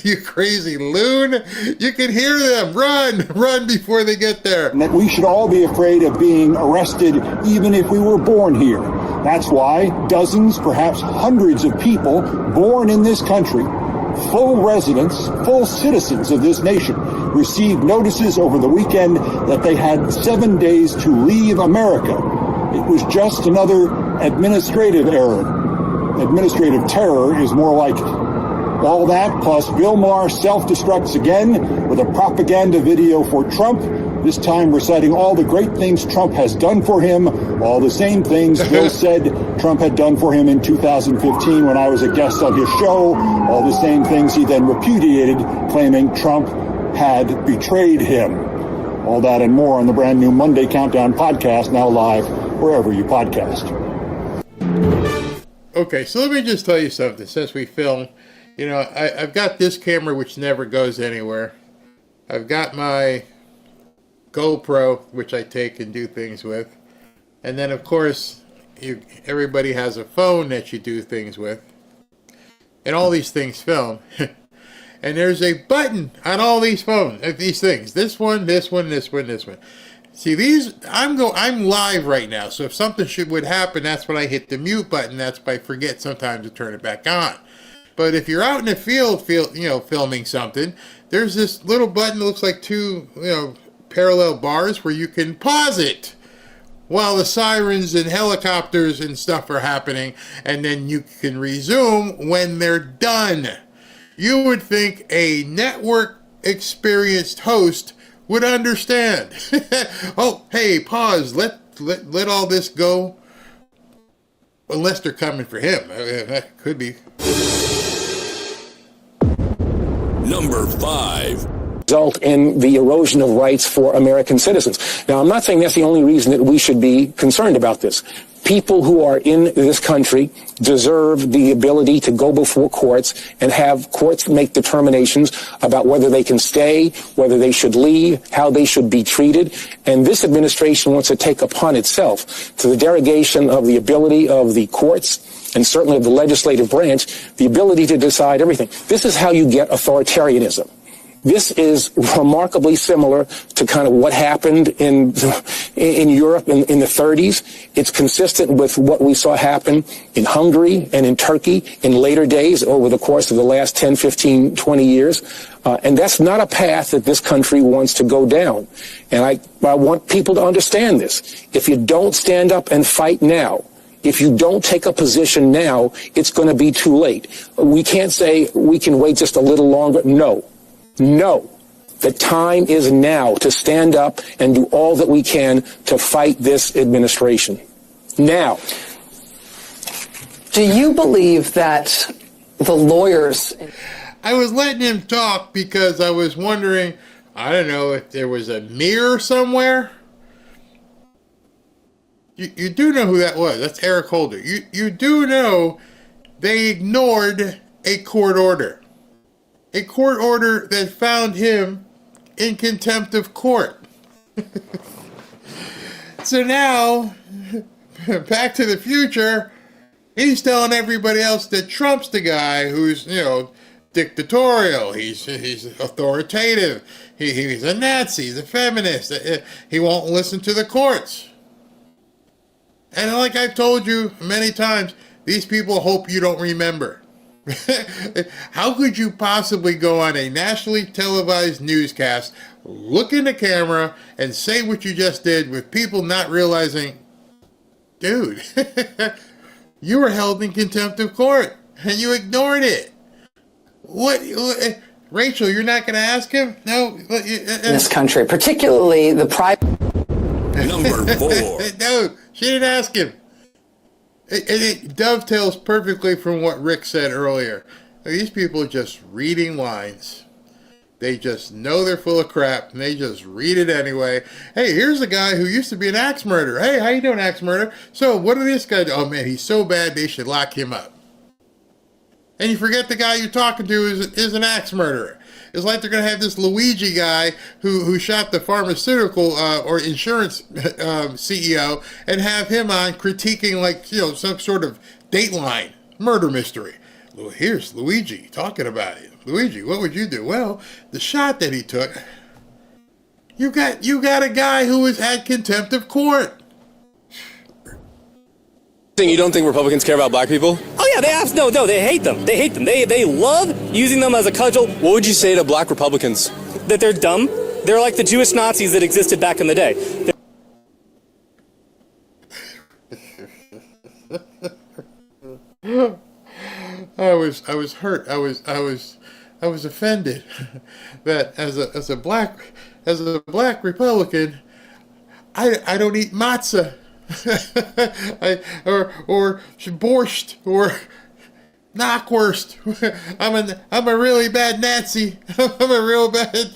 You crazy loon. You can hear them. Run before they get there. And that we should all be afraid of being arrested even if we were born here. That's why dozens, perhaps hundreds of people born in this country, full residents, full citizens of this nation, received notices over the weekend that they had 7 days to leave America. It was just another administrative error. Administrative terror is more like it. All that, plus Bill Maher self-destructs again with a propaganda video for Trump, this time reciting all the great things Trump has done for him, all the same things Bill said Trump had done for him in 2015 when I was a guest on his show, all the same things he then repudiated, claiming Trump had betrayed him. All that and more on the brand new Monday Countdown podcast, now live wherever you podcast. Okay, so let me just tell you something. Since we film, I've got this camera which never goes anywhere. I've got my GoPro, which I take and do things with. And then, of course, everybody has a phone that you do things with. And all these things film. And there's a button on all these phones, these things. This one, this one, this one, this one. See, these, I'm live right now, so if something would happen, that's when I hit the mute button. That's when I forget sometimes to turn it back on. But if you're out in the field, filming something, there's this little button that looks like two, parallel bars where you can pause it while the sirens and helicopters and stuff are happening, and then you can resume when they're done. You would think a network experienced host would understand. Oh, hey, pause. Let all this go. Unless they're coming for him. That could be. Number 5. Result in the erosion of rights for American citizens. Now, I'm not saying that's the only reason that we should be concerned about this. People who are in this country deserve the ability to go before courts and have courts make determinations about whether they can stay, whether they should leave, how they should be treated. And this administration wants to take upon itself, to the derogation of the ability of the courts and certainly of the legislative branch, the ability to decide everything. This is how you get authoritarianism. This is remarkably similar to kind of what happened in Europe in the 30s. It's consistent with what we saw happen in Hungary and in Turkey in later days over the course of the last 10, 15, 20 years. And that's not a path that this country wants to go down. And I want people to understand this. If you don't stand up and fight now, if you don't take a position now, it's going to be too late. We can't say we can wait just a little longer. No. The time is now to stand up and do all that we can to fight this administration. Now. Do you believe that the lawyers... I was letting him talk because I was wondering, I don't know, if there was a mirror somewhere. You do know who that was. That's Eric Holder. You do know they ignored a court order. A court order that found him in contempt of court. So now, Back to the Future, he's telling everybody else that Trump's the guy who's, dictatorial. He's authoritative. He's a Nazi. He's a feminist. He won't listen to the courts. And like I've told you many times, these people hope you don't remember. How could you possibly go on a nationally televised newscast, look in the camera, and say what you just did with people not realizing, dude, you were held in contempt of court, and you ignored it. What Rachel, you're not going to ask him? No. In this country, particularly the private... Number 4. No, she didn't ask him. It dovetails perfectly from what Rick said earlier. These people are just reading lines. They just know they're full of crap, and they just read it anyway. Hey, here's a guy who used to be an axe murderer. Hey, how you doing, axe murderer? So what did this guy do? Oh, man, he's so bad they should lock him up. And you forget the guy you're talking to is an axe murderer. It's like they're going to have this Luigi guy who shot the pharmaceutical or insurance CEO and have him on critiquing some sort of Dateline murder mystery. Here's Luigi talking about it. Luigi, what would you do? Well, the shot that he took, you got a guy who has had contempt of court. You don't think Republicans care about black people? Oh yeah, they hate them. They hate them. They love using them as a cudgel. What would you say to black Republicans? That they're dumb. They're like the Jewish Nazis that existed back in the day. I was hurt. I was offended that as a black Republican, I don't eat matzah. or borscht or knockwurst. I'm a really bad Nazi. I'm a real bad.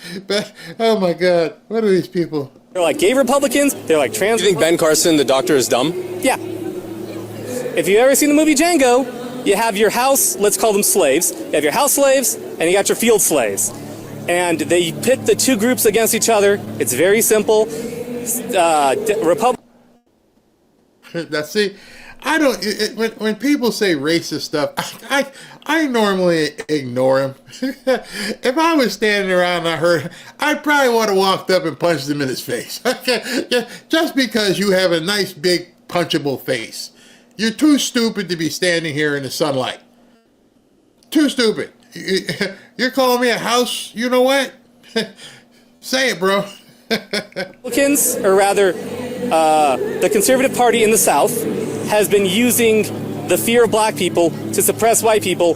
Oh my God! What are these people? They're like gay Republicans. They're like trans. You think Ben Carson, the doctor, is dumb? Yeah. If you've ever seen the movie Django, you have your house. Let's call them slaves. You have your house slaves, and you got your field slaves, and they pit the two groups against each other. It's very simple. Now, see, I don't. When people say racist stuff, I normally ignore them. If I was standing around and I heard, I'd probably want to walk up and punch them in his face. Just because you have a nice big punchable face, you're too stupid to be standing here in the sunlight. Too stupid. You're calling me a house. You know what? Say it, bro. Republicans, or rather, the conservative party in the South, has been using the fear of black people to suppress white people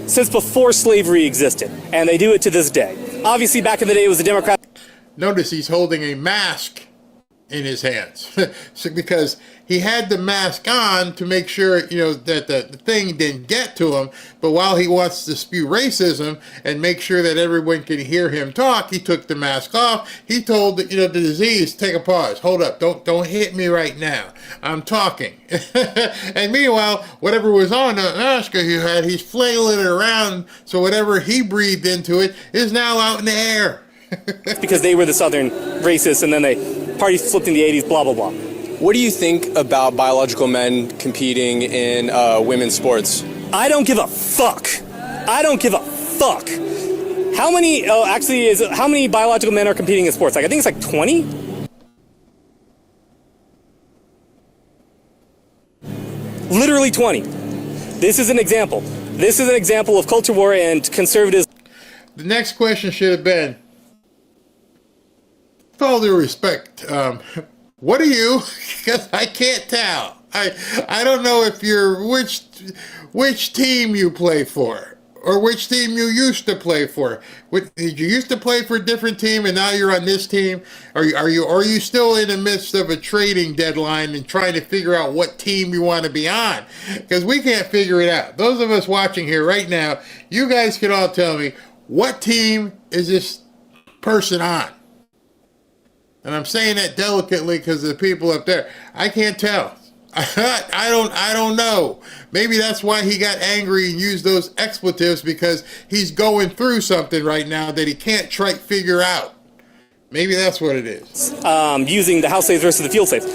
since before slavery existed, and they do it to this day. Obviously, back in the day, it was the Democrat. Notice he's holding a mask in his hands, because he had the mask on to make sure, that the thing didn't get to him. But while he wants to spew racism and make sure that everyone can hear him talk, he took the mask off. He told the disease, take a pause, hold up, don't hit me right now. I'm talking. And meanwhile, whatever was on the mask he had, he's flailing it around, so whatever he breathed into it is now out in the air. Because they were the Southern racists, and then party flipped in the 80s, blah, blah, blah. What do you think about biological men competing in women's sports? I don't give a fuck. I don't give a fuck. How many? Oh, actually, how many biological men are competing in sports? Like I think it's like 20. Literally 20. This is an example. This is an example of culture war and conservatives. The next question should have been, with all due respect, what are you? Because I can't tell. I don't know if you're which team you play for, or which team you used to play for. Did you used to play for a different team and now you're on this team? Are you still in the midst of a trading deadline and trying to figure out what team you want to be on? Because we can't figure it out. Those of us watching here right now, you guys can all tell me, what team is this person on? And I'm saying that delicately because the people up there, I can't tell. I don't know. Maybe that's why he got angry and used those expletives, because he's going through something right now that he can't figure out. Maybe that's what it is. Using the house slaves versus the field slaves.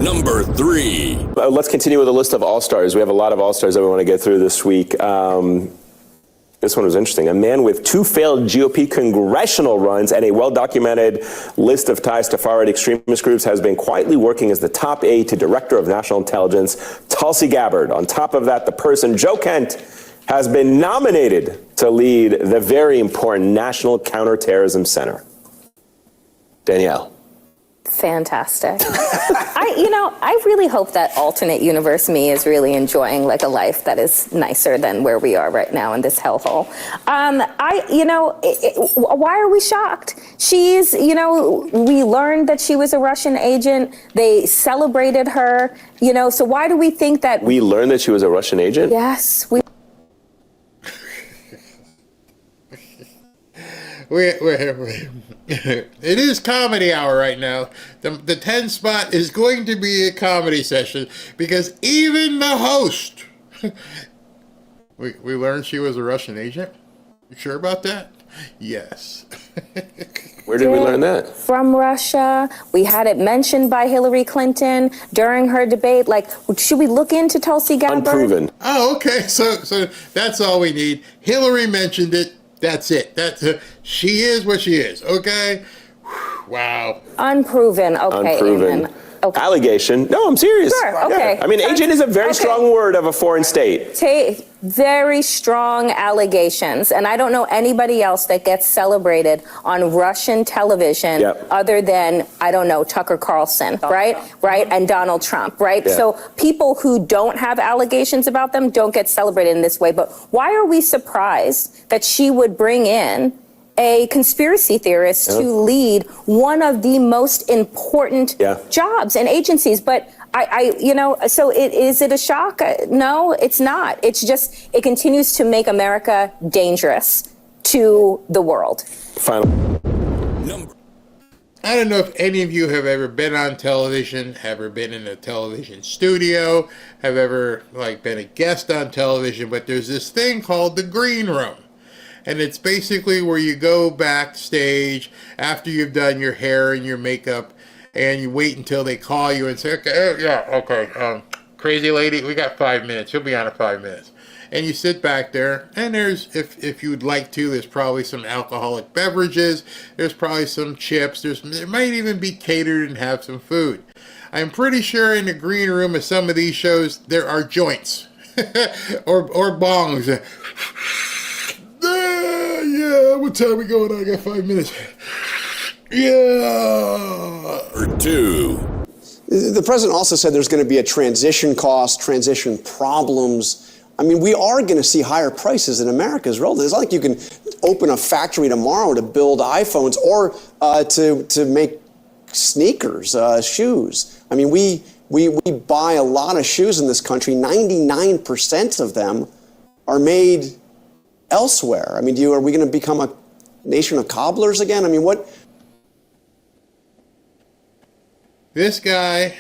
Number 3. Let's continue with a list of all-stars. We have a lot of all-stars that we want to get through this week. This one was interesting. A man with 2 failed GOP congressional runs and a well-documented list of ties to far-right extremist groups has been quietly working as the top aide to Director of National Intelligence, Tulsi Gabbard. On top of that, the person, Joe Kent, has been nominated to lead the very important National Counterterrorism Center. Danielle. Fantastic. I really hope that alternate universe me is really enjoying like a life that is nicer than where we are right now in this hellhole. Why are we shocked? She's, we learned that she was a Russian agent. They celebrated her, so why do we think that? We learned that she was a Russian agent? Yes. It is comedy hour right now. The 10 spot is going to be a comedy session because even the host. We learned she was a Russian agent? You sure about that? Yes. Where did we learn that? From Russia. We had it mentioned by Hillary Clinton during her debate. Like, should we look into Tulsi Gabbard? Unproven. Oh, okay. So that's all we need. Hillary mentioned it. That's it. She is what she is. Okay. Wow. Unproven. Okay. Unproven. Amen. Okay. Allegation. No, I'm serious. Sure. Okay. Yeah. I mean, agent is a very strong word of a foreign state. Very strong allegations. And I don't know anybody else that gets celebrated on Russian television other than, I don't know, Tucker Carlson, right? And Donald Trump, right? Yeah. So people who don't have allegations about them don't get celebrated in this way. But why are we surprised that she would bring in a conspiracy theorist to lead one of the most important jobs and agencies? But is it a shock? No, it's not. It's just, it continues to make America dangerous to the world. I don't know if any of you have ever been on television, ever been in a television studio, have ever been a guest on television, but there's this thing called the green room. And it's basically where you go backstage after you've done your hair and your makeup, and you wait until they call you and say, okay, crazy lady, we got 5 minutes. You'll be on in 5 minutes. And you sit back there, and there's, if you'd like to, there's probably some alcoholic beverages. There's probably some chips. There might even be catered and have some food. I'm pretty sure in the green room of some of these shows, there are joints or bongs. Yeah, what time we going? I got 5 minutes. Yeah. Number 2. The president also said there's going to be a transition cost, transition problems. I mean, we are going to see higher prices in America as well. It's not like you can open a factory tomorrow to build iPhones or to make sneakers, shoes. I mean, we buy a lot of shoes in this country. 99% of them are made elsewhere. I mean, are we going to become a nation of cobblers again? I mean, what? This guy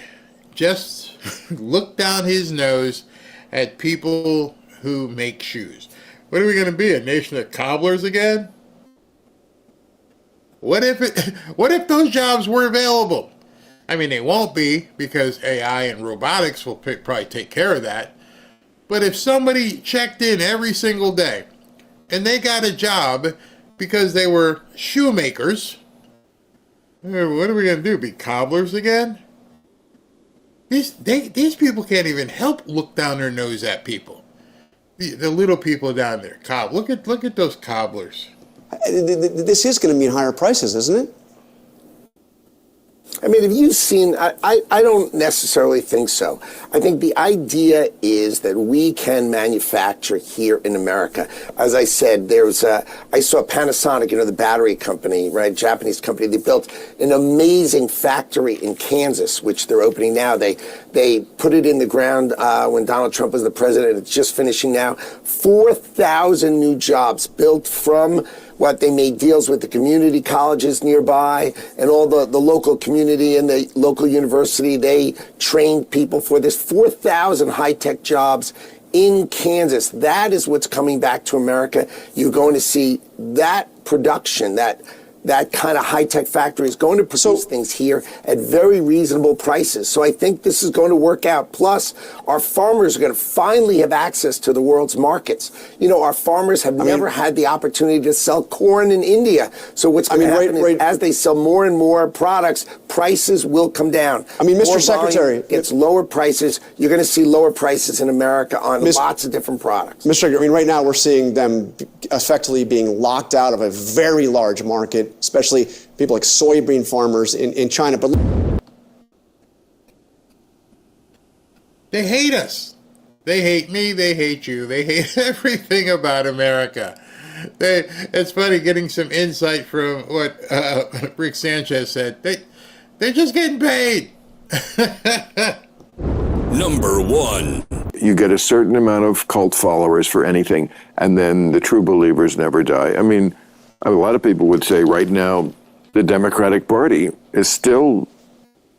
just looked down his nose at people who make shoes. What are we going to be, a nation of cobblers again? What if those jobs were available? I mean, they won't be because AI and robotics will probably take care of that. But if somebody checked in every single day and they got a job because they were shoemakers, what are we going to do? Be cobblers again? These people can't even help look down their nose at people. The little people down there. Look at those cobblers. This is going to mean higher prices, isn't it? I mean, have you seen, I don't necessarily think so. I think the idea is that we can manufacture here in America. As I said, I saw Panasonic, the battery company, right, Japanese company. They built an amazing factory in Kansas, which they're opening now. They put it in the ground when Donald Trump was the president. It's just finishing now. 4,000 new jobs built from what they made deals with the community colleges nearby and all the local community and the local university. They trained people for this. 4,000 high-tech jobs in Kansas. That is what's coming back to America. You're going to see that production, that kind of high-tech factory is going to produce things here at very reasonable prices. So I think this is going to work out. Plus, our farmers are going to finally have access to the world's markets. Our farmers have never had the opportunity to sell corn in India. So what's going to happen is as they sell more and more products, prices will come down. Mr. Secretary, it's lower prices. You're going to see lower prices in America on lots of different products. Mr. Secretary, right now we're seeing them effectively being locked out of a very large market, especially people like soybean farmers in China. But they hate us. They hate me. They hate you. They hate everything about America. It's funny getting some insight from what Rick Sanchez said. They're just getting paid. Number 1. You get a certain amount of cult followers for anything, and then the true believers never die. I mean, a lot of people would say right now the Democratic Party is still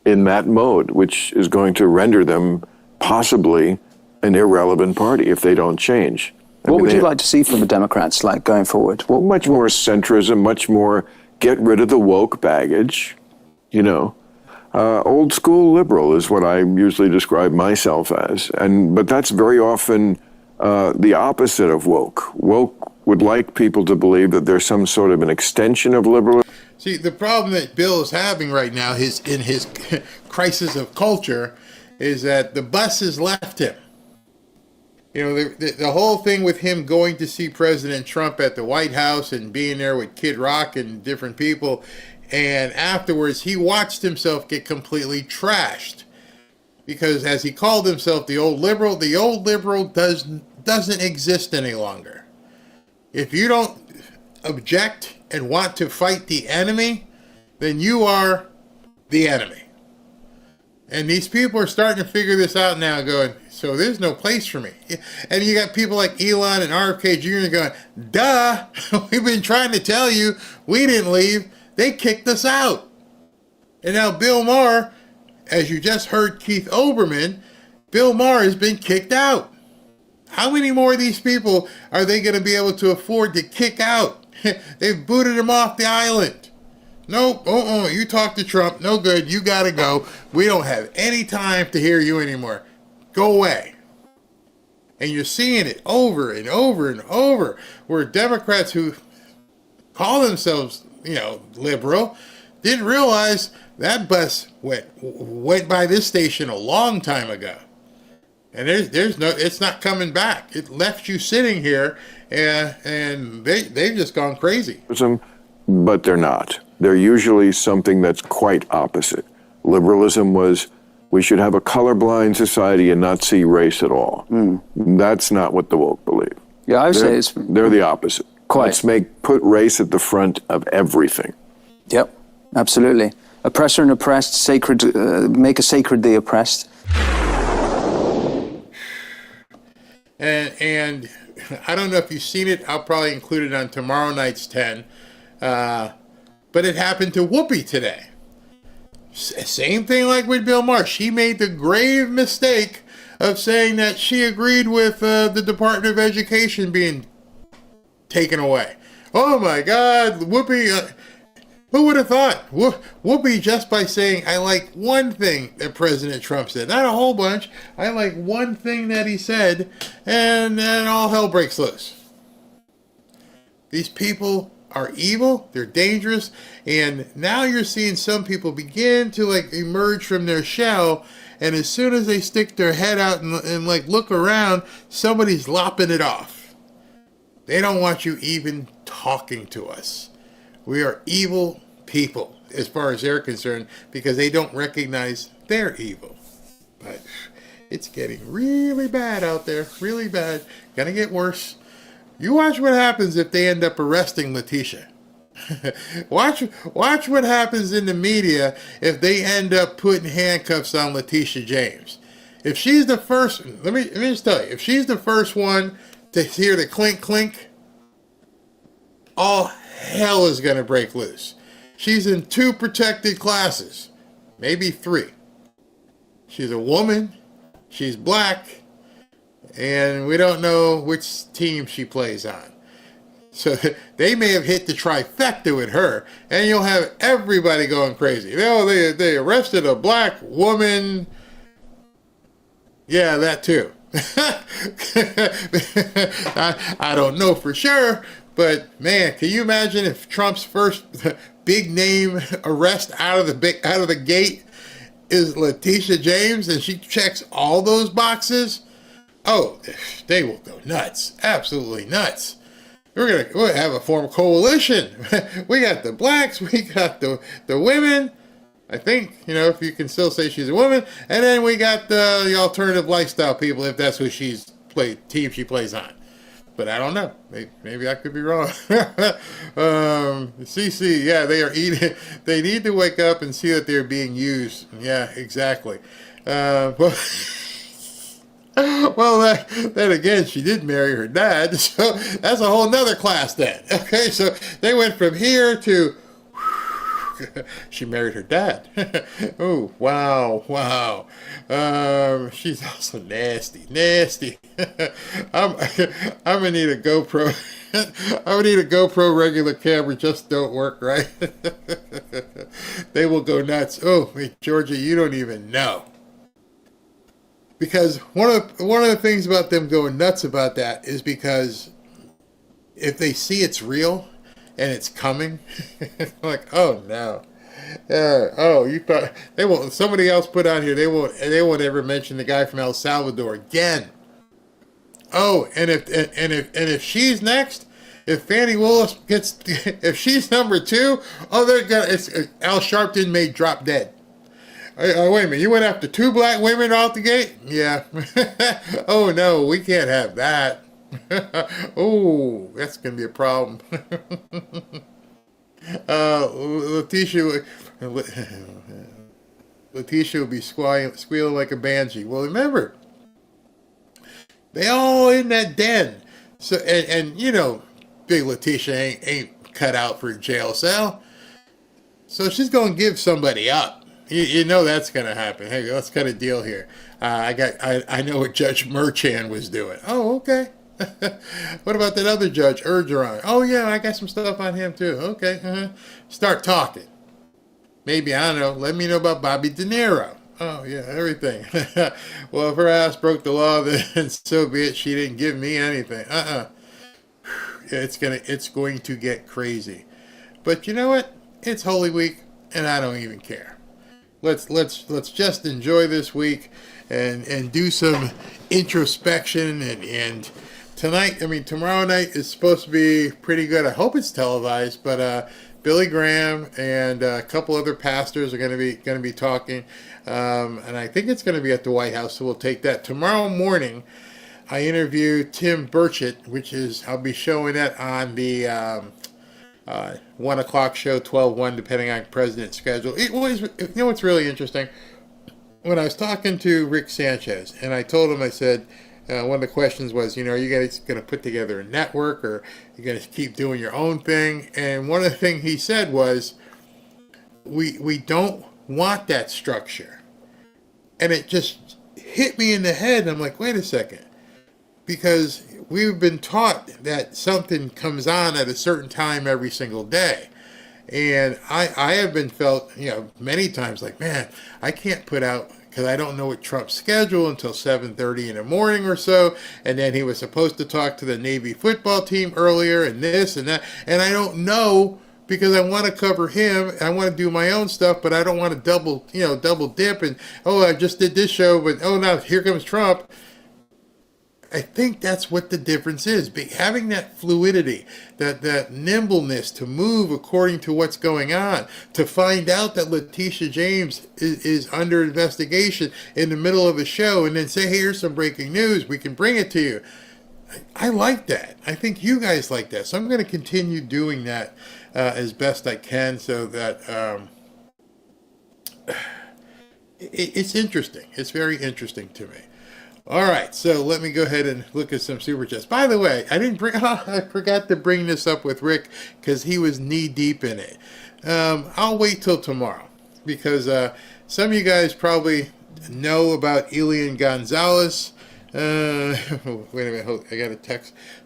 in that mode, which is going to render them possibly an irrelevant party if they don't change. What would you like to see from the Democrats, like, going forward? Well, much more centrism, much more get rid of the woke baggage, old school liberal is what I usually describe myself as. But that's very often the opposite of woke. Woke would like people to believe that there's some sort of an extension of liberalism. See, the problem that Bill is having right now in his crisis of culture is that the bus has left him. The whole thing with him going to see President Trump at the White House and being there with Kid Rock and different people, and afterwards he watched himself get completely trashed. Because as he called himself the old liberal doesn't exist any longer. If you don't object and want to fight the enemy, then you are the enemy. And these people are starting to figure this out now, going, so there's no place for me. And you got people like Elon and RFK Jr. going, duh, we've been trying to tell you, we didn't leave. They kicked us out. And now Bill Maher, as you just heard Keith Olbermann, Bill Maher has been kicked out. How many more of these people are they going to be able to afford to kick out? They've booted him off the island. Nope, you talk to Trump, no good, you gotta go. We don't have any time to hear you anymore. Go away. And you're seeing it over and over and over, where Democrats who call themselves, liberal, didn't realize that bus went by this station a long time ago. And it's not coming back. It left you sitting here, and they've just gone crazy. But they're not. They're usually something that's quite opposite. Liberalism was, we should have a colorblind society and not see race at all. That's not what the woke believe. Yeah, I would say they're the opposite. Quite. Let's put race at the front of everything. Yep, absolutely. Oppressor and oppressed, sacred, make a sacred the oppressed. And I don't know if you've seen it. I'll probably include it on tomorrow night's 10. But it happened to Whoopi today. Same thing like with Bill Maher. She made the grave mistake of saying that she agreed with the Department of Education being taken away. Oh my God, Whoopi. Who would have thought? Whoopi, just by saying, I like one thing that President Trump said, not a whole bunch, I like one thing that he said, and then all hell breaks loose. These people are evil, they're dangerous, and now you're seeing some people begin to like emerge from their shell, and as soon as they stick their head out and like look around, somebody's lopping it off. They don't want you even talking to us. We are evil people as far as they're concerned because they don't recognize they're evil. But it's getting really bad out there, really bad. Gonna get worse. You watch what happens if they end up arresting Leticia. watch what happens in the media if they end up putting handcuffs on Leticia James. If she's the first, let me just tell you, if she's the first one to hear the clink clink, all hell is going to break loose. She's in 2 protected classes, maybe 3. She's a woman, she's black, and we don't know which team she plays on. So they may have hit the trifecta with her, and you'll have everybody going crazy. Oh, they arrested a black woman. Yeah, that too. I don't know for sure, but man, can you imagine if Trump's first big name arrest out of the gate is Leticia James, and she checks all those boxes? Oh, they will go nuts, absolutely nuts. We'll have a form of coalition. We got the blacks, we got the women. I think, if you can still say she's a woman, and then we got the alternative lifestyle people, if that's who team she plays on. But I don't know. Maybe I could be wrong. CC, yeah, they are eating. They need to wake up and see that they're being used. Yeah, exactly. Well, then again, she did marry her dad, so that's a whole nother class then. Okay, so they went from here to she married her dad. Oh, wow. She's also nasty. I'm gonna need a GoPro. I'm gonna need a GoPro regular camera. Just don't work right. They will go nuts. Oh, wait, Georgia, you don't even know. Because one of the things about them going nuts about that is because if they see it's real and it's coming, like, oh no, you thought they won't. Somebody else put on here they won't ever mention the guy from El Salvador again. Oh, and if she's next, if Fannie Willis if she's number 2, Al Sharpton may drop dead. Wait a minute, you went after 2 black women out the gate? Yeah. Oh no, we can't have that. Oh, that's going to be a problem. Leticia will be squealing like a banshee. Well, remember, they all in that den. So, and big Leticia ain't cut out for a jail cell. So she's going to give somebody up. You know that's going to happen. Hey, let's cut a deal here. I know what Judge Merchan was doing. Oh, okay. What about that other judge, Ergeron? Oh, yeah, I got some stuff on him, too. Okay. Start talking. Maybe, I don't know, let me know about Bobby De Niro. Oh, yeah, everything. Well, if her ass broke the law, then so be it. She didn't give me anything. It's going to get crazy. But you know what? It's Holy Week, and I don't even care. Let's just enjoy this week and do some introspection and tomorrow night is supposed to be pretty good. I hope it's televised, but Billy Graham and a couple other pastors are going to be talking, and I think it's going to be at the White House. So we'll take that tomorrow morning. I interview Tim Burchett, I'll be showing that on the 1 o'clock show, 12/1, depending on president's schedule. You know what's really interesting? When I was talking to Rick Sanchez, and I told him, I said, one of the questions was, are you guys going to put together a network, or are you going to keep doing your own thing? And one of the things he said was, we don't want that structure. And it just hit me in the head. I'm like, wait a second. Because we've been taught that something comes on at a certain time every single day. And I have been felt, many times like, man, I can't put out, because I don't know what Trump's schedule until 7:30 in the morning or so. And then he was supposed to talk to the Navy football team earlier and this and that. And I don't know, because I want to cover him and I want to do my own stuff, but I don't want to double dip and, oh, I just did this show, but oh, now here comes Trump. I think that's what the difference is. Having that fluidity, that nimbleness to move according to what's going on, to find out that Leticia James is under investigation in the middle of a show and then say, hey, here's some breaking news, we can bring it to you. I like that. I think you guys like that. So I'm going to continue doing that as best I can, so that it's interesting. It's very interesting to me. All right, so let me go ahead and look at some super chats. By the way, I forgot to bring this up with Rick because he was knee deep in it. I'll wait till tomorrow because some of you guys probably know about Elian Gonzalez. Wait a minute, I got a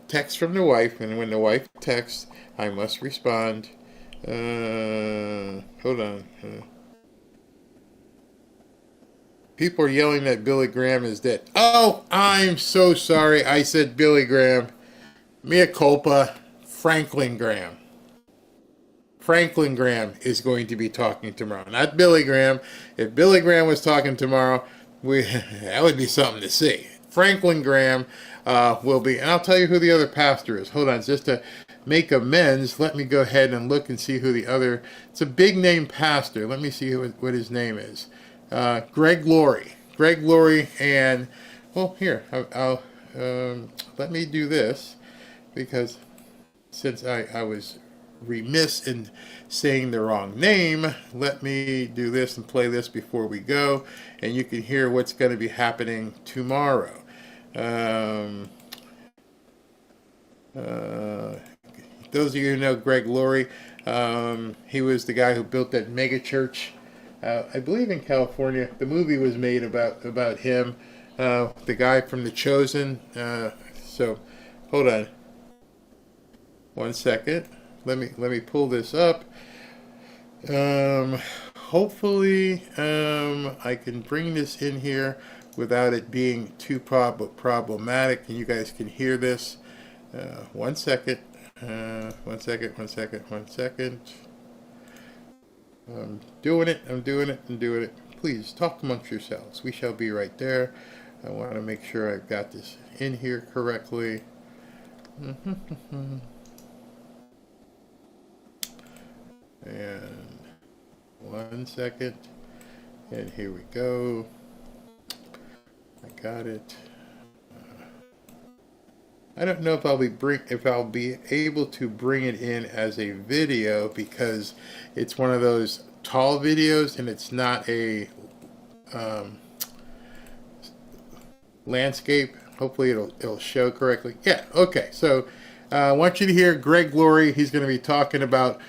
text from the wife, and when the wife texts, I must respond. Hold on. People are yelling that Billy Graham is dead. Oh, I'm so sorry. I said Billy Graham. Mea culpa. Franklin Graham. Franklin Graham is going to be talking tomorrow, not Billy Graham. If Billy Graham was talking tomorrow, that would be something to see. Franklin Graham will be, and I'll tell you who the other pastor is. Hold on, just to make amends, let me go ahead and look and see who the other. It's a big name pastor. Let me see what his name is. Greg Laurie. Greg Laurie, and well, here I'll let me do this, because since I was remiss in saying the wrong name, let me do this and play this before we go, and you can hear what's going to be happening tomorrow. Those of you who know Greg Laurie, he was the guy who built that mega church, I believe in California. The movie was made about him, the guy from The Chosen. So, hold on, 1 second. Let me pull this up. Hopefully, I can bring this in here without it being too problematic, and you guys can hear this. 1 second. 1 second. I'm doing it. Please talk amongst yourselves. We shall be right there. I want to make sure I've got this in here correctly. And 1 second. And here we go. I got it. I don't know if I'll be able to bring it in as a video, because it's one of those tall videos and it's not a landscape. Hopefully it'll show correctly. Yeah, okay. So I want you to hear Greg Laurie. He's going to be talking about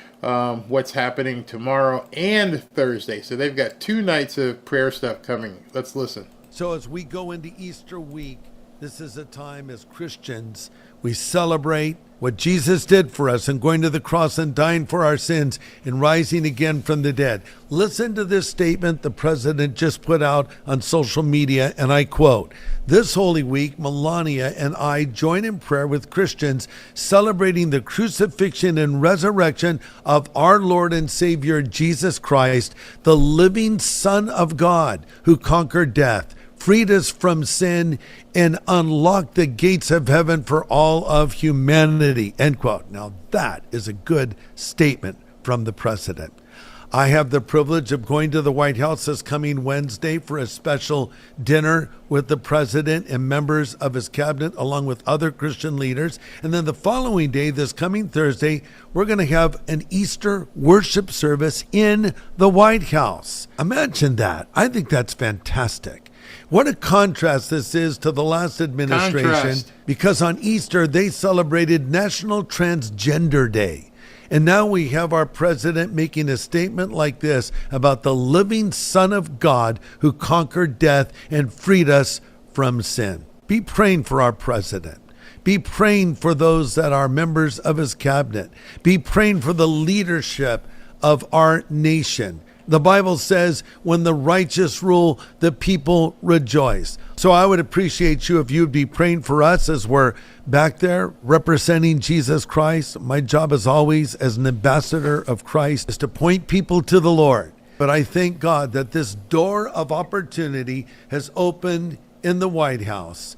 what's happening tomorrow and Thursday. So they've got 2 nights of prayer stuff coming. Let's listen. So as we go into Easter week, this is a time as Christians we celebrate what Jesus did for us in going to the cross and dying for our sins and rising again from the dead. Listen to this statement the president just put out on social media, and I quote, "This Holy Week, Melania and I join in prayer with Christians celebrating the crucifixion and resurrection of our Lord and Savior Jesus Christ, the living Son of God who conquered death, freed us from sin, and unlocked the gates of heaven for all of humanity," end quote. Now that is a good statement from the president. I have the privilege of going to the White House this coming Wednesday for a special dinner with the president and members of his cabinet, along with other Christian leaders. And then the following day, this coming Thursday, we're going to have an Easter worship service in the White House. Imagine that. I think that's fantastic. What a contrast this is to the last administration, because on Easter they celebrated National Transgender Day. And now we have our president making a statement like this about the living Son of God who conquered death and freed us from sin. Be praying for our president. Be praying for those that are members of his cabinet. Be praying for the leadership of our nation. The Bible says, when the righteous rule, the people rejoice. So I would appreciate you if you'd be praying for us as we're back there representing Jesus Christ. My job, as always, as an ambassador of Christ, is to point people to the Lord. But I thank God that this door of opportunity has opened in the White House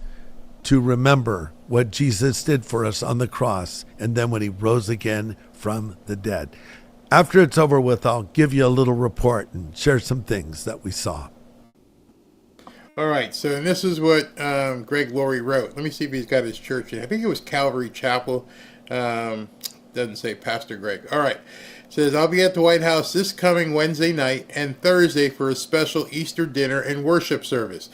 to remember what Jesus did for us on the cross, and then when he rose again from the dead. After it's over with, I'll give you a little report and share some things that we saw. All right, so and this is what Greg Laurie wrote. Let me see if he's got his church in. I think it was Calvary Chapel. Doesn't say Pastor Greg. All right. It says, I'll be at the White House this coming Wednesday night and Thursday for a special Easter dinner and worship service.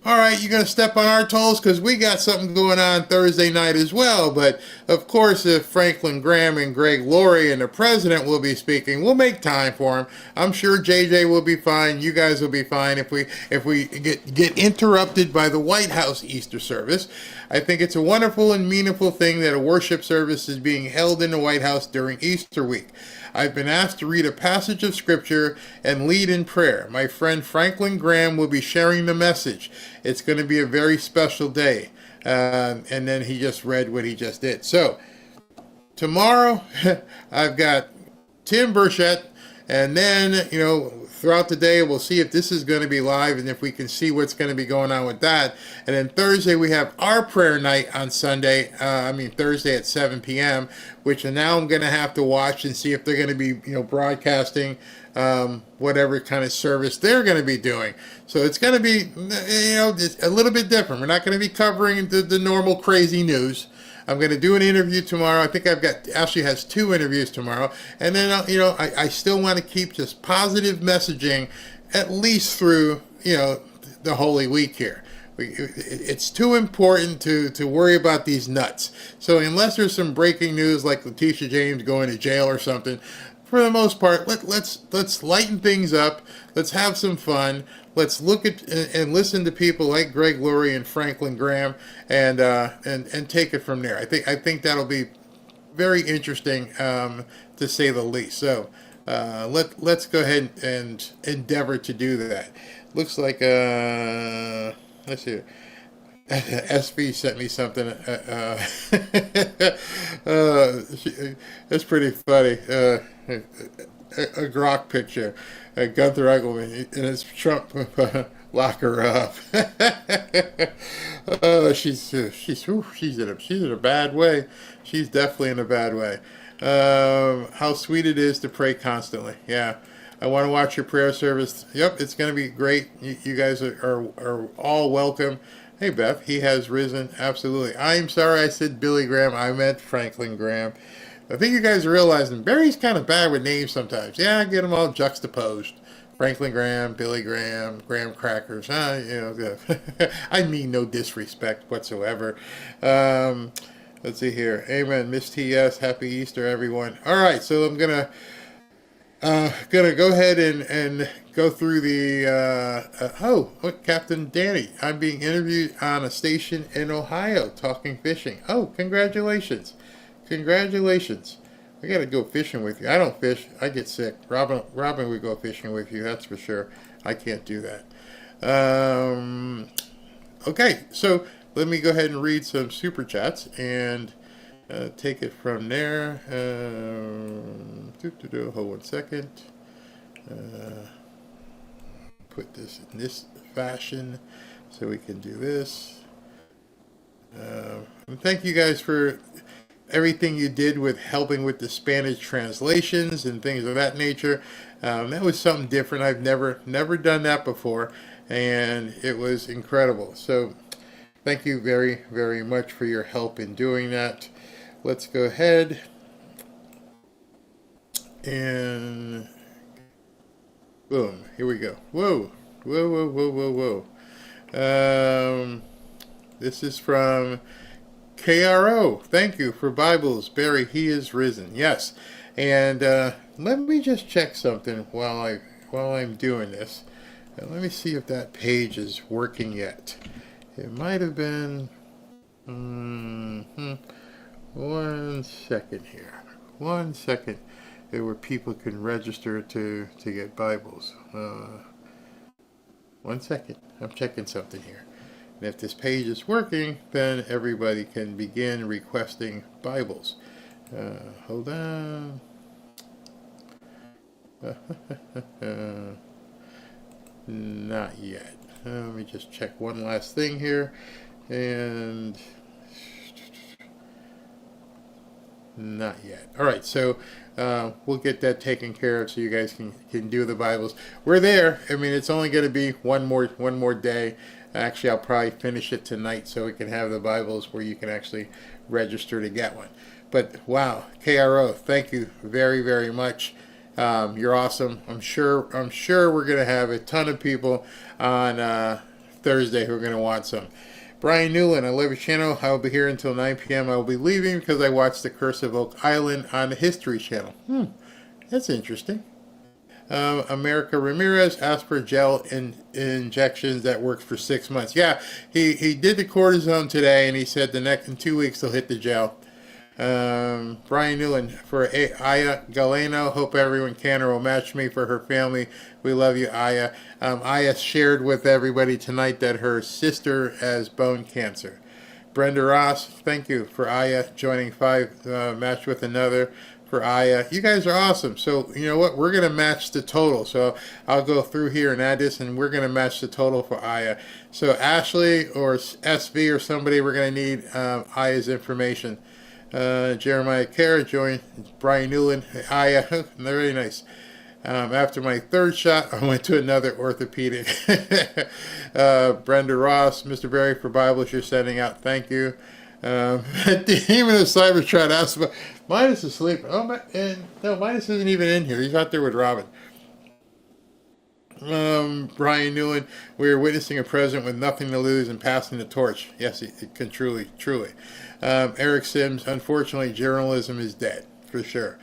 All right, you're going to step on our toes because we got something going on Thursday night as well. But, of course, if Franklin Graham and Greg Laurie and the president will be speaking, we'll make time for them. I'm sure JJ will be fine. You guys will be fine if we get interrupted by the White House Easter service. I think it's a wonderful and meaningful thing that a worship service is being held in the White House during Easter week. I've been asked to read a passage of scripture and lead in prayer. My friend Franklin Graham will be sharing the message. It's going to be a very special day. And then he just read what he just did. So tomorrow I've got Tim Burchett, and then, throughout the day, we'll see if this is going to be live and if we can see what's going to be going on with that. And then Thursday, we have our prayer night on Thursday at 7 p.m., which now I'm going to have to watch and see if they're going to be, broadcasting whatever kind of service they're going to be doing. So it's going to be, a little bit different. We're not going to be covering the normal crazy news. I'm going to do an interview tomorrow. I think Ashley has 2 interviews tomorrow. And then, I still want to keep just positive messaging at least through, the Holy Week here. It's too important to worry about these nuts. So unless there's some breaking news like Leticia James going to jail or something, for the most part, let's lighten things up. Let's have some fun. Let's look at and listen to people like Greg Laurie and Franklin Graham, and take it from there. I think that'll be very interesting, to say the least. So let's go ahead and endeavor to do that. Looks like let's see. SV sent me something. That's pretty funny. A Grok picture. Gunther Egelman and his Trump lock her up. She's in a bad way. She's definitely in a bad way. How sweet it is to pray constantly. Yeah. I want to watch your prayer service. Yep, it's going to be great. You guys are all welcome. Hey, Beth, he has risen. Absolutely. I'm sorry I said Billy Graham. I meant Franklin Graham. I think you guys are realizing Barry's kind of bad with names sometimes. Yeah, I get them all juxtaposed. Franklin Graham, Billy Graham, Graham Crackers. I mean no disrespect whatsoever. Let's see here. Amen. Miss T.S. Happy Easter, everyone. All right, so I'm gonna go ahead and go through the Captain Danny. I'm being interviewed on a station in Ohio talking fishing. Oh, congratulations. Congratulations. I gotta go fishing with you. I don't fish. I get sick. Robin would go fishing with you, that's for sure. I can't do that. Okay, so let me go ahead and read some super chats and take it from there. Hold 1 second. Put this in this fashion so we can do this. And thank you guys for everything you did with helping with the Spanish translations and things of that nature. That was something different. I've never done that before, and it was incredible. So thank you very, very much for your help in doing that. Let's go ahead and boom, here we go. Whoa. This is from KRO. Thank you for Bibles, Barry. He is risen. Yes, and let me just check something while I'm doing this. Let me see if that page is working yet. It might have been. 1 second here. 1 second. where people can register to get Bibles. 1 second, I'm checking something here. And if this page is working, then everybody can begin requesting Bibles. Hold on. Not yet. Let me just check one last thing here. And not yet. All right, so we'll get that taken care of so you guys can do the Bibles. We're there. I mean, it's only going to be one more day. Actually, I'll probably finish it tonight so we can have the Bibles where you can actually register to get one. But wow, KRO, thank you very, very much. You're awesome. I'm sure we're going to have a ton of people on Thursday who are going to want some. Brian Newland, I love your channel. I will be here until 9 p.m. I will be leaving because I watched The Curse of Oak Island on the History Channel. That's interesting. America Ramirez asked for gel injections that works for 6 months. Yeah, he did the cortisone today, and he said in 2 weeks he'll hit the gel. Brian Newland, for Aya Galeno, hope everyone can or will match me for her family. We love you, Aya. Aya shared with everybody tonight that her sister has bone cancer. Brenda Ross, thank you for Aya joining 5 match with another for Aya. You guys are awesome. So you know what? We're gonna match the total. So I'll go through here and add this, and we're gonna match the total for Aya. So Ashley or SV or somebody, we're gonna need Aya's information. Jeremiah Kara joined Brian Newland. Aya, very nice. After my 3rd shot, I went to another orthopedic. Brenda Ross, Mr. Berry, for Bibles you're sending out. Thank you. Demon of Cybertron asked about Midas is asleep. Oh, no, Midas isn't even in here. He's out there with Robin. Brian Newland, we are witnessing a president with nothing to lose and passing the torch. Yes, it can truly. Eric Sims, unfortunately, journalism is dead, for sure.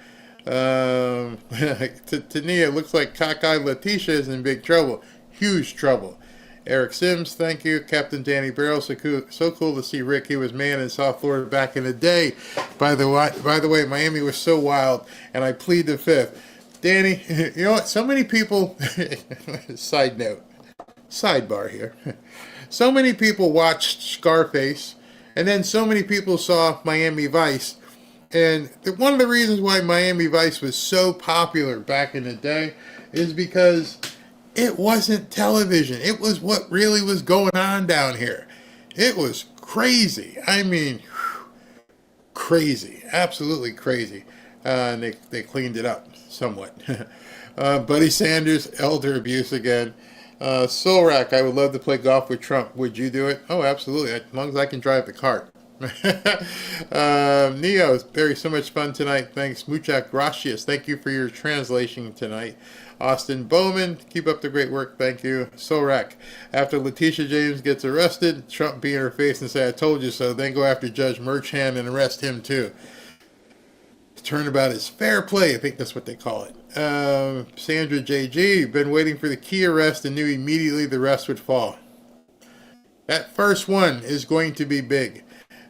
To Nia, it looks like cockeyed Leticia is in big trouble. Huge trouble. Eric Sims, thank you. Captain Danny Barrow, so cool to see Rick. He was man in South Florida back in the day. By the way, Miami was so wild, and I plead the fifth. Danny, you know what? So many people, sidebar here. So many people watched Scarface, and then so many people saw Miami Vice. And one of the reasons why Miami Vice was so popular back in the day is because it wasn't television. It was what really was going on down here. It was crazy. I mean, crazy. Absolutely crazy. And they cleaned it up somewhat. Buddy Sanders, elder abuse again. Solrak, I would love to play golf with Trump. Would you do it? Oh, absolutely. As long as I can drive the cart. Neo, very so much fun tonight. Thanks. Muchas gracias. Thank you for your translation tonight. Austin Bowman, keep up the great work. Thank you. Solrak, after Leticia James gets arrested, Trump be in her face and say, I told you so. Then go after Judge Merchan and arrest him too. Turnabout is fair play. I think that's what they call it. Sandra JG, been waiting for the key arrest and knew immediately the rest would fall. That first one is going to be big.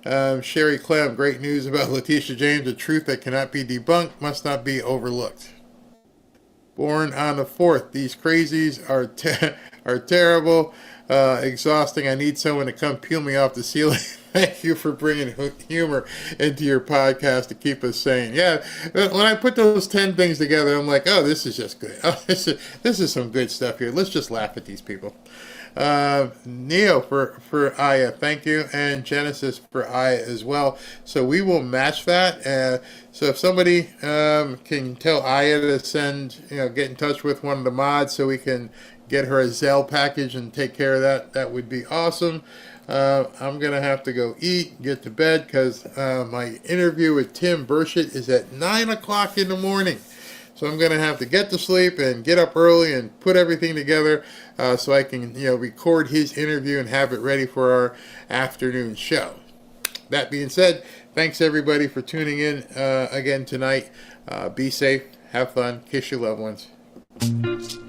Sherry Clem, great news about Leticia James. A truth that cannot be debunked, must not be overlooked. Born on the 4th, these crazies are terrible, exhausting. I need someone to come peel me off the ceiling. Thank you for bringing humor into your podcast to keep us sane. Yeah, when I put those 10 things together, I'm like, oh, this is just good. Oh, this is some good stuff here. Let's just laugh at these people. Neo for Aya, thank you, and Genesis for Aya as well. So we will match that. So if somebody can tell Aya to send, get in touch with one of the mods so we can get her a Zelle package and take care of that, that would be awesome. I'm gonna have to go eat, get to bed, because my interview with Tim Burchett is at 9 o'clock in the morning. So I'm going to have to get to sleep and get up early and put everything together so I can, record his interview and have it ready for our afternoon show. That being said, thanks everybody for tuning in again tonight. Be safe, have fun, kiss your loved ones.